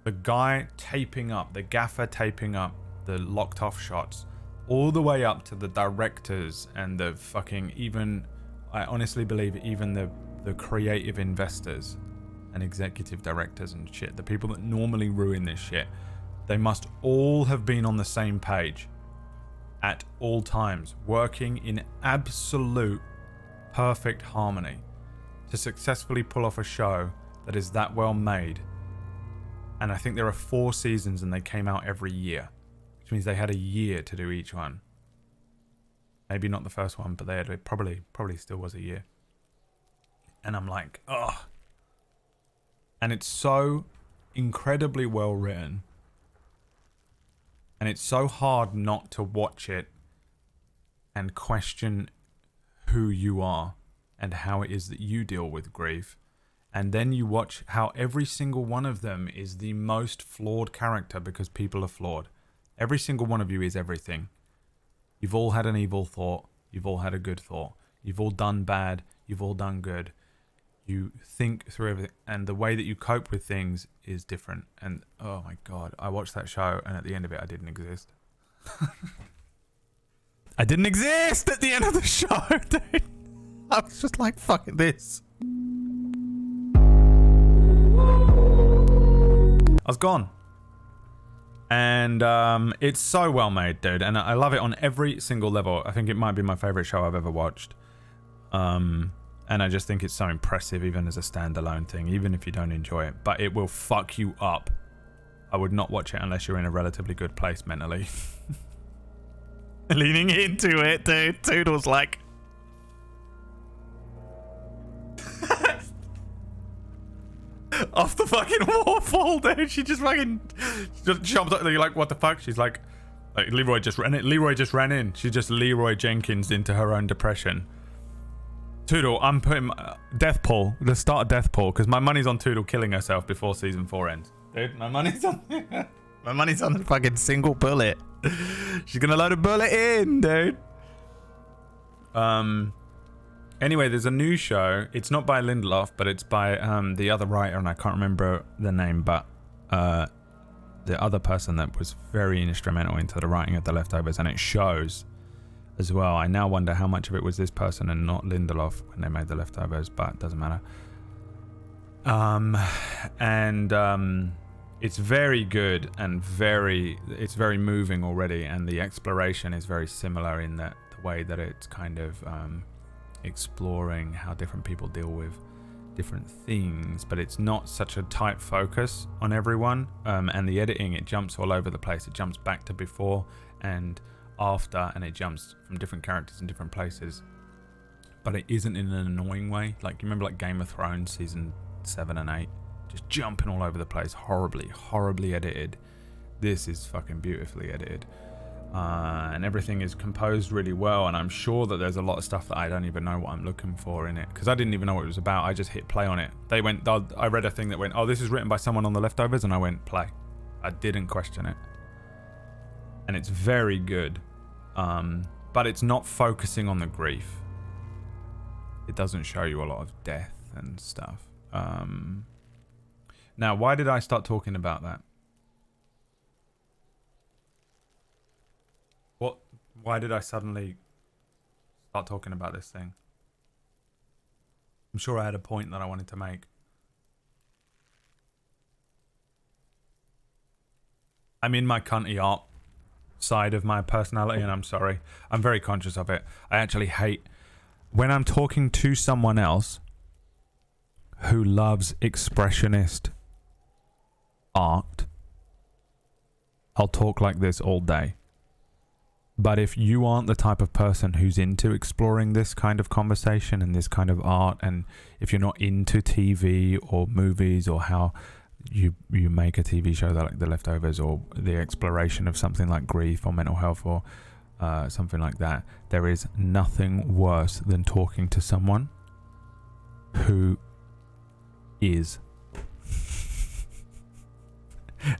the guy taping up, the gaffer taping up the locked off shots, all the way up to the directors and the fucking, even, I honestly believe even the creative investors and executive directors and shit, the people that normally ruin this shit, they must all have been on the same page at all times, working in absolute perfect harmony to successfully pull off a show that is that well made. And I think there are 4 seasons and they came out every year, which means they had a year to do each one. Maybe not the first one, but they had, it probably still was a year. And I'm like, oh. And it's so incredibly well written. And it's so hard not to watch it and question who you are and how it is that you deal with grief. And then you watch how every single one of them is the most flawed character because people are flawed. Every single one of you is everything. You've all had an evil thought. You've all had a good thought. You've all done bad. You've all done good. You think through everything. And the way that you cope with things is different. And oh my God, I watched that show and at the end of it, I didn't exist. I didn't exist at the end of the show, dude. I was just like, fuck this. I was gone. And it's so well made, dude. And I love it on every single level. I think it might be my favorite show I've ever watched. And I just think it's so impressive, even as a standalone thing, even if you don't enjoy it. But it will fuck you up. I would not watch it unless you're in a relatively good place mentally. Leaning into it, dude. Toodle's like... off the fucking waterfall, dude. She just fucking just jumps up. You're like, what the fuck? She's like Leroy just ran in. Leroy just ran in. She just Leroy Jenkins into her own depression. Toodle, I'm putting Deathpool. Let's start a Deathpool because my money's on Toodle killing herself before season 4 ends. Dude, my money's on my money's on a fucking single bullet. She's gonna load a bullet in, dude. Anyway, there's a new show. It's not by Lindelof, but it's by the other writer, and I can't remember the name, but the other person that was very instrumental into the writing of The Leftovers, and it shows as well. I now wonder how much of it was this person and not Lindelof when they made The Leftovers, but it doesn't matter. It's very good and it's very moving already, and the exploration is very similar in that the way that it's kind of exploring how different people deal with different things, but it's not such a tight focus on everyone. And the editing, it jumps all over the place. It jumps back to before and after, and it jumps from different characters in different places, but it isn't in an annoying way. Like, you remember like Game of Thrones season 7 and 8, just jumping all over the place, horribly edited. This is fucking beautifully edited, and everything is composed really well, and I'm sure that there's a lot of stuff that I don't even know what I'm looking for in it, because I didn't even know what it was about. I just hit play on it. I read a thing that went, oh, this is written by someone on The Leftovers, and I went play. I didn't question it, and it's very good, but it's not focusing on the grief. It doesn't show you a lot of death and stuff. Now, why did I start talking about that? Why did I suddenly start talking about this thing? I'm sure I had a point that I wanted to make. I'm in my cunty art side of my personality, and I'm sorry. I'm very conscious of it. I actually hate when I'm talking to someone else who loves expressionist art. I'll talk like this all day. But if you aren't the type of person who's into exploring this kind of conversation and this kind of art, and if you're not into TV or movies or how you make a TV show like The Leftovers, or the exploration of something like grief or mental health or something like that, there is nothing worse than talking to someone who is.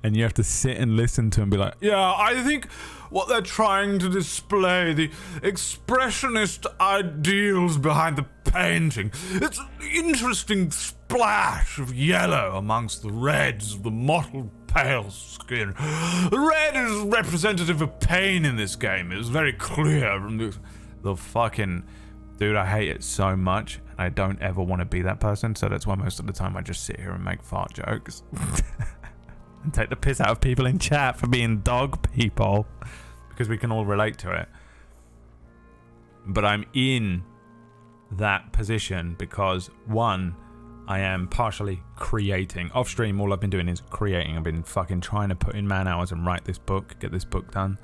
And you have to sit and listen to and be like, yeah, I think what they're trying to display, the expressionist ideals behind the painting, it's an interesting splash of yellow amongst the reds of the mottled pale skin. Red is representative of pain in this game. It's very clear from the fucking... Dude, I hate it so much. I don't ever want to be that person, so that's why most of the time I just sit here and make fart jokes. And take the piss out of people in chat for being dog people, because we can all relate to it. But I'm in that position because, one, I am partially creating. Off stream, all I've been doing is creating. I've been fucking trying to put in man hours and write this book, get this book done.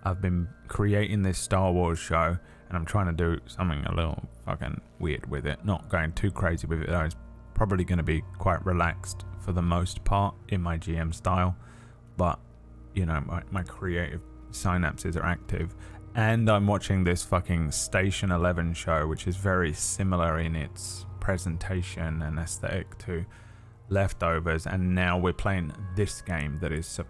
I've been creating this Star Wars show, and I'm trying to do something a little fucking weird with it. Not going too crazy with it though. It's probably going to be quite relaxed for the most part in my GM style, but you know, my creative synapses are active. And I'm watching this fucking Station 11 show, which is very similar in its presentation and aesthetic to Leftovers, and now we're playing this game that is,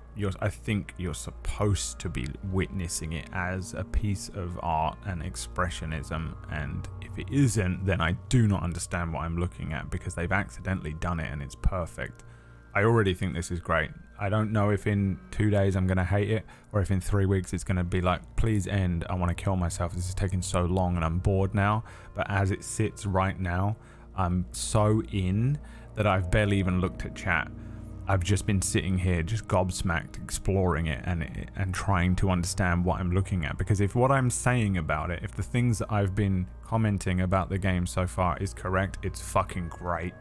I think you're supposed to be witnessing it as a piece of art and expressionism, and if it isn't, then I do not understand what I'm looking at, because they've accidentally done it and it's perfect. I already think this is great. I don't know if in 2 days I'm going to hate it, or if in 3 weeks it's going to be like, please end, I want to kill myself, this is taking so long and I'm bored now. But as it sits right now, I'm so in that I've barely even looked at chat. I've just been sitting here just gobsmacked exploring it and trying to understand what I'm looking at, because if what I'm saying about it, if the things that I've been commenting about the game so far is correct, it's fucking great.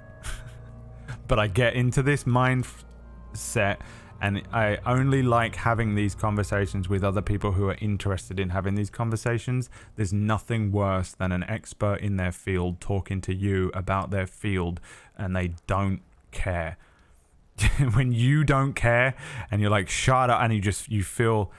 But I get into this mindset, and I only like having these conversations with other people who are interested in having these conversations. There's nothing worse than an expert in their field talking to you about their field and they don't care. When you don't care and you're like, shut up, and you feel,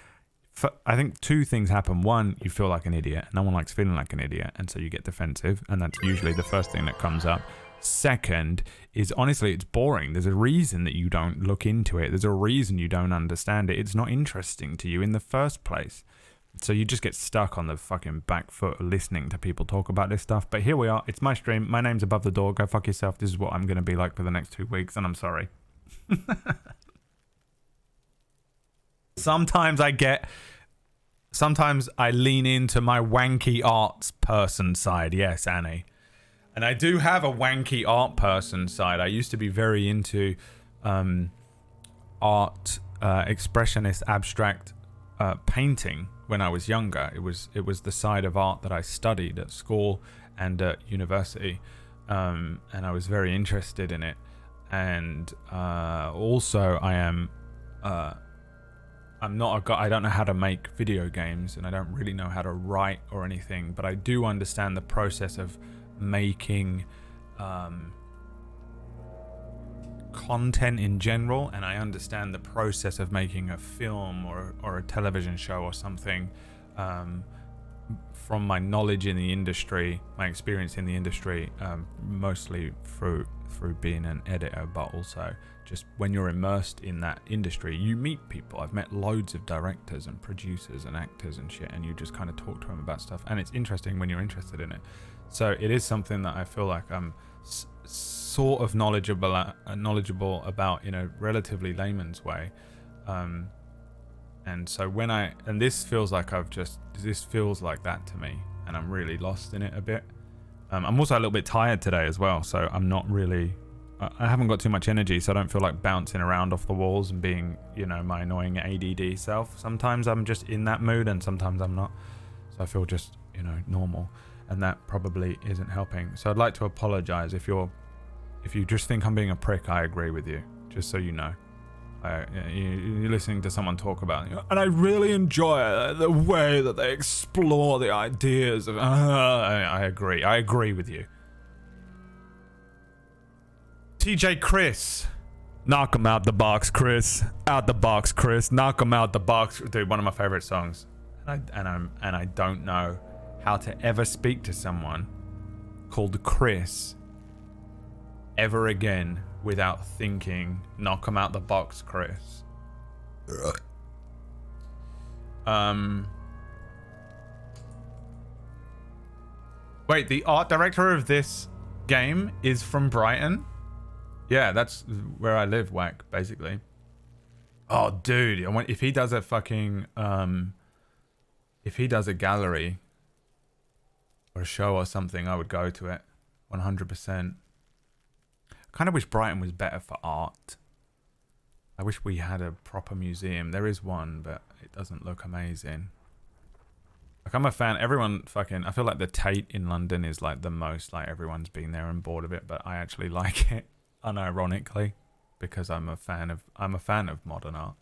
I think two things happen. One, you feel like an idiot. No one likes feeling like an idiot, and so you get defensive, and that's usually the first thing that comes up. Second is, honestly, it's boring. There's a reason that you don't look into it. There's a reason you don't understand it. It's not interesting to you in the first place. So you just get stuck on the fucking back foot listening to people talk about this stuff. But here we are. It's my stream. My name's above the door. Go fuck yourself. This is what I'm going to be like for the next 2 weeks, and I'm sorry. Sometimes I lean into my wanky arts person side. Yes, Annie. And I do have a wanky art person side. I used to be very into art, expressionist, abstract painting when I was younger. It was the side of art that I studied at school and at university, and I was very interested in it. And also, I'm not a guy. I don't know how to make video games, and I don't really know how to write or anything. But I do understand the process of making content in general, and I understand the process of making a film or a television show or something from my knowledge in the industry, my experience in the industry, mostly through being an editor, but also just when you're immersed in that industry, you meet people. I've met loads of directors and producers and actors and shit, and you just kind of talk to them about stuff, and it's interesting when you're interested in it. So it is something that I feel like I'm sort of knowledgeable about in a relatively layman's way, and so this feels like this feels like that to me, and I'm really lost in it a bit. I'm also a little bit tired today as well, so I'm not really, I haven't got too much energy, so I don't feel like bouncing around off the walls and being, my annoying ADD self. Sometimes I'm just in that mood and sometimes I'm not, so I feel just normal, and that probably isn't helping. So I'd like to apologize if you just think I'm being a prick. I agree with you, just so you know. You're listening to someone talk about it, and I really enjoy the way that they explore the ideas of I agree with you. TJ Chris, knock him out the box, Chris. Out the box, Chris. Knock him out the box, dude. One of my favorite songs. And I don't know how to ever speak to someone called Chris ever again without thinking, knock him out the box, Chris. Wait, the art director of this game is from Brighton? Yeah, that's where I live, whack, basically. Oh, dude, if he does a fucking, if he does a gallery or a show or something, I would go to it, 100%. I kind of wish Brighton was better for art. I wish we had a proper museum. There is one, but it doesn't look amazing. Like, I'm a fan. Everyone fucking, I feel like the Tate in London is like the most, like, everyone's been there and bored of it, but I actually like it unironically because I'm a fan of modern art.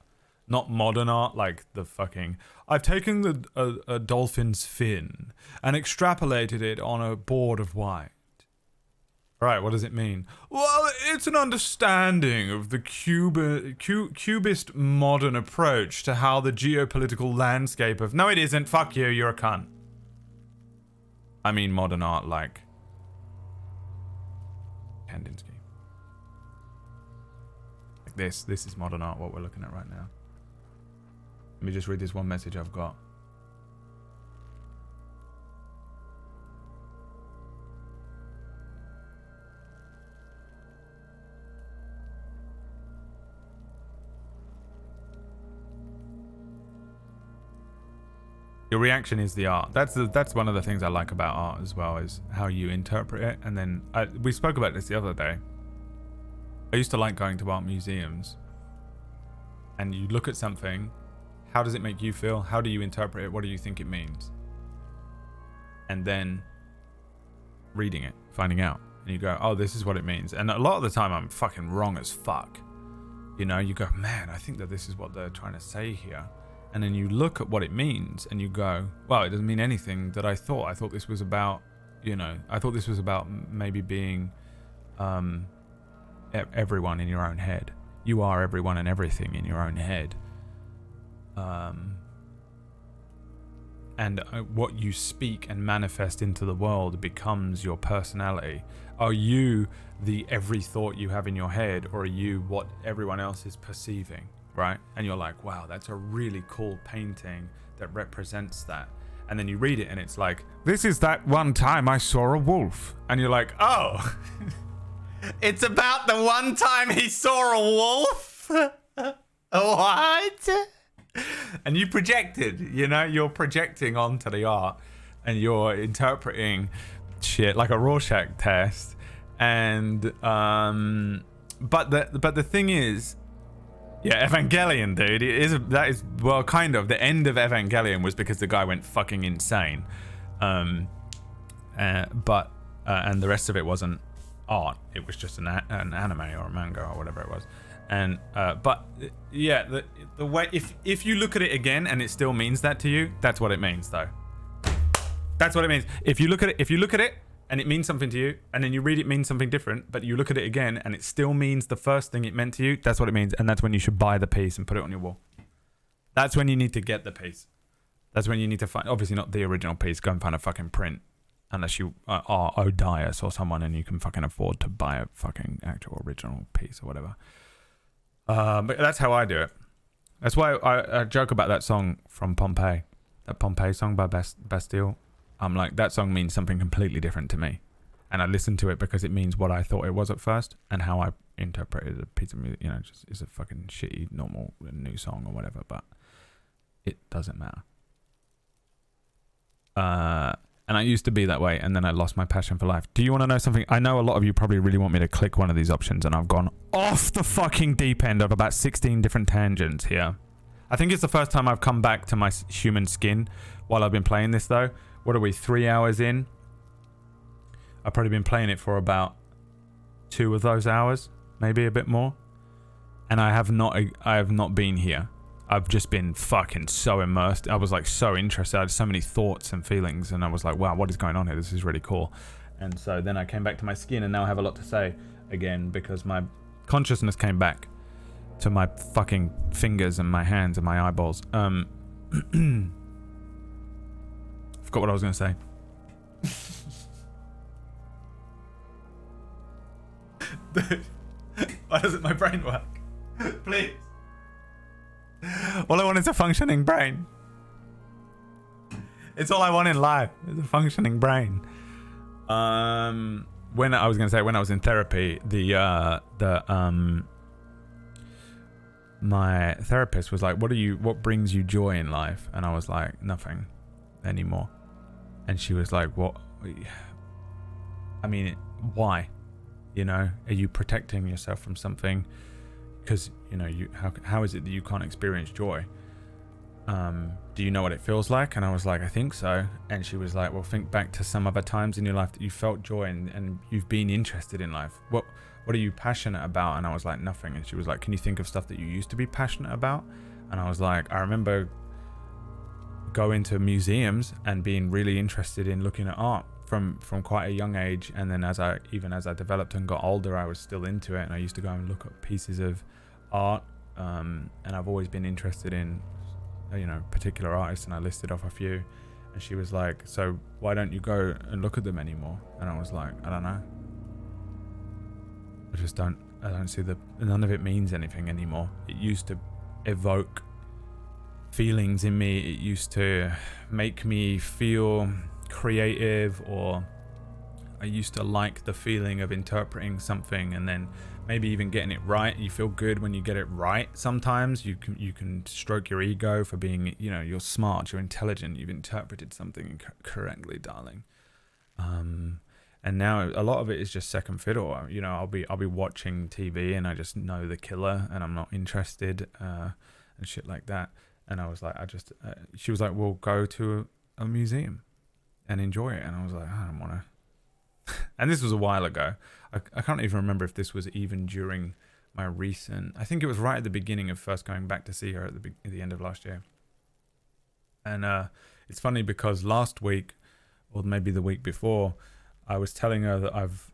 Not modern art like the fucking, I've taken a dolphin's fin and extrapolated it on a board of white. Right, what does it mean? Well, it's an understanding of the cubist modern approach to how the geopolitical landscape of... No, it isn't. Fuck you, you're a cunt. I mean modern art like Kandinsky. Like this. This is modern art, what we're looking at right now. Let me just read this one message I've got. Your reaction is the art. That's one of the things I like about art as well, is how you interpret it. And then we spoke about this the other day. I used to like going to art museums, and you look at something, how does it make you feel? How do you interpret it? What do you think it means? And then reading it, finding out, and you go, oh, this is what it means. And a lot of the time I'm fucking wrong as fuck. You go, man, I think that this is what they're trying to say here. And then you look at what it means and you go, well, it doesn't mean anything that I thought. I thought this was about, I thought this was about maybe being everyone in your own head. You are everyone and everything in your own head. And what you speak and manifest into the world becomes your personality. Are you the every thought you have in your head, or are you what everyone else is perceiving? Right? And you're like, wow, that's a really cool painting that represents that. And then you read it and it's like, this is that one time I saw a wolf. And you're like, oh, it's about the one time he saw a wolf? What? And you projected, you know, you're projecting onto the art and you're interpreting shit like a Rorschach test. And, but the thing is, yeah, Evangelion, dude, that is, well, kind of. The end of Evangelion was because the guy went fucking insane. And the rest of it wasn't art. It was just an anime or a manga or whatever it was. And, but yeah, the way, if you look at it again and it still means that to you, that's what it means though. That's what it means. If you look at it and it means something to you, and then you read it means something different, but you look at it again and it still means the first thing it meant to you, that's what it means. And that's when you should buy the piece and put it on your wall. That's when you need to get the piece. That's when you need to find, obviously not the original piece, go and find a fucking print. Unless you are Odias or someone and you can fucking afford to buy a fucking actual original piece or whatever. But that's how I do it. That's why I joke about that song from Pompeii. That Pompeii song by Bastille. I'm like, that song means something completely different to me. And I listen to it because it means what I thought it was at first and how I interpreted a piece of music. You know, just it's a fucking shitty, normal, new song or whatever, but it doesn't matter. And I used to be that way, and then I lost my passion for life. Do you want to know something? I know a lot of you probably really want me to click one of these options, and I've gone off the fucking deep end of about 16 different tangents here. I think it's the first time I've come back to my human skin while I've been playing this, though. What are we, 3 hours in? I've probably been playing it for about 2 of those hours, maybe a bit more. And I have not been here. I've just been fucking so immersed. I was like so interested. I had so many thoughts and feelings, and I was like, wow, what is going on here? This is really cool. And so then I came back to my skin, and now I have a lot to say again because my consciousness came back to my fucking fingers and my hands and my eyeballs. Forgot what I was going to say. Dude, why doesn't my brain work? Please. All I want is a functioning brain. It's all I want in life is a functioning brain. When I was in therapy, my therapist was like, what brings you joy in life? And I was like, nothing anymore. And she was like, what? I mean, why? You know, are you protecting yourself from something? Because, you know, how is it that you can't experience joy? Do you know what it feels like? And I was like, I think so. And she was like, well, think back to some other times in your life that you felt joy and you've been interested in life. What are you passionate about? And I was like, nothing. And she was like, can you think of stuff that you used to be passionate about? And I was like, I remember going to museums and being really interested in looking at art from quite a young age. And then as I developed and got older, I was still into it. And I used to go and look at pieces of art. And I've always been interested in, you know, particular artists, and I listed off a few. And she was like, so why don't you go and look at them anymore? And I was like, I don't know. I don't see none of it means anything anymore. It used to evoke feelings in me. It used to make me feel creative, or I used to like the feeling of interpreting something and then maybe even getting it right. You feel good when you get it right. Sometimes you can stroke your ego for being, you know, you're smart, you're intelligent, you've interpreted something correctly, darling. And now a lot of it is just second fiddle. You know, I'll be watching TV and I just know the killer and I'm not interested and shit like that. And I was like, she was like, well, go to a museum and enjoy it. And I was like, I don't want to. And this was a while ago. I can't even remember if this was even during my recent. I think it was right at the beginning of first going back to see her at the end of last year. And it's funny because last week, or maybe the week before, I was telling her that I've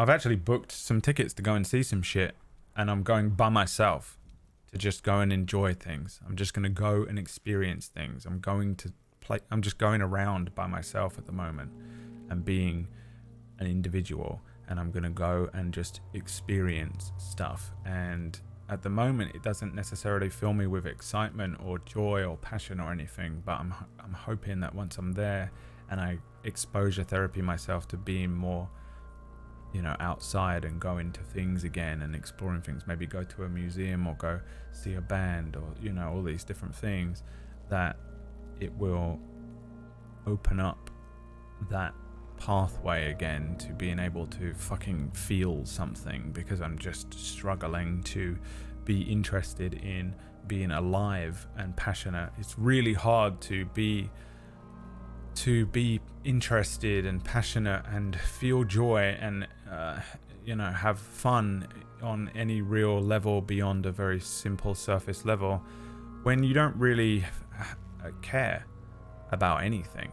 actually booked some tickets to go and see some shit, and I'm going by myself to just go and enjoy things. I'm just going to go and experience things. I'm just going around by myself at the moment and being an individual, and I'm going to go and just experience stuff. And at the moment it doesn't necessarily fill me with excitement or joy or passion or anything, but I'm hoping that once I'm there and I exposure therapy myself to being more, you know, outside and go into things again and exploring things, maybe go to a museum or go see a band or, you know, all these different things, that it will open up that pathway again to being able to fucking feel something, because I'm just struggling to be interested in being alive and passionate. It's really hard to be interested and passionate and feel joy and you know, have fun on any real level beyond a very simple surface level when you don't really care about anything.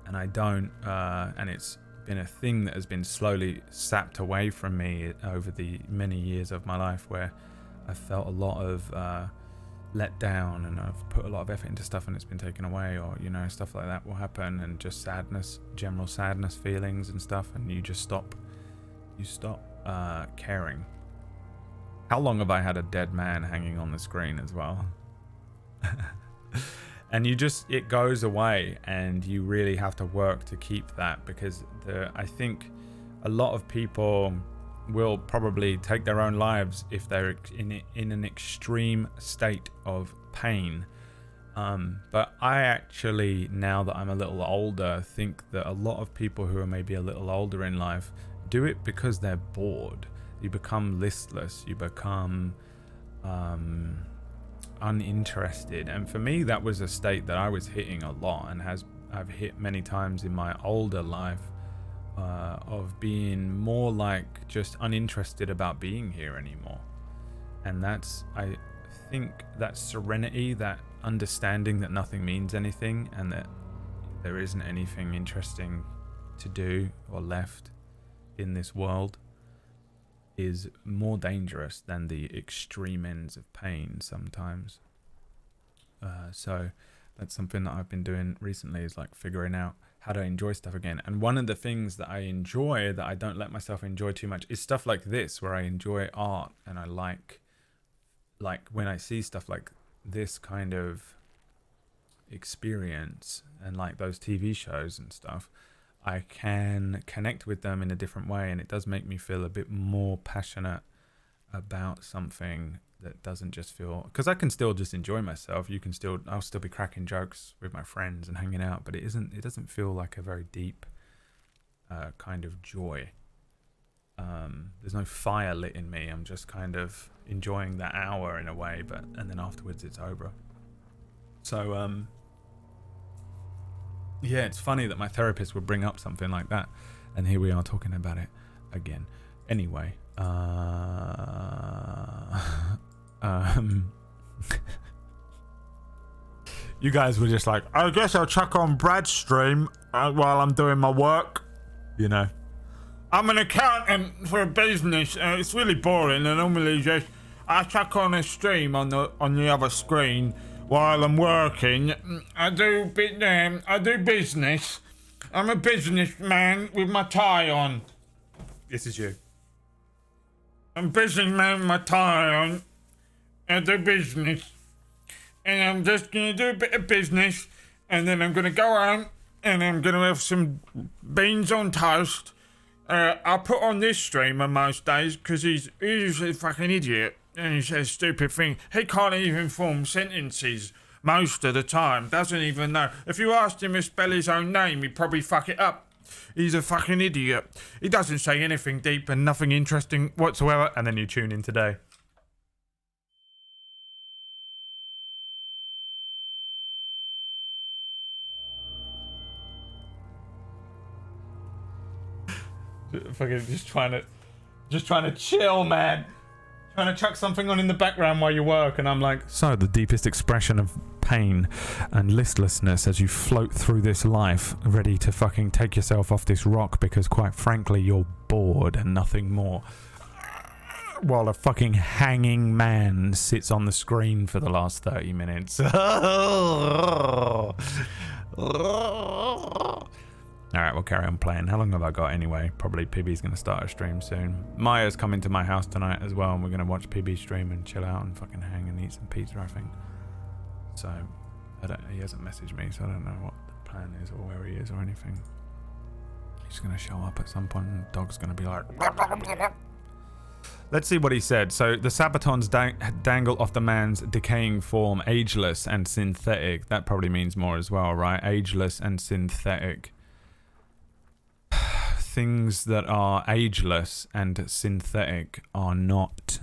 And I don't, and it's been a thing that has been slowly sapped away from me over the many years of my life, where I felt a lot of let down, and I've put a lot of effort into stuff and it's been taken away, or, you know, stuff like that will happen, and just sadness, general sadness feelings and stuff, and you just stop caring. How long have I had a dead man hanging on the screen as well? And it goes away, and you really have to work to keep that, because I think a lot of people will probably take their own lives if they're in an extreme state of pain. But I actually, now that I'm a little older, think that a lot of people who are maybe a little older in life do it because they're bored. You become listless, you become uninterested, and for me that was a state that I was hitting a lot, and I've hit many times in my older life, of being more like just uninterested about being here anymore. And I think that serenity, that understanding that nothing means anything and that there isn't anything interesting to do or left in this world, is more dangerous than the extreme ends of pain sometimes. So that's something that I've been doing recently, is like figuring out how to enjoy stuff again. And one of the things that I enjoy, that I don't let myself enjoy too much, is stuff like this, where I enjoy art, and I like when I see stuff like this kind of experience, and like those TV shows and stuff, I can connect with them in a different way, and it does make me feel a bit more passionate about something that doesn't just feel, because I can still just enjoy myself. I'll still be cracking jokes with my friends and hanging out, but it doesn't feel like a very deep kind of joy. There's no fire lit in me. I'm just kind of enjoying that hour in a way, and then afterwards it's over. So yeah, it's funny that my therapist would bring up something like that, and here we are talking about it again. Anyway, you guys were just like, I guess I'll chuck on Brad's stream while I'm doing my work. You know, I'm an accountant for a business, and it's really boring. And normally I chuck on a stream on the other screen while I'm working. I do business. I'm a businessman with my tie on. This is you. I'm a businessman with my tie on. I do business. And I'm just going to do a bit of business. And then I'm going to go home. And I'm going to have some beans on toast. I'll put on this streamer most days, because he's a fucking idiot. And he says stupid things. He can't even form sentences most of the time. Doesn't even know. If you asked him to spell his own name, he'd probably fuck it up. He's a fucking idiot. He doesn't say anything deep and nothing interesting whatsoever. And then you tune in today. Fucking just trying to chill, man. Trying to chuck something on in the background while you work, and I'm like, so the deepest expression of pain and listlessness as you float through this life, ready to fucking take yourself off this rock because, quite frankly, you're bored and nothing more. While a fucking hanging man sits on the screen for the last 30 minutes. Alright, we'll carry on playing. How long have I got anyway? Probably PB's going to start a stream soon. Maya's coming to my house tonight as well, and we're going to watch PB stream and chill out and fucking hang and eat some pizza, I think. So, he hasn't messaged me, so I don't know what the plan is or where he is or anything. He's going to show up at some point and the dog's going to be like... Let's see what he said. So, the Sabatons dangle off the man's decaying form, ageless and synthetic. That probably means more as well, right? Ageless and synthetic. Things that are ageless and synthetic are not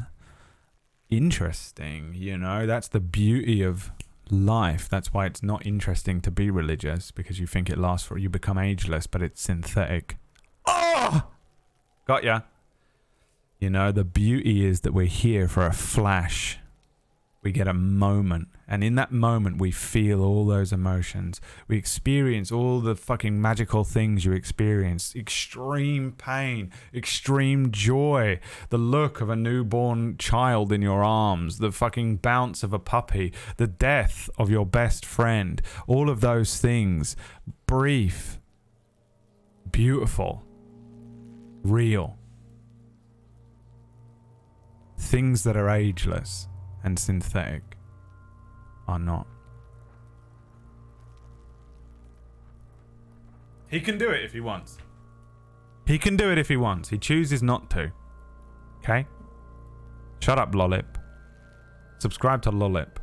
interesting, you know? That's the beauty of life. That's why it's not interesting to be religious, because you think it lasts for you become ageless, but it's synthetic. Oh! Got ya. You know, the beauty is that we're here for a flash. We get a moment, and in that moment we feel all those emotions. We experience all the fucking magical things you experience. Extreme pain, extreme joy, the look of a newborn child in your arms, the fucking bounce of a puppy, the death of your best friend. All of those things, brief, beautiful, real. Things that are ageless and synthetic are not. He can do it if he wants. He can do it if he wants. He chooses not to. Okay? Shut up, Lollip. Subscribe to Lollip.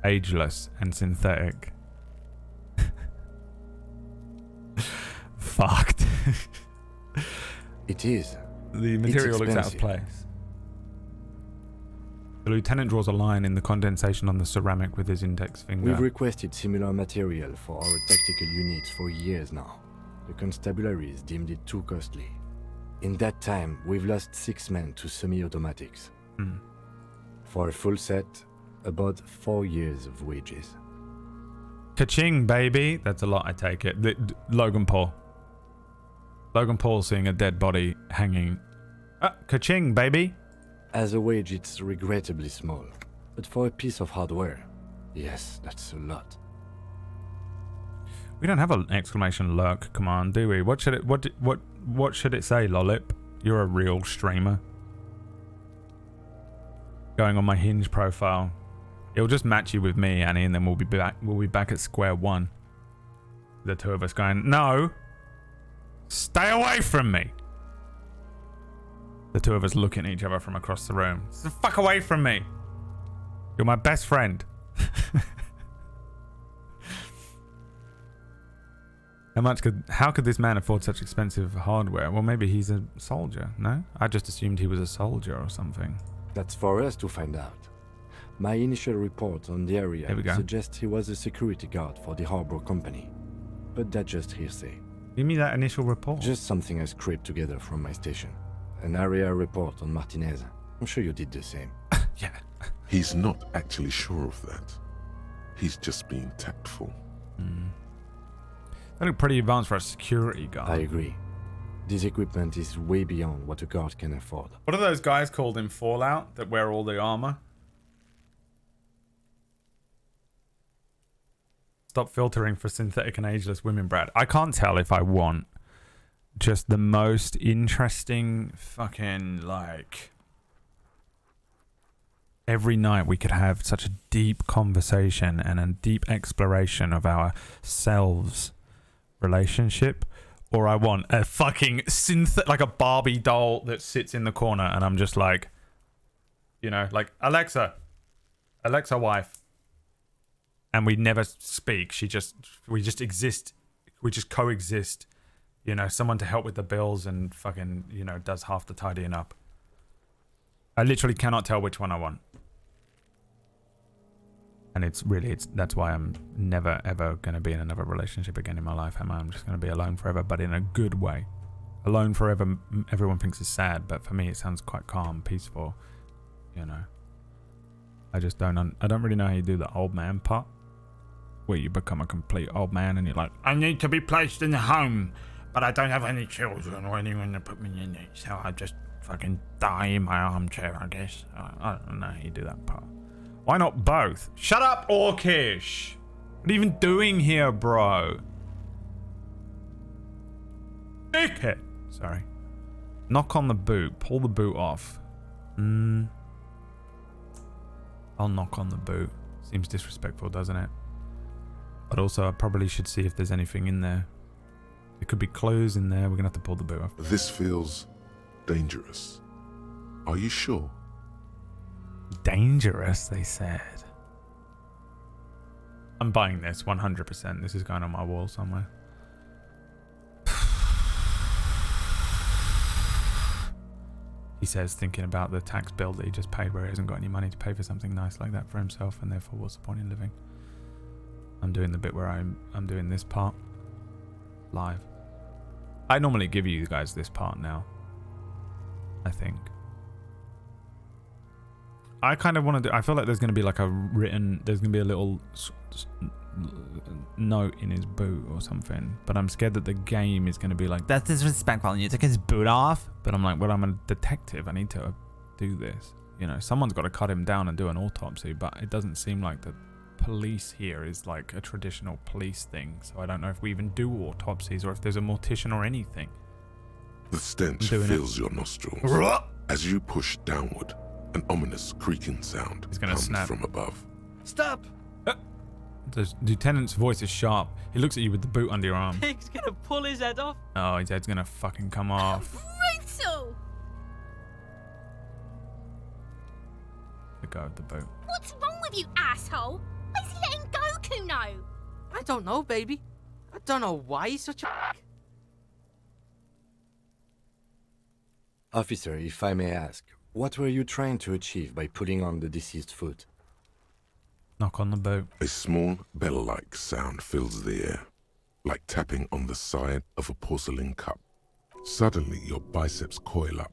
Ageless and synthetic. Fucked. It is. The material looks out of place. The lieutenant draws a line in the condensation on the ceramic with his index finger. We've requested similar material for our tactical units for years now. The constabularies deemed it too costly. In that time, we've lost 6 men to semi-automatics. For a full set, about 4 years of wages. Ka-ching, baby. That's a lot, I take it. Logan Paul. Logan Paul seeing a dead body hanging. Ka-ching, baby. As a wage, it's regrettably small. But for a piece of hardware, yes, that's a lot. We don't have an exclamation lurk command, do we? What should it say, Lollip? You're a real streamer. Going on my Hinge profile. It'll just match you with me, Annie, and then we'll be back at square one. The two of us going, no! Stay away from me! The two of us looking at each other from across the room. Stay the fuck away from me! You're my best friend. How could this man afford such expensive hardware? Well, maybe he's a soldier, no? I just assumed he was a soldier or something. That's for us to find out. My initial report on the area suggests he was a security guard for the harbor company. But that's just hearsay. Give me that initial report. Just something I scraped together from my station. An area report on Martinez. I'm sure you did the same. Yeah. He's not actually sure of that. He's just being tactful. They look pretty advanced for a security guard. I agree. This equipment is way beyond what a guard can afford. What are those guys called in Fallout that wear all the armor? Stop filtering for synthetic and ageless women, Brad. I can't tell if I want just the most interesting fucking, like... Every night we could have such a deep conversation and a deep exploration of our selves relationship, or I want a fucking like a Barbie doll that sits in the corner and I'm just like, you know, like Alexa wife, and we never speak. We just exist. We just coexist. You know, someone to help with the bills and fucking, you know, does half the tidying up. I literally cannot tell which one I want. And that's why I'm never ever going to be in another relationship again in my life, Emma. I'm just going to be alone forever, but in a good way. Alone forever, everyone thinks is sad, but for me it sounds quite calm, peaceful, you know. I just I don't really know how you do the old man part, where you become a complete old man and you're like, I need to be placed in a home, but I don't have any children or anyone to put me in it, so I just fucking die in my armchair, I guess. I don't know how you do that part. Why not both? Shut up, Orkish! What are you even doing here, bro? dickhead. Sorry. Knock on the boot. Pull the boot off. I'll knock on the boot. Seems disrespectful, doesn't it? But also, I probably should see if there's anything in there. There could be clothes in there. We're going to have to pull the boot off. This feels dangerous. Are you sure? Dangerous, they said. I'm buying this 100%. This is going on my wall somewhere. He says, thinking about the tax bill that he just paid where he hasn't got any money to pay for something nice like that for himself, and therefore what's the point in living? I'm doing the bit where I'm doing this part live. I normally give you guys this part now, I think. I kind of want to do, I feel like there's going to be like a written, there's going to be a little note in his boot or something, but I'm scared that the game is going to be like, that's disrespectful and you took his boot off. But I'm like, well, I'm a detective, I need to do this, you know. Someone's got to cut him down and do an autopsy, but it doesn't seem like the police here is like a traditional police thing, so I don't know if we even do autopsies or if there's a mortician or anything. The stench fills your nostrils. As you push downward, an ominous creaking sound comes from above. Stop! The lieutenant's voice is sharp. He looks at you with the boot under your arm. Pig's gonna pull his head off. Oh, his head's gonna fucking come off. Brutal! Let go of the boot. What's wrong with you, asshole? Why is he letting go, Kuno? I don't know, baby. I don't know why he's such a... Officer, if I may ask, what were you trying to achieve by putting on the deceased foot? Knock on the boot. A small bell-like sound fills the air, like tapping on the side of a porcelain cup. Suddenly, your biceps coil up.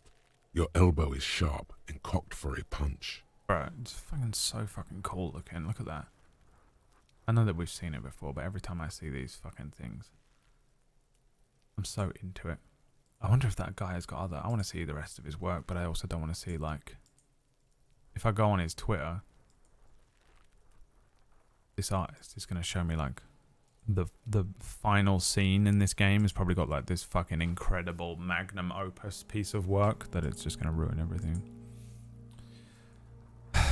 Your elbow is sharp and cocked for a punch. Bro, it's fucking so fucking cool looking. Look at that. I know that we've seen it before, but every time I see these fucking things, I'm so into it. I wonder if that guy has got other... I want to see the rest of his work, but I also don't want to see, like... If I go on his Twitter, this artist is going to show me, like, the final scene in this game has probably got, like, this fucking incredible magnum opus piece of work that it's just going to ruin everything.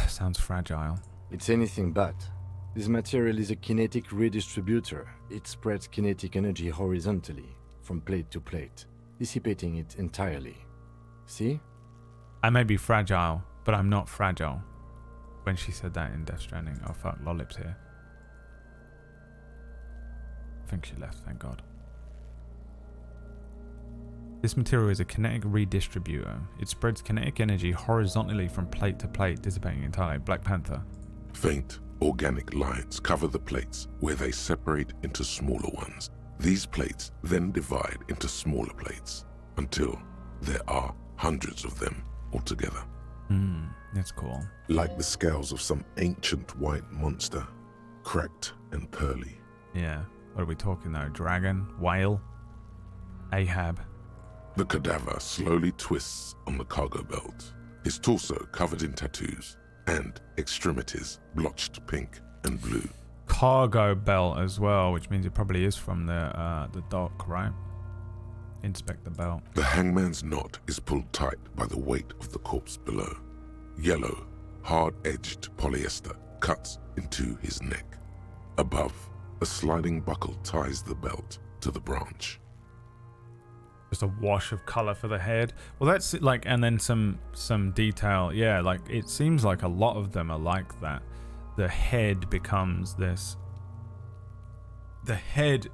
Sounds fragile. It's anything but. This material is a kinetic redistributor. It spreads kinetic energy horizontally, from plate to plate, dissipating it entirely. See? I may be fragile, but I'm not fragile. When she said that in Death Stranding. Oh fuck, Lollip's here. I think she left, thank God. This material is a kinetic redistributor. It spreads kinetic energy horizontally from plate to plate, dissipating entirely. Black Panther. Faint, organic lines cover the plates where they separate into smaller ones. These plates then divide into smaller plates until there are hundreds of them altogether. That's cool. Like the scales of some ancient white monster, cracked and pearly. Yeah. What are we talking though? Dragon? Whale? Ahab? The cadaver slowly twists on the cargo belt, his torso covered in tattoos, and extremities blotched pink and blue. Cargo belt as well, which means it probably is from the dock, right? Inspect the belt. The hangman's knot is pulled tight by the weight of the corpse below. Yellow, hard-edged polyester cuts into his neck. Above, a sliding buckle ties the belt to the branch. Just a wash of color for the head. Well, that's like, and then some detail. Yeah, like it seems like a lot of them are like that. The head becomes this. The head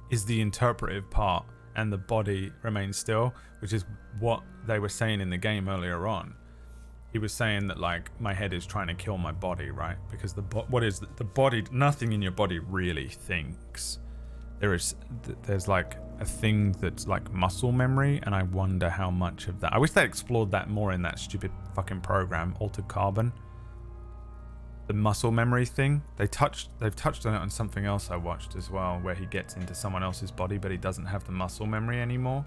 is the interpretive part, and the body remains still, which is what they were saying in the game earlier on. He was saying that like my head is trying to kill my body, right? Because the body? Nothing in your body really thinks. There's like a thing that's like muscle memory, and I wonder how much of that. I wish they explored that more in that stupid fucking program, Altered Carbon. The muscle memory thing. They've touched on it on something else I watched as well, where he gets into someone else's body, but he doesn't have the muscle memory anymore.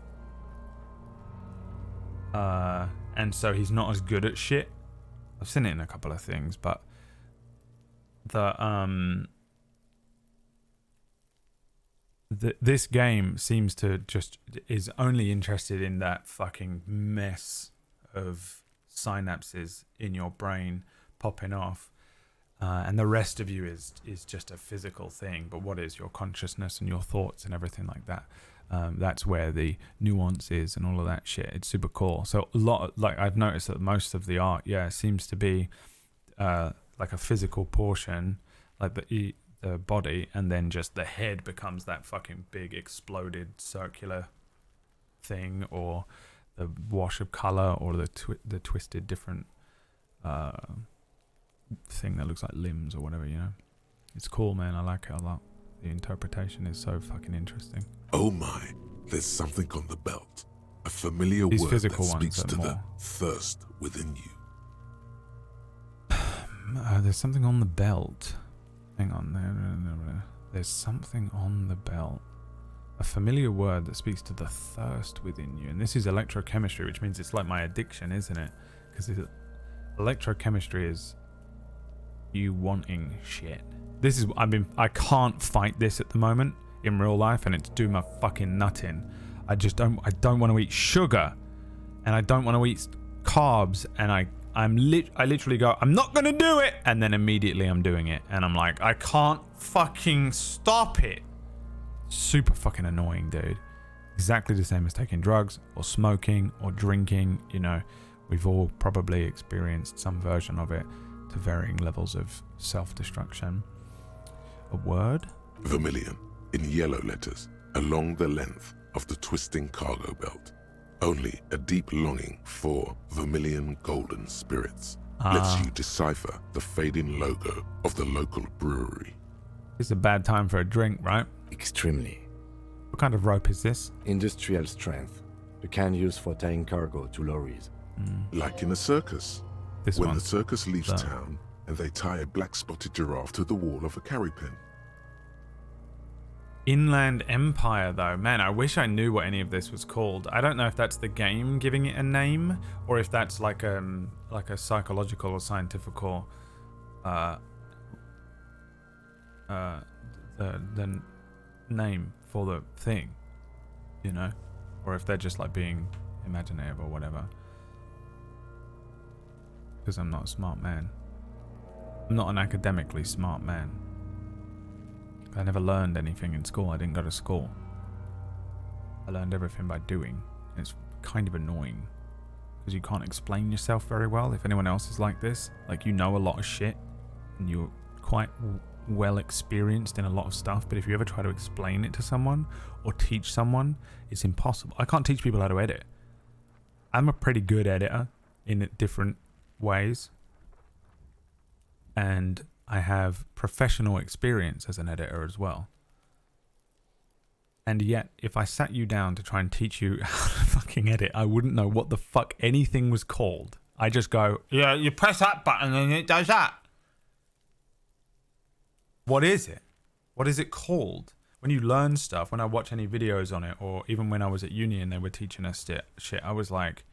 And so he's not as good at shit. I've seen it in a couple of things, but the This game seems to is only interested in that fucking mess of synapses in your brain popping off, and the rest of you is just a physical thing. But what is your consciousness and your thoughts and everything like that? That's where the nuance is and all of that shit. It's super cool. So I've noticed that most of the art, seems to be like a physical portion, like the body, and then just the head becomes that fucking big exploded circular thing, or the wash of color, or the twisted different thing that looks like limbs or whatever, you know. It's cool, man. I like it a lot. The interpretation is so fucking interesting. Oh my, there's something on the belt. A familiar These word physical that speaks ones to are the more. thirst within you. There's something on the belt. Hang on. There's something on the belt. A familiar word that speaks to the thirst within you. And this is electrochemistry, which means it's like my addiction, isn't it? Because electrochemistry is you wanting shit. This is, I can't fight this at the moment in real life, and it's doing my fucking nut in. I don't want to eat sugar, and I don't want to eat carbs, and I literally go, I'm not gonna do it, and then immediately I'm doing it, and I'm like, I can't fucking stop it. Super fucking annoying, dude. Exactly the same as taking drugs or smoking or drinking. You know, we've all probably experienced some version of it to varying levels of self-destruction. A word? Vermilion, in yellow letters, along the length of the twisting cargo belt. Only a deep longing for vermilion golden spirits lets you decipher the fading logo of the local brewery. It's a bad time for a drink, right? Extremely. What kind of rope is this? Industrial strength. The kind used for tying cargo to lorries. Like in a circus. This when one. the circus leaves town and they tie a black-spotted giraffe to the wall of a carry pen. Inland Empire, though. Man, I wish I knew what any of this was called. I don't know if that's the game giving it a name, or if that's like a psychological or scientific the name for the thing, you know, or if they're just like being imaginative or whatever. Because I'm not a smart man. I'm not an academically smart man. I never learned anything in school. I didn't go to school. I learned everything by doing. And it's kind of annoying because you can't explain yourself very well. If anyone else is like this, like, you know a lot of shit and you're quite well experienced in a lot of stuff, but if you ever try to explain it to someone or teach someone, it's impossible. I can't teach people how to edit. I'm a pretty good editor in different ways, and I have professional experience as an editor as well. And yet, if I sat you down to try and teach you how to fucking edit, I wouldn't know what the fuck anything was called. I just go, yeah, you press that button and it does that. What is it? What is it called? When you learn stuff, when I watch any videos on it, or even when I was at uni and they were teaching us shit, I was like,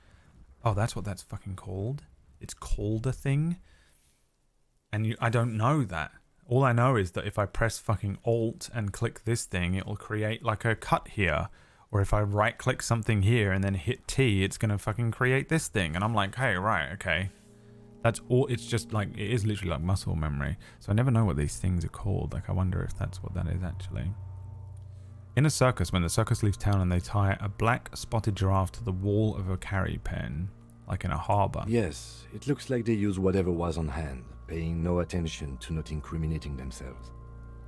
oh, that's what that's fucking called? It's called a thing? And I don't know that. All I know is that if I press fucking Alt and click this thing, it'll create like a cut here. Or if I right click something here and then hit T, it's going to fucking create this thing. And I'm like, hey, right, okay. That's all. It's just like, it is literally like muscle memory. So I never know what these things are called. Like, I wonder if that's what that is actually. In a circus, when the circus leaves town and they tie a black spotted giraffe to the wall of a carry pen, like in a harbour. Yes, it looks like they used whatever was on hand, paying no attention to not incriminating themselves.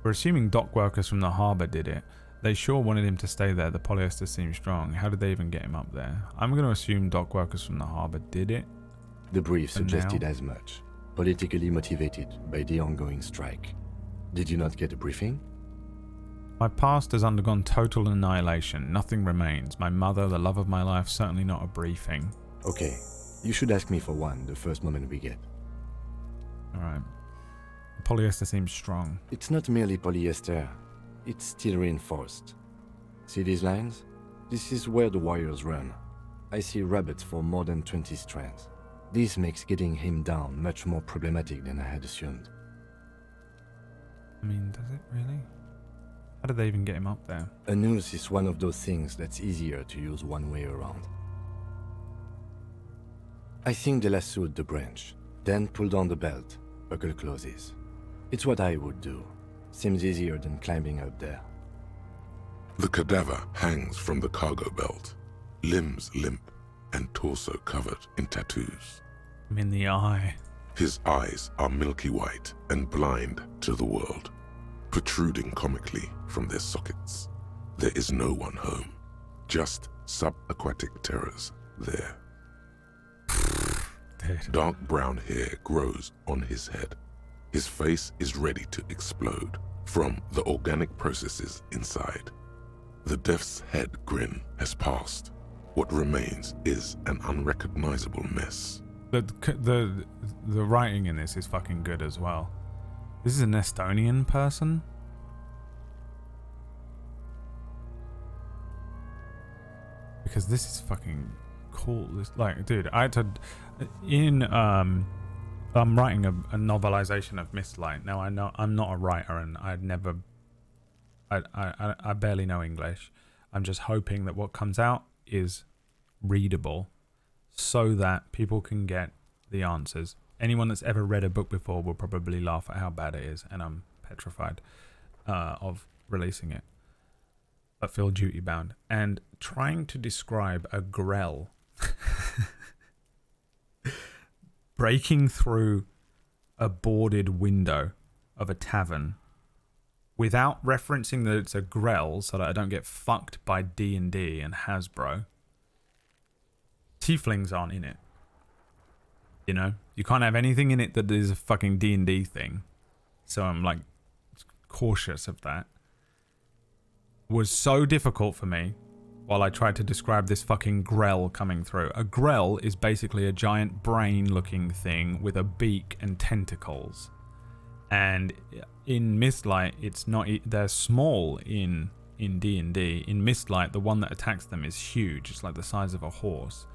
We're assuming dock workers from the harbour did it. They sure wanted him to stay there. The polyester seems strong. How did they even get him up there? I'm going to assume dock workers from the harbour did it. The brief suggested as much. Politically motivated by the ongoing strike. Did you not get a briefing? My past has undergone total annihilation. Nothing remains. My mother, the love of my life, certainly not a briefing. Okay, you should ask me for one the first moment we get. Alright. The polyester seems strong. It's not merely polyester. It's steel reinforced. See these lines? This is where the wires run. I see rabbits for more than 20 strands. This makes getting him down much more problematic than I had assumed. I mean, does it really? How did they even get him up there? A noose is one of those things that's easier to use one way around. I think they lassoed the branch, then pulled on the belt. Buckle closes. It's what I would do. Seems easier than climbing up there. The cadaver hangs from the cargo belt, limbs limp and torso covered in tattoos. I'm in the eye. His eyes are milky white and blind to the world, protruding comically from their sockets. There is no one home, just subaquatic terrors there. Dark brown hair grows on his head. His face is ready to explode from the organic processes inside. The death's head grin has passed. What remains is an unrecognizable mess. The writing in this is fucking good as well. This is an Estonian person. Because this is fucking cool. This, like, dude, I had to I'm writing a novelization of Mistlight. Now I know I'm not a writer, and I barely know English. I'm just hoping that what comes out is readable, so that people can get the answers. Anyone that's ever read a book before will probably laugh at how bad it is, and I'm petrified of releasing it. But feel duty bound. And trying to describe a grell breaking through a boarded window of a tavern without referencing that it's a grell, so that I don't get fucked by D&D and Hasbro. Tieflings aren't in it. You know? You can't have anything in it that is a fucking D&D thing. So I'm like cautious of that. Was so difficult for me while I tried to describe this fucking grell coming through. A grell is basically a giant brain-looking thing with a beak and tentacles. And in Mistlight, it's not. They're small in D&D. In Mistlight, the one that attacks them is huge. It's like the size of a horse,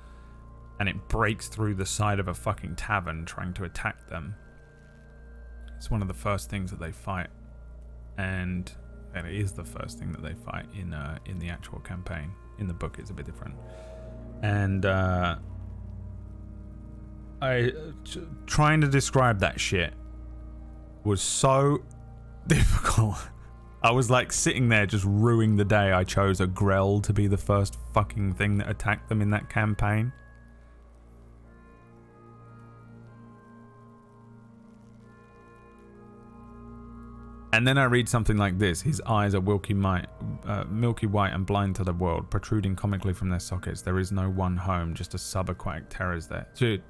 and it breaks through the side of a fucking tavern trying to attack them. It's one of the first things that they fight, and it is the first thing that they fight in the actual campaign. In the book, it's a bit different. And trying to describe that shit was so difficult. I was like sitting there just ruining the day I chose a grell to be the first fucking thing that attacked them in that campaign. And then I read something like this. His eyes are milky white and blind to the world, protruding comically from their sockets. There is no one home, just a subaquatic terrors there. Dude,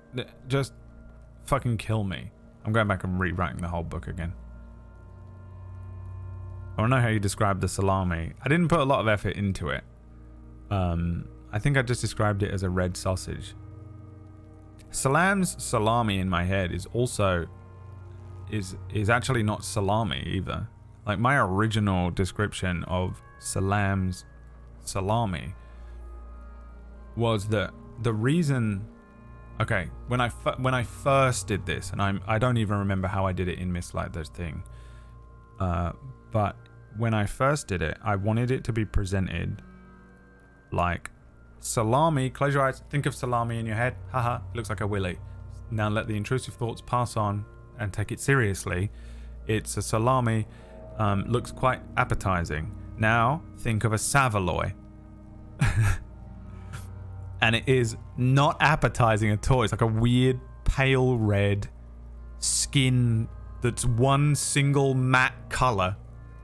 just fucking kill me. I'm going back and rewriting the whole book again. I don't know how you describe the salami. I didn't put a lot of effort into it. I think I just described it as a red sausage. Salam's salami in my head is also... is actually not salami either. Like, my original description of Salam's salami was that the reason... Okay, when I first did this, and I don't even remember how I did it in Mistlight, those thing. But when I first did it, I wanted it to be presented like salami. Close your eyes. Think of salami in your head. Haha, it looks like a willy. Now let the intrusive thoughts pass on and take it seriously. It's a salami, looks quite appetizing. Now think of a saveloy. And it is not appetizing at all. It's like a weird pale red skin that's one single matte color,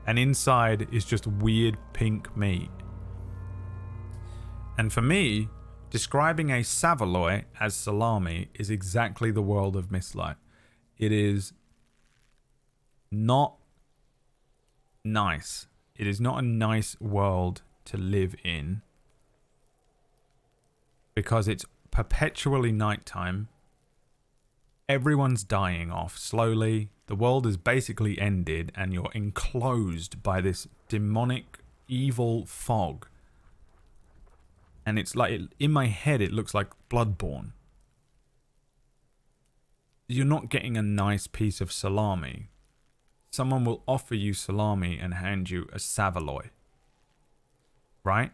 and inside is just weird pink meat. And for me, describing a saveloy as salami is exactly the world of Mistlight. It is not nice. It is not a nice world to live in, because it's perpetually nighttime. Everyone's dying off slowly. The world is basically ended, and you're enclosed by this demonic, evil fog. And it's like, in my head, it looks like Bloodborne. You're not getting a nice piece of salami. someone will offer you salami and hand you a saveloy. Right?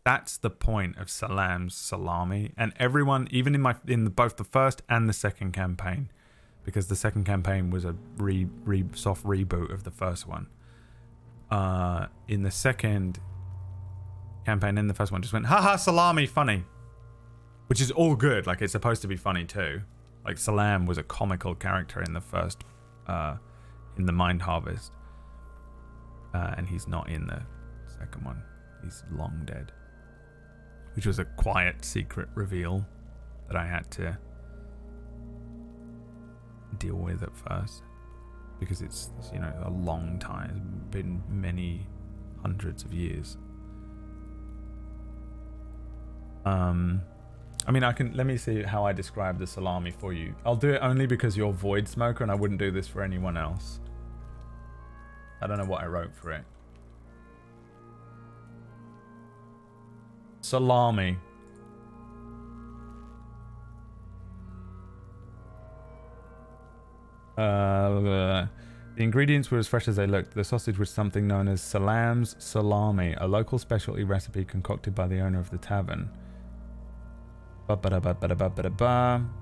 That's the point of Salam's salami. And everyone, even in both the first and the second campaign, because the second campaign was a soft reboot of the first one. In the second campaign and the first one just went, haha, salami, funny. Which is all good. Like, it's supposed to be funny too. Like, Salam was a comical character in the first, in the Mind Harvest. And he's not in the second one. He's long dead. Which was a quiet secret reveal that I had to deal with at first. Because it's, you know, a long time. It's been many hundreds of years. I mean, let me see how I describe the salami for you. I'll do it only because you're Void Smoker and I wouldn't do this for anyone else. I don't know what I wrote for it. Salami. The ingredients were as fresh as they looked. The sausage was something known as Salam's salami, a local specialty recipe concocted by the owner of the tavern.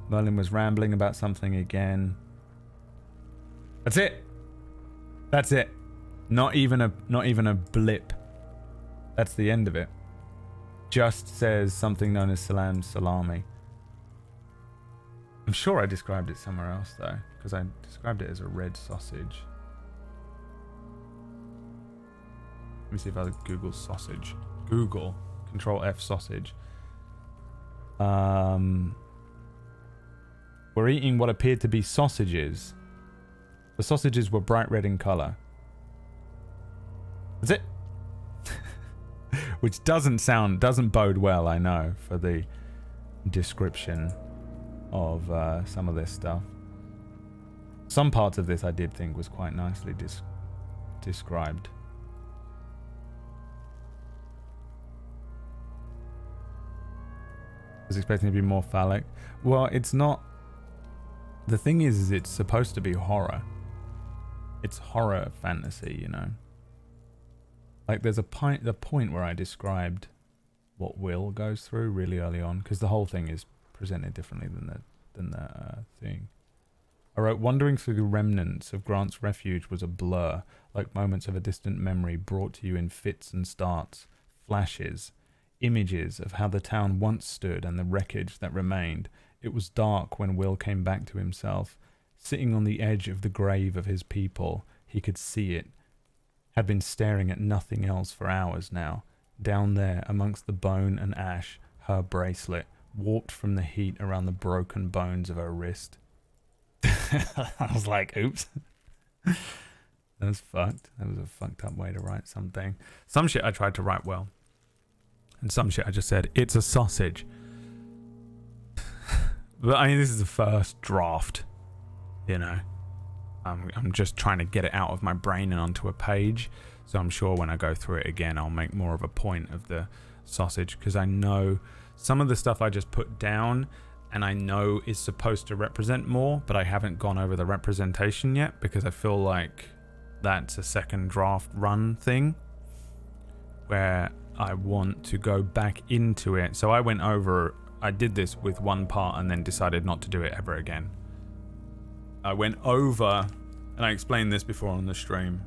Merlin was rambling about something again. That's it. That's it. Not even a blip. That's the end of it. Just says something known as Salam's salami. I'm sure I described it somewhere else though, because I described it as a red sausage. Let me see if I Google sausage. Google Control F sausage. We're eating what appeared to be sausages. The sausages were bright red in color. That's it. Which doesn't bode well, I know, for the description of some of this stuff. Some parts of this I did think was quite nicely described. I was expecting it to be more phallic. Well, it's not. The thing is it's supposed to be horror. It's horror fantasy, you know. Like, there's the point where I described what Will goes through really early on, because the whole thing is presented differently than the thing. I wrote, wandering through the remnants of Grant's refuge was a blur, like moments of a distant memory brought to you in fits and starts, flashes, images of how the town once stood and the wreckage that remained. It was dark when Will came back to himself. Sitting on the edge of the grave of his people, he could see it. Had been staring at nothing else for hours now. Down there, amongst the bone and ash, her bracelet, warped from the heat around the broken bones of her wrist. I was like, oops. That was fucked. That was a fucked up way to write something. Some shit I tried to write well. And some shit I just said, it's a sausage. But I mean, this is the first draft, you know. I'm just trying to get it out of my brain and onto a page. So I'm sure when I go through it again, I'll make more of a point of the sausage, because I know some of the stuff I just put down and I know is supposed to represent more, but I haven't gone over the representation yet because I feel like that's a second draft run thing where I want to go back into it. So I did this with one part and then decided not to do it ever again. I went over, and I explained this before on the stream,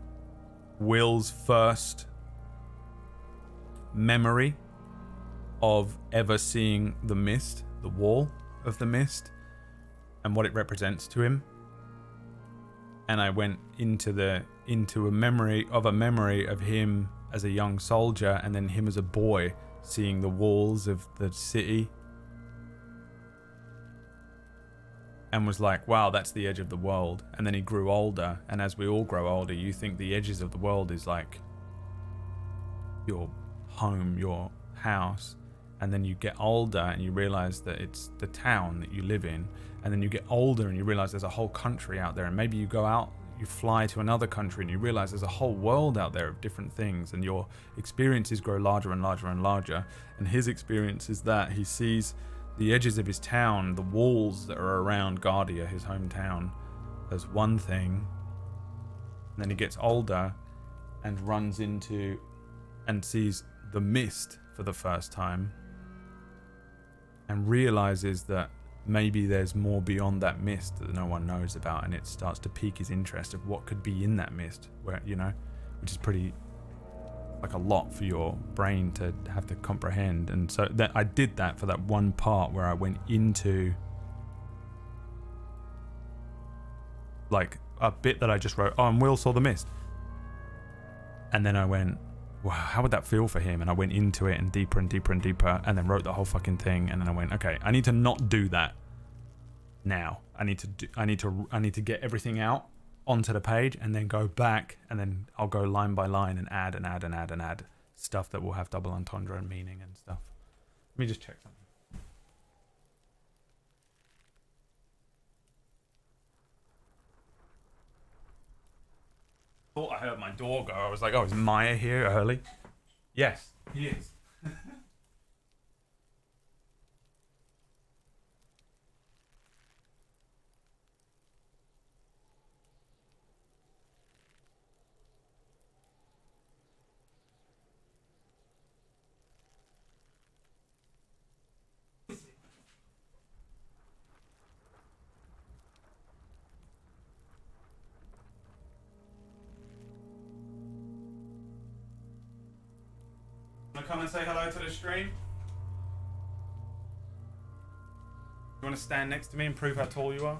Will's first memory of ever seeing the mist, the wall of the mist, and what it represents to him. And I went into a memory of him as a young soldier, and then him as a boy seeing the walls of the city. And was like, wow, that's the edge of the world. And then he grew older, and as we all grow older, you think the edges of the world is like your home, your house. And then you get older and you realize that it's the town that you live in. And then you get older and you realize there's a whole country out there. And maybe you go out, you fly to another country and you realize there's a whole world out there of different things. And your experiences grow larger and larger and larger. And his experience is that he sees the edges of his town, the walls that are around Guardia, his hometown, as one thing. And then he gets older and runs into and sees the mist for the first time and realizes that maybe there's more beyond that mist that no one knows about, and it starts to pique his interest of what could be in that mist, where, you know, which is pretty, like, a lot for your brain to have to comprehend. And so that I did that for that one part where I went into like a bit that I just wrote, oh, and Will saw the mist, and then I went, wow, how would that feel for him? And I went into it and deeper and deeper and deeper, and then wrote the whole fucking thing. And then I went, okay, I need to not do that now. I need to get everything out onto the page and then go back, and then I'll go line by line and add and add and add and add stuff that will have double entendre and meaning and stuff. Let me just check something. Thought I heard my door go. I was like, oh, is Maya here early? Yes, he is. Wanna come and say hello to the stream? You wanna stand next to me and prove how tall you are?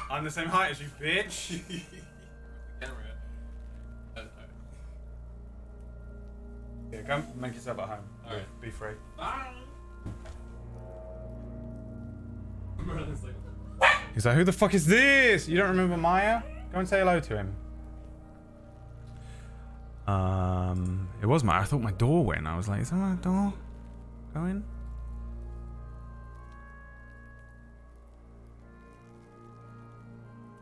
I'm the same height as you, bitch. Yeah, go make yourself at home. Alright. Be free. Bye. He's like, who the fuck is this? You don't remember Maya? Go and say hello to him. It was I thought my door went. I was like, is that my door going?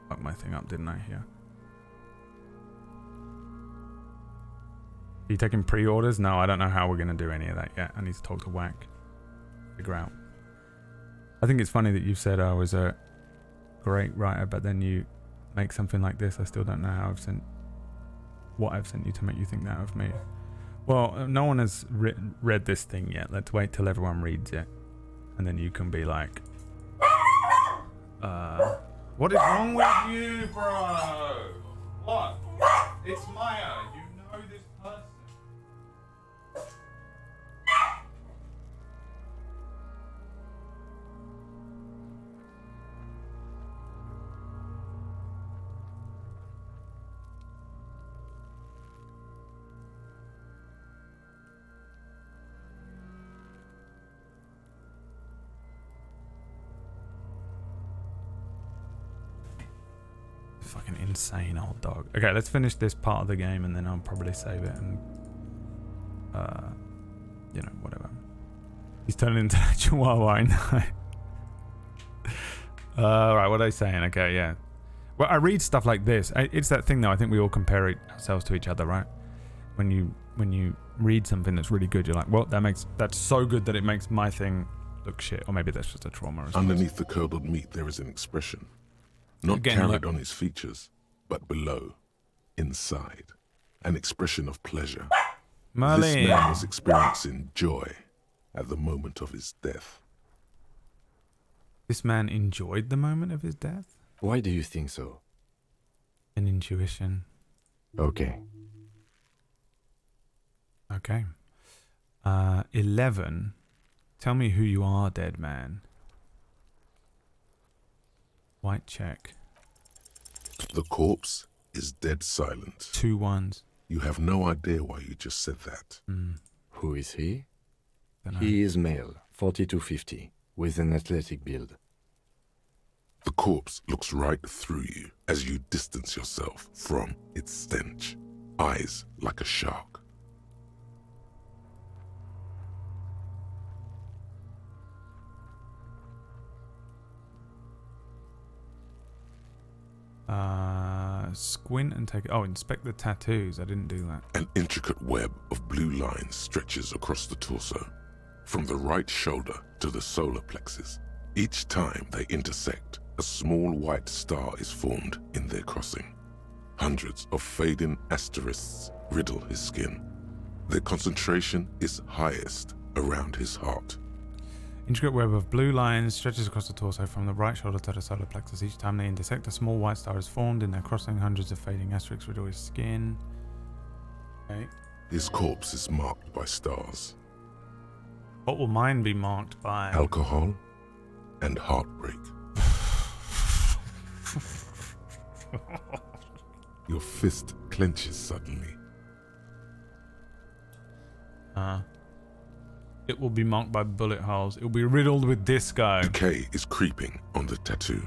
Fucked my thing up, didn't I? Here. Are you taking pre-orders? No, I don't know how we're gonna do any of that yet. I need to talk to Whack. Figure out. I think it's funny that you said I was a great writer, but then you make something like this. I still don't know how what I've sent you to make you think that of me. Well, no one has read this thing yet. Let's wait till everyone reads it, and then you can be like, what is wrong with you, bro? What? It's Maya. You know this person. Fucking insane old dog. Okay, let's finish this part of the game and then I'll probably save it and you know, whatever. He's turning into a chihuahua, I know. Right, what are they saying? Okay, yeah. Well, I read stuff like this. It's that thing though, I think we all compare ourselves to each other, right? When you read something that's really good, you're like, well, that's so good that it makes my thing look shit. Or maybe that's just a trauma. Underneath the curdled meat there is an expression. Not carried on his features, but below, inside. An expression of pleasure. Merlin. This man was experiencing joy at the moment of his death. This man enjoyed the moment of his death? Why do you think so? An intuition. Okay. Okay. 11. Tell me who you are, dead man. White check. The corpse is dead silent. 2 1s. You have no idea why you just said that. Who is he? Dunno. He is male, 40 to 50, with an athletic build. The corpse looks right through you as you distance yourself from its stench. Eyes like a shark. Squint and take... Oh, inspect the tattoos. I didn't do that. An intricate web of blue lines stretches across the torso, from the right shoulder to the solar plexus. Each time they intersect, a small white star is formed in their crossing. Hundreds of fading asterisks riddle his skin. Their concentration is highest around his heart. Intricate web of blue lines stretches across the torso from the right shoulder to the solar plexus. Each time they intersect, a small white star is formed in their crossing. Hundreds of fading asterisks riddle his skin. Okay. His corpse is marked by stars. What will mine be marked by? Alcohol and heartbreak. Your fist clenches suddenly. It will be marked by bullet holes. It will be riddled with disco. Decay is creeping on the tattoo.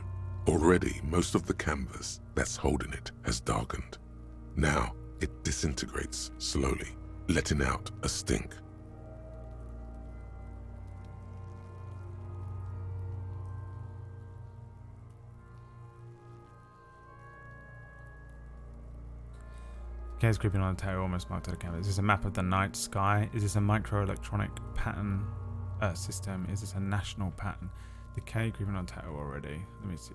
Already, most of the canvas that's holding it has darkened. Now, it disintegrates slowly, letting out a stink. Decay is creeping on the tattoo, almost marked to the canvas. Is this a map of the night sky? Is this a microelectronic pattern system? Is this a national pattern? Decay creeping on the tattoo already. Let me see.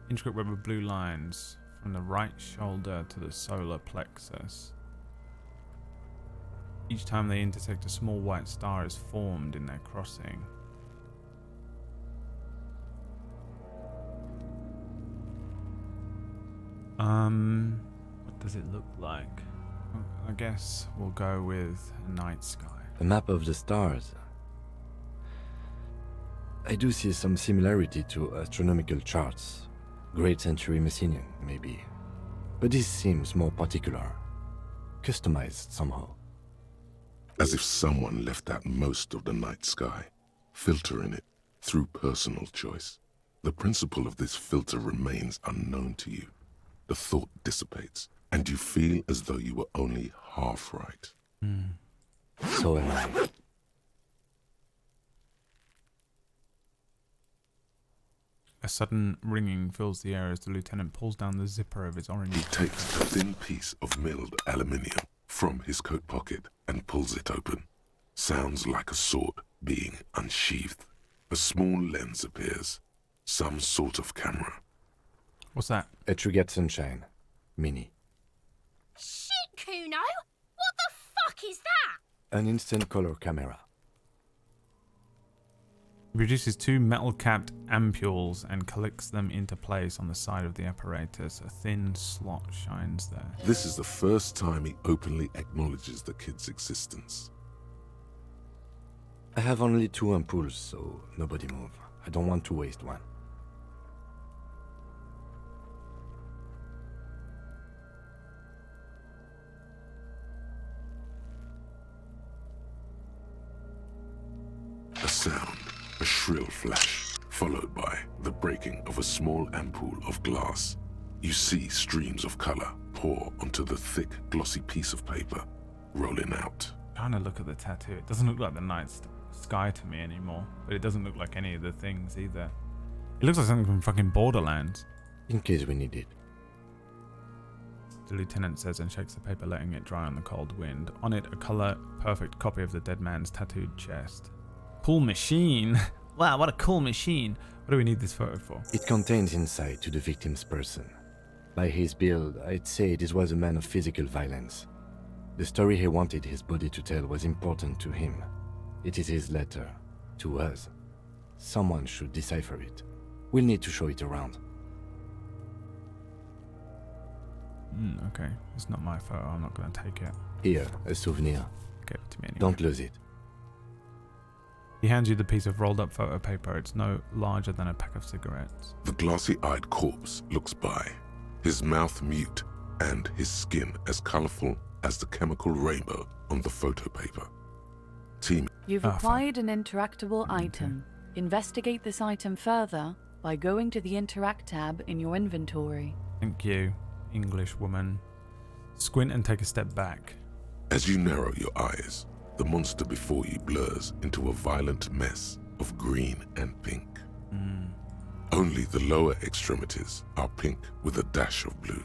Intricate web of blue lines from the right shoulder to the solar plexus. Each time they intersect, a small white star is formed in their crossing. What does it look like? I guess we'll go with a night sky. A map of the stars. I do see some similarity to astronomical charts. Great Century Messinian, maybe. But this seems more particular. Customized somehow. As if someone left out most of the night sky, filtering it through personal choice. The principle of this filter remains unknown to you. The thought dissipates, and you feel as though you were only half right. So am I. A sudden ringing fills the air as the lieutenant pulls down the zipper of his orange. He takes a thin piece of milled aluminium from his coat pocket and pulls it open. Sounds like a sword being unsheathed. A small lens appears. Some sort of camera. What's that? A Trigger Sunshine. Mini. Shit, Kuno! What the fuck is that? An instant color camera. He produces two metal-capped ampules and clicks them into place on the side of the apparatus. A thin slot shines there. This is the first time he openly acknowledges the kid's existence. I have only 2 ampoules, so nobody move. I don't want to waste one. A sound, a shrill flash, followed by the breaking of a small ampoule of glass. You see streams of color pour onto the thick, glossy piece of paper, rolling out. Trying to look at the tattoo. It doesn't look like the night sky to me anymore, but it doesn't look like any of the things either. It looks like something from fucking Borderlands. In case we need it. The lieutenant says and shakes the paper, letting it dry on the cold wind. On it, a color-perfect copy of the dead man's tattooed chest. Cool machine. Wow, what a cool machine. What do we need this photo for? It contains insight to the victim's person. By his build, I'd say this was a man of physical violence. The story he wanted his body to tell was important to him. It is his letter. To us. Someone should decipher it. We'll need to show it around. Okay. It's not my photo. I'm not going to take it. Here, a souvenir. Give it to me anyway. Don't lose it. He hands you the piece of rolled up photo paper. It's no larger than a pack of cigarettes. The glassy-eyed corpse looks by, his mouth mute and his skin as colorful as the chemical rainbow on the photo paper. Team. You've acquired an interactable item. Investigate this item further by going to the Interact tab in your inventory. Thank you, English woman. Squint and take a step back. As you narrow your eyes, the monster before you blurs into a violent mess of green and pink. Only the lower extremities are pink with a dash of blue.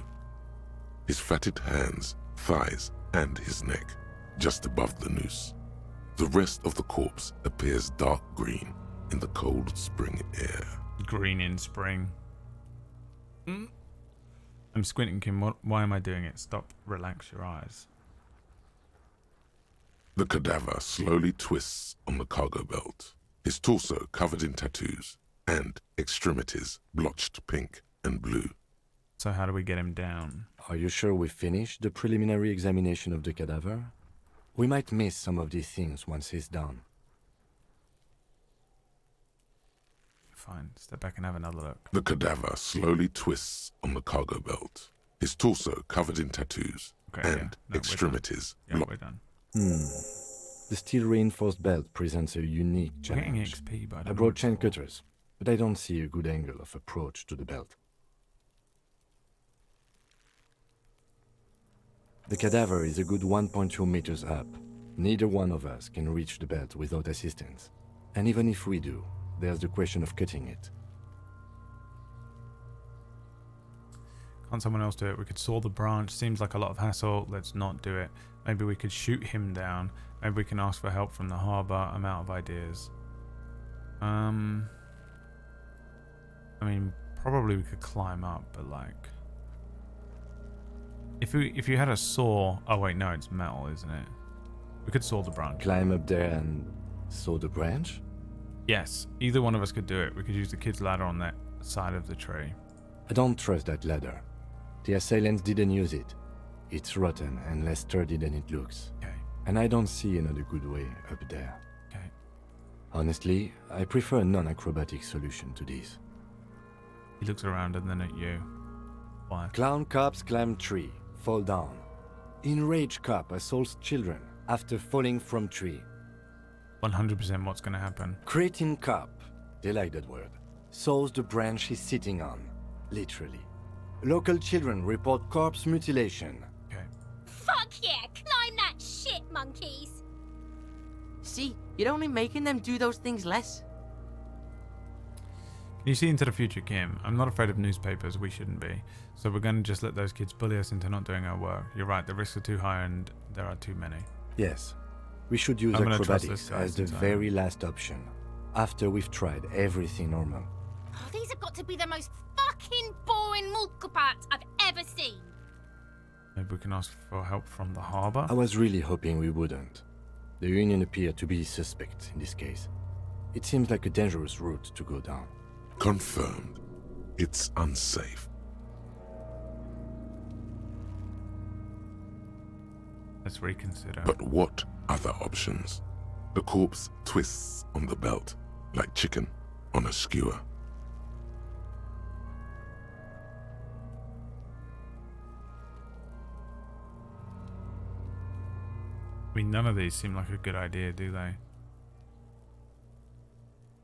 his fatted hands, thighs, and his neck, just above the noose. The rest of the corpse appears dark green in the cold spring air. Green in spring. I'm squinting, Kim. Why am I doing it? Stop. Relax your eyes. The cadaver slowly twists on the cargo belt, his torso covered in tattoos, and extremities blotched pink and blue. So how do we get him down? Are you sure we finished the preliminary examination of the cadaver? We might miss some of these things once he's done. Fine. Step back and have another look. The cadaver slowly twists on the cargo belt, his torso covered in tattoos, and extremities we're done. The steel reinforced belt presents a unique challenge. XP, but I brought chain cutters, but I don't see a good angle of approach to the belt. The cadaver is a good 1.2 meters up. Neither one of us can reach the belt without assistance. And even if we do, there's the question of cutting it. Can't someone else do it? We could saw the branch. Seems like a lot of hassle. Let's not do it. Maybe we could shoot him down. Maybe we can ask for help from the harbour. I'm out of ideas. I mean, probably we could climb up, but like... If you had a saw... Oh wait, no, it's metal, isn't it? We could saw the branch. Climb up there and saw the branch? Yes, either one of us could do it. We could use the kid's ladder on that side of the tree. I don't trust that ladder. The assailants didn't use it. It's rotten and less sturdy than it looks. Okay. And I don't see another good way up there. Okay. Honestly, I prefer a non-acrobatic solution to this. He looks around and then at you. Why? Clown cops climb tree, fall down. Enraged cop assaults children after falling from tree. 100% what's gonna happen. Cretin cop, they like that word, saws the branch he's sitting on. Literally. Local children report corpse mutilation. Okay. Fuck yeah! Climb that shit, monkeys! See, you're only making them do those things less. Can you see into the future, Kim? I'm not afraid of newspapers. We shouldn't be. So we're gonna just let those kids bully us into not doing our work. You're right. The risks are too high and there are too many. Yes. We should use acrobatics as the very last option. After we've tried everything normal. Oh, these have got to be the most fucking boring mulka parts I've ever seen. Maybe we can ask for help from the harbour? I was really hoping we wouldn't. The Union appeared to be suspect in this case. It seems like a dangerous route to go down. Confirmed. It's unsafe. Let's reconsider. But what other options? The corpse twists on the belt, like chicken on a skewer. I mean, none of these seem like a good idea, do they?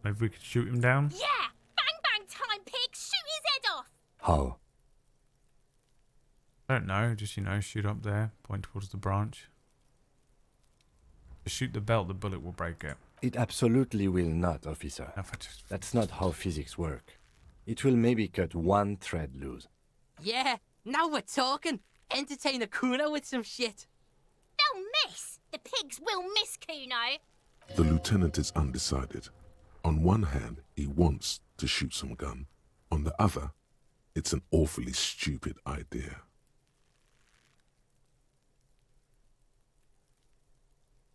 Maybe we could shoot him down? Yeah! Bang bang time, pig! Shoot his head off! How? I don't know. Just, shoot up there. Point towards the branch. Just shoot the belt, the bullet will break it. It absolutely will not, officer. That's not how physics work. It will maybe cut one thread loose. Yeah, now we're talking. Entertain a Kuno with some shit. They'll miss! The pigs will miss Kuno! The lieutenant is undecided. On one hand, he wants to shoot some gun. On the other, it's an awfully stupid idea.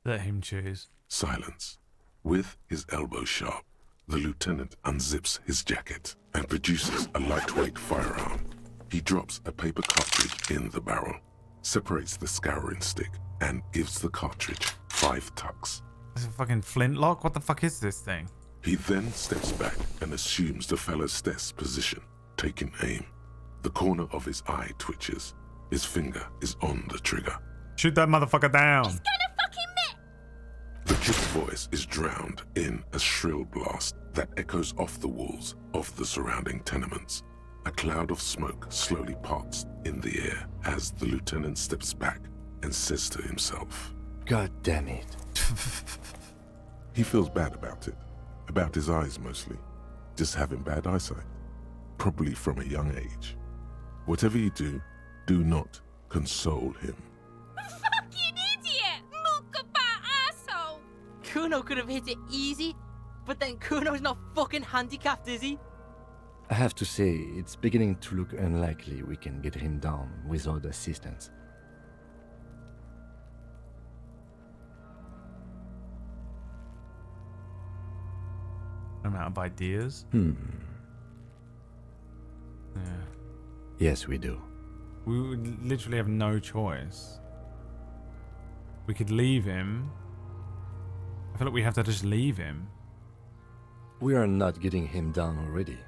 Let him choose. Silence. With his elbow sharp, the lieutenant unzips his jacket and produces a lightweight firearm. He drops a paper cartridge in the barrel, separates the scouring stick, and gives the cartridge 5 tucks. It's a fucking flintlock? What the fuck is this thing? He then steps back and assumes the fellow's desk position, taking aim. The corner of his eye twitches. His finger is on the trigger. Shoot that motherfucker down! He's gonna fucking miss! The kid's voice is drowned in a shrill blast that echoes off the walls of the surrounding tenements. A cloud of smoke slowly parts in the air as the lieutenant steps back and says to himself, God damn it. He feels bad about it. About his eyes mostly. Just having bad eyesight. Probably from a young age. Whatever you do, do not console him. Fucking idiot! Mookabat asshole! Kuno could have hit it easy, but then Kuno's not fucking handicapped, is he? I have to say, it's beginning to look unlikely we can get him down without assistance. I'm out of ideas. Yeah. Yes, we do. We would literally have no choice. We could leave him. I feel like we have to just leave him. We are not getting him down already.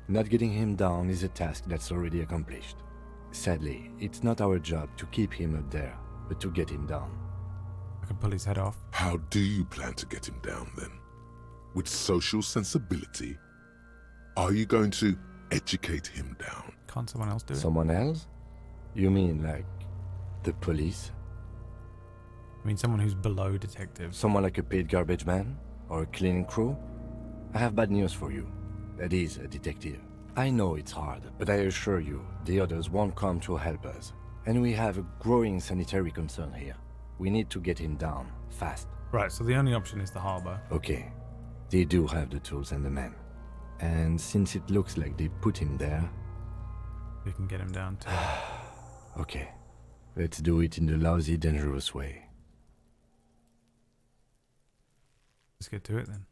Not getting him down is a task that's already accomplished. Sadly, it's not our job to keep him up there, but to get him down. I can pull his head off. How do you plan to get him down then? With social sensibility? Are you going to educate him down? Can't someone else do it? Someone else? You mean like the police? I mean someone who's below detectives. Someone like a paid garbage man? Or a cleaning crew? I have bad news for you. That is a detective. I know it's hard, but I assure you, the others won't come to help us. And we have a growing sanitary concern here. We need to get him down, fast. Right, so the only option is the harbour. Okay. They do have the tools and the men. And since it looks like they put him there... We can get him down too. Okay. Let's do it in the lousy, dangerous way. Let's get to it then.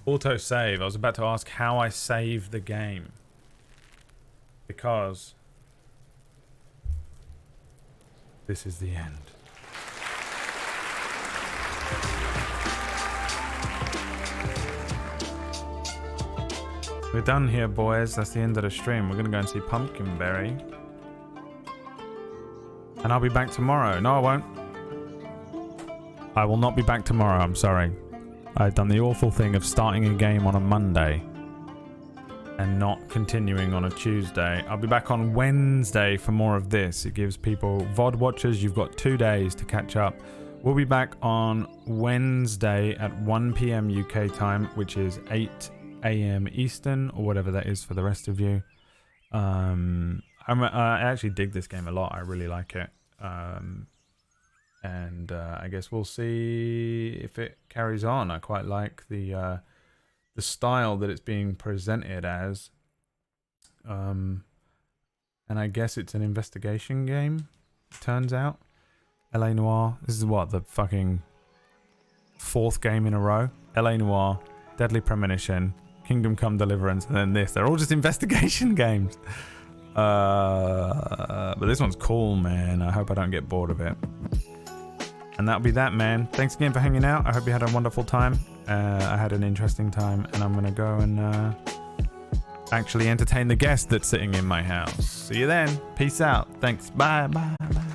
Auto save. I was about to ask how I save the game. Because this is the end. We're done here, boys. That's the end of the stream. We're going to go and see Pumpkinberry. And I'll be back tomorrow. No, I won't. I will not be back tomorrow. I'm sorry. I've done the awful thing of starting a game on a Monday and not continuing on a Tuesday. I'll be back on Wednesday for more of this. It gives people, VOD watchers, you've got 2 days to catch up. We'll be back on Wednesday at 1 p.m. UK time, which is 8 a.m. Eastern, or whatever that is for the rest of you. I actually dig this game a lot. I really like it. And I guess we'll see if it carries on. I quite like the style that it's being presented as. And I guess it's an investigation game, it turns out. LA Noire. This is what, the fucking 4th game in a row? LA Noire, Deadly Premonition, Kingdom Come Deliverance, and then this. They're all just investigation games. But this one's cool, man. I hope I don't get bored of it. And that'll be that, man. Thanks again for hanging out. I hope you had a wonderful time. I had an interesting time, and I'm going to go and actually entertain the guest that's sitting in my house. See you then. Peace out. Thanks. Bye, bye, bye.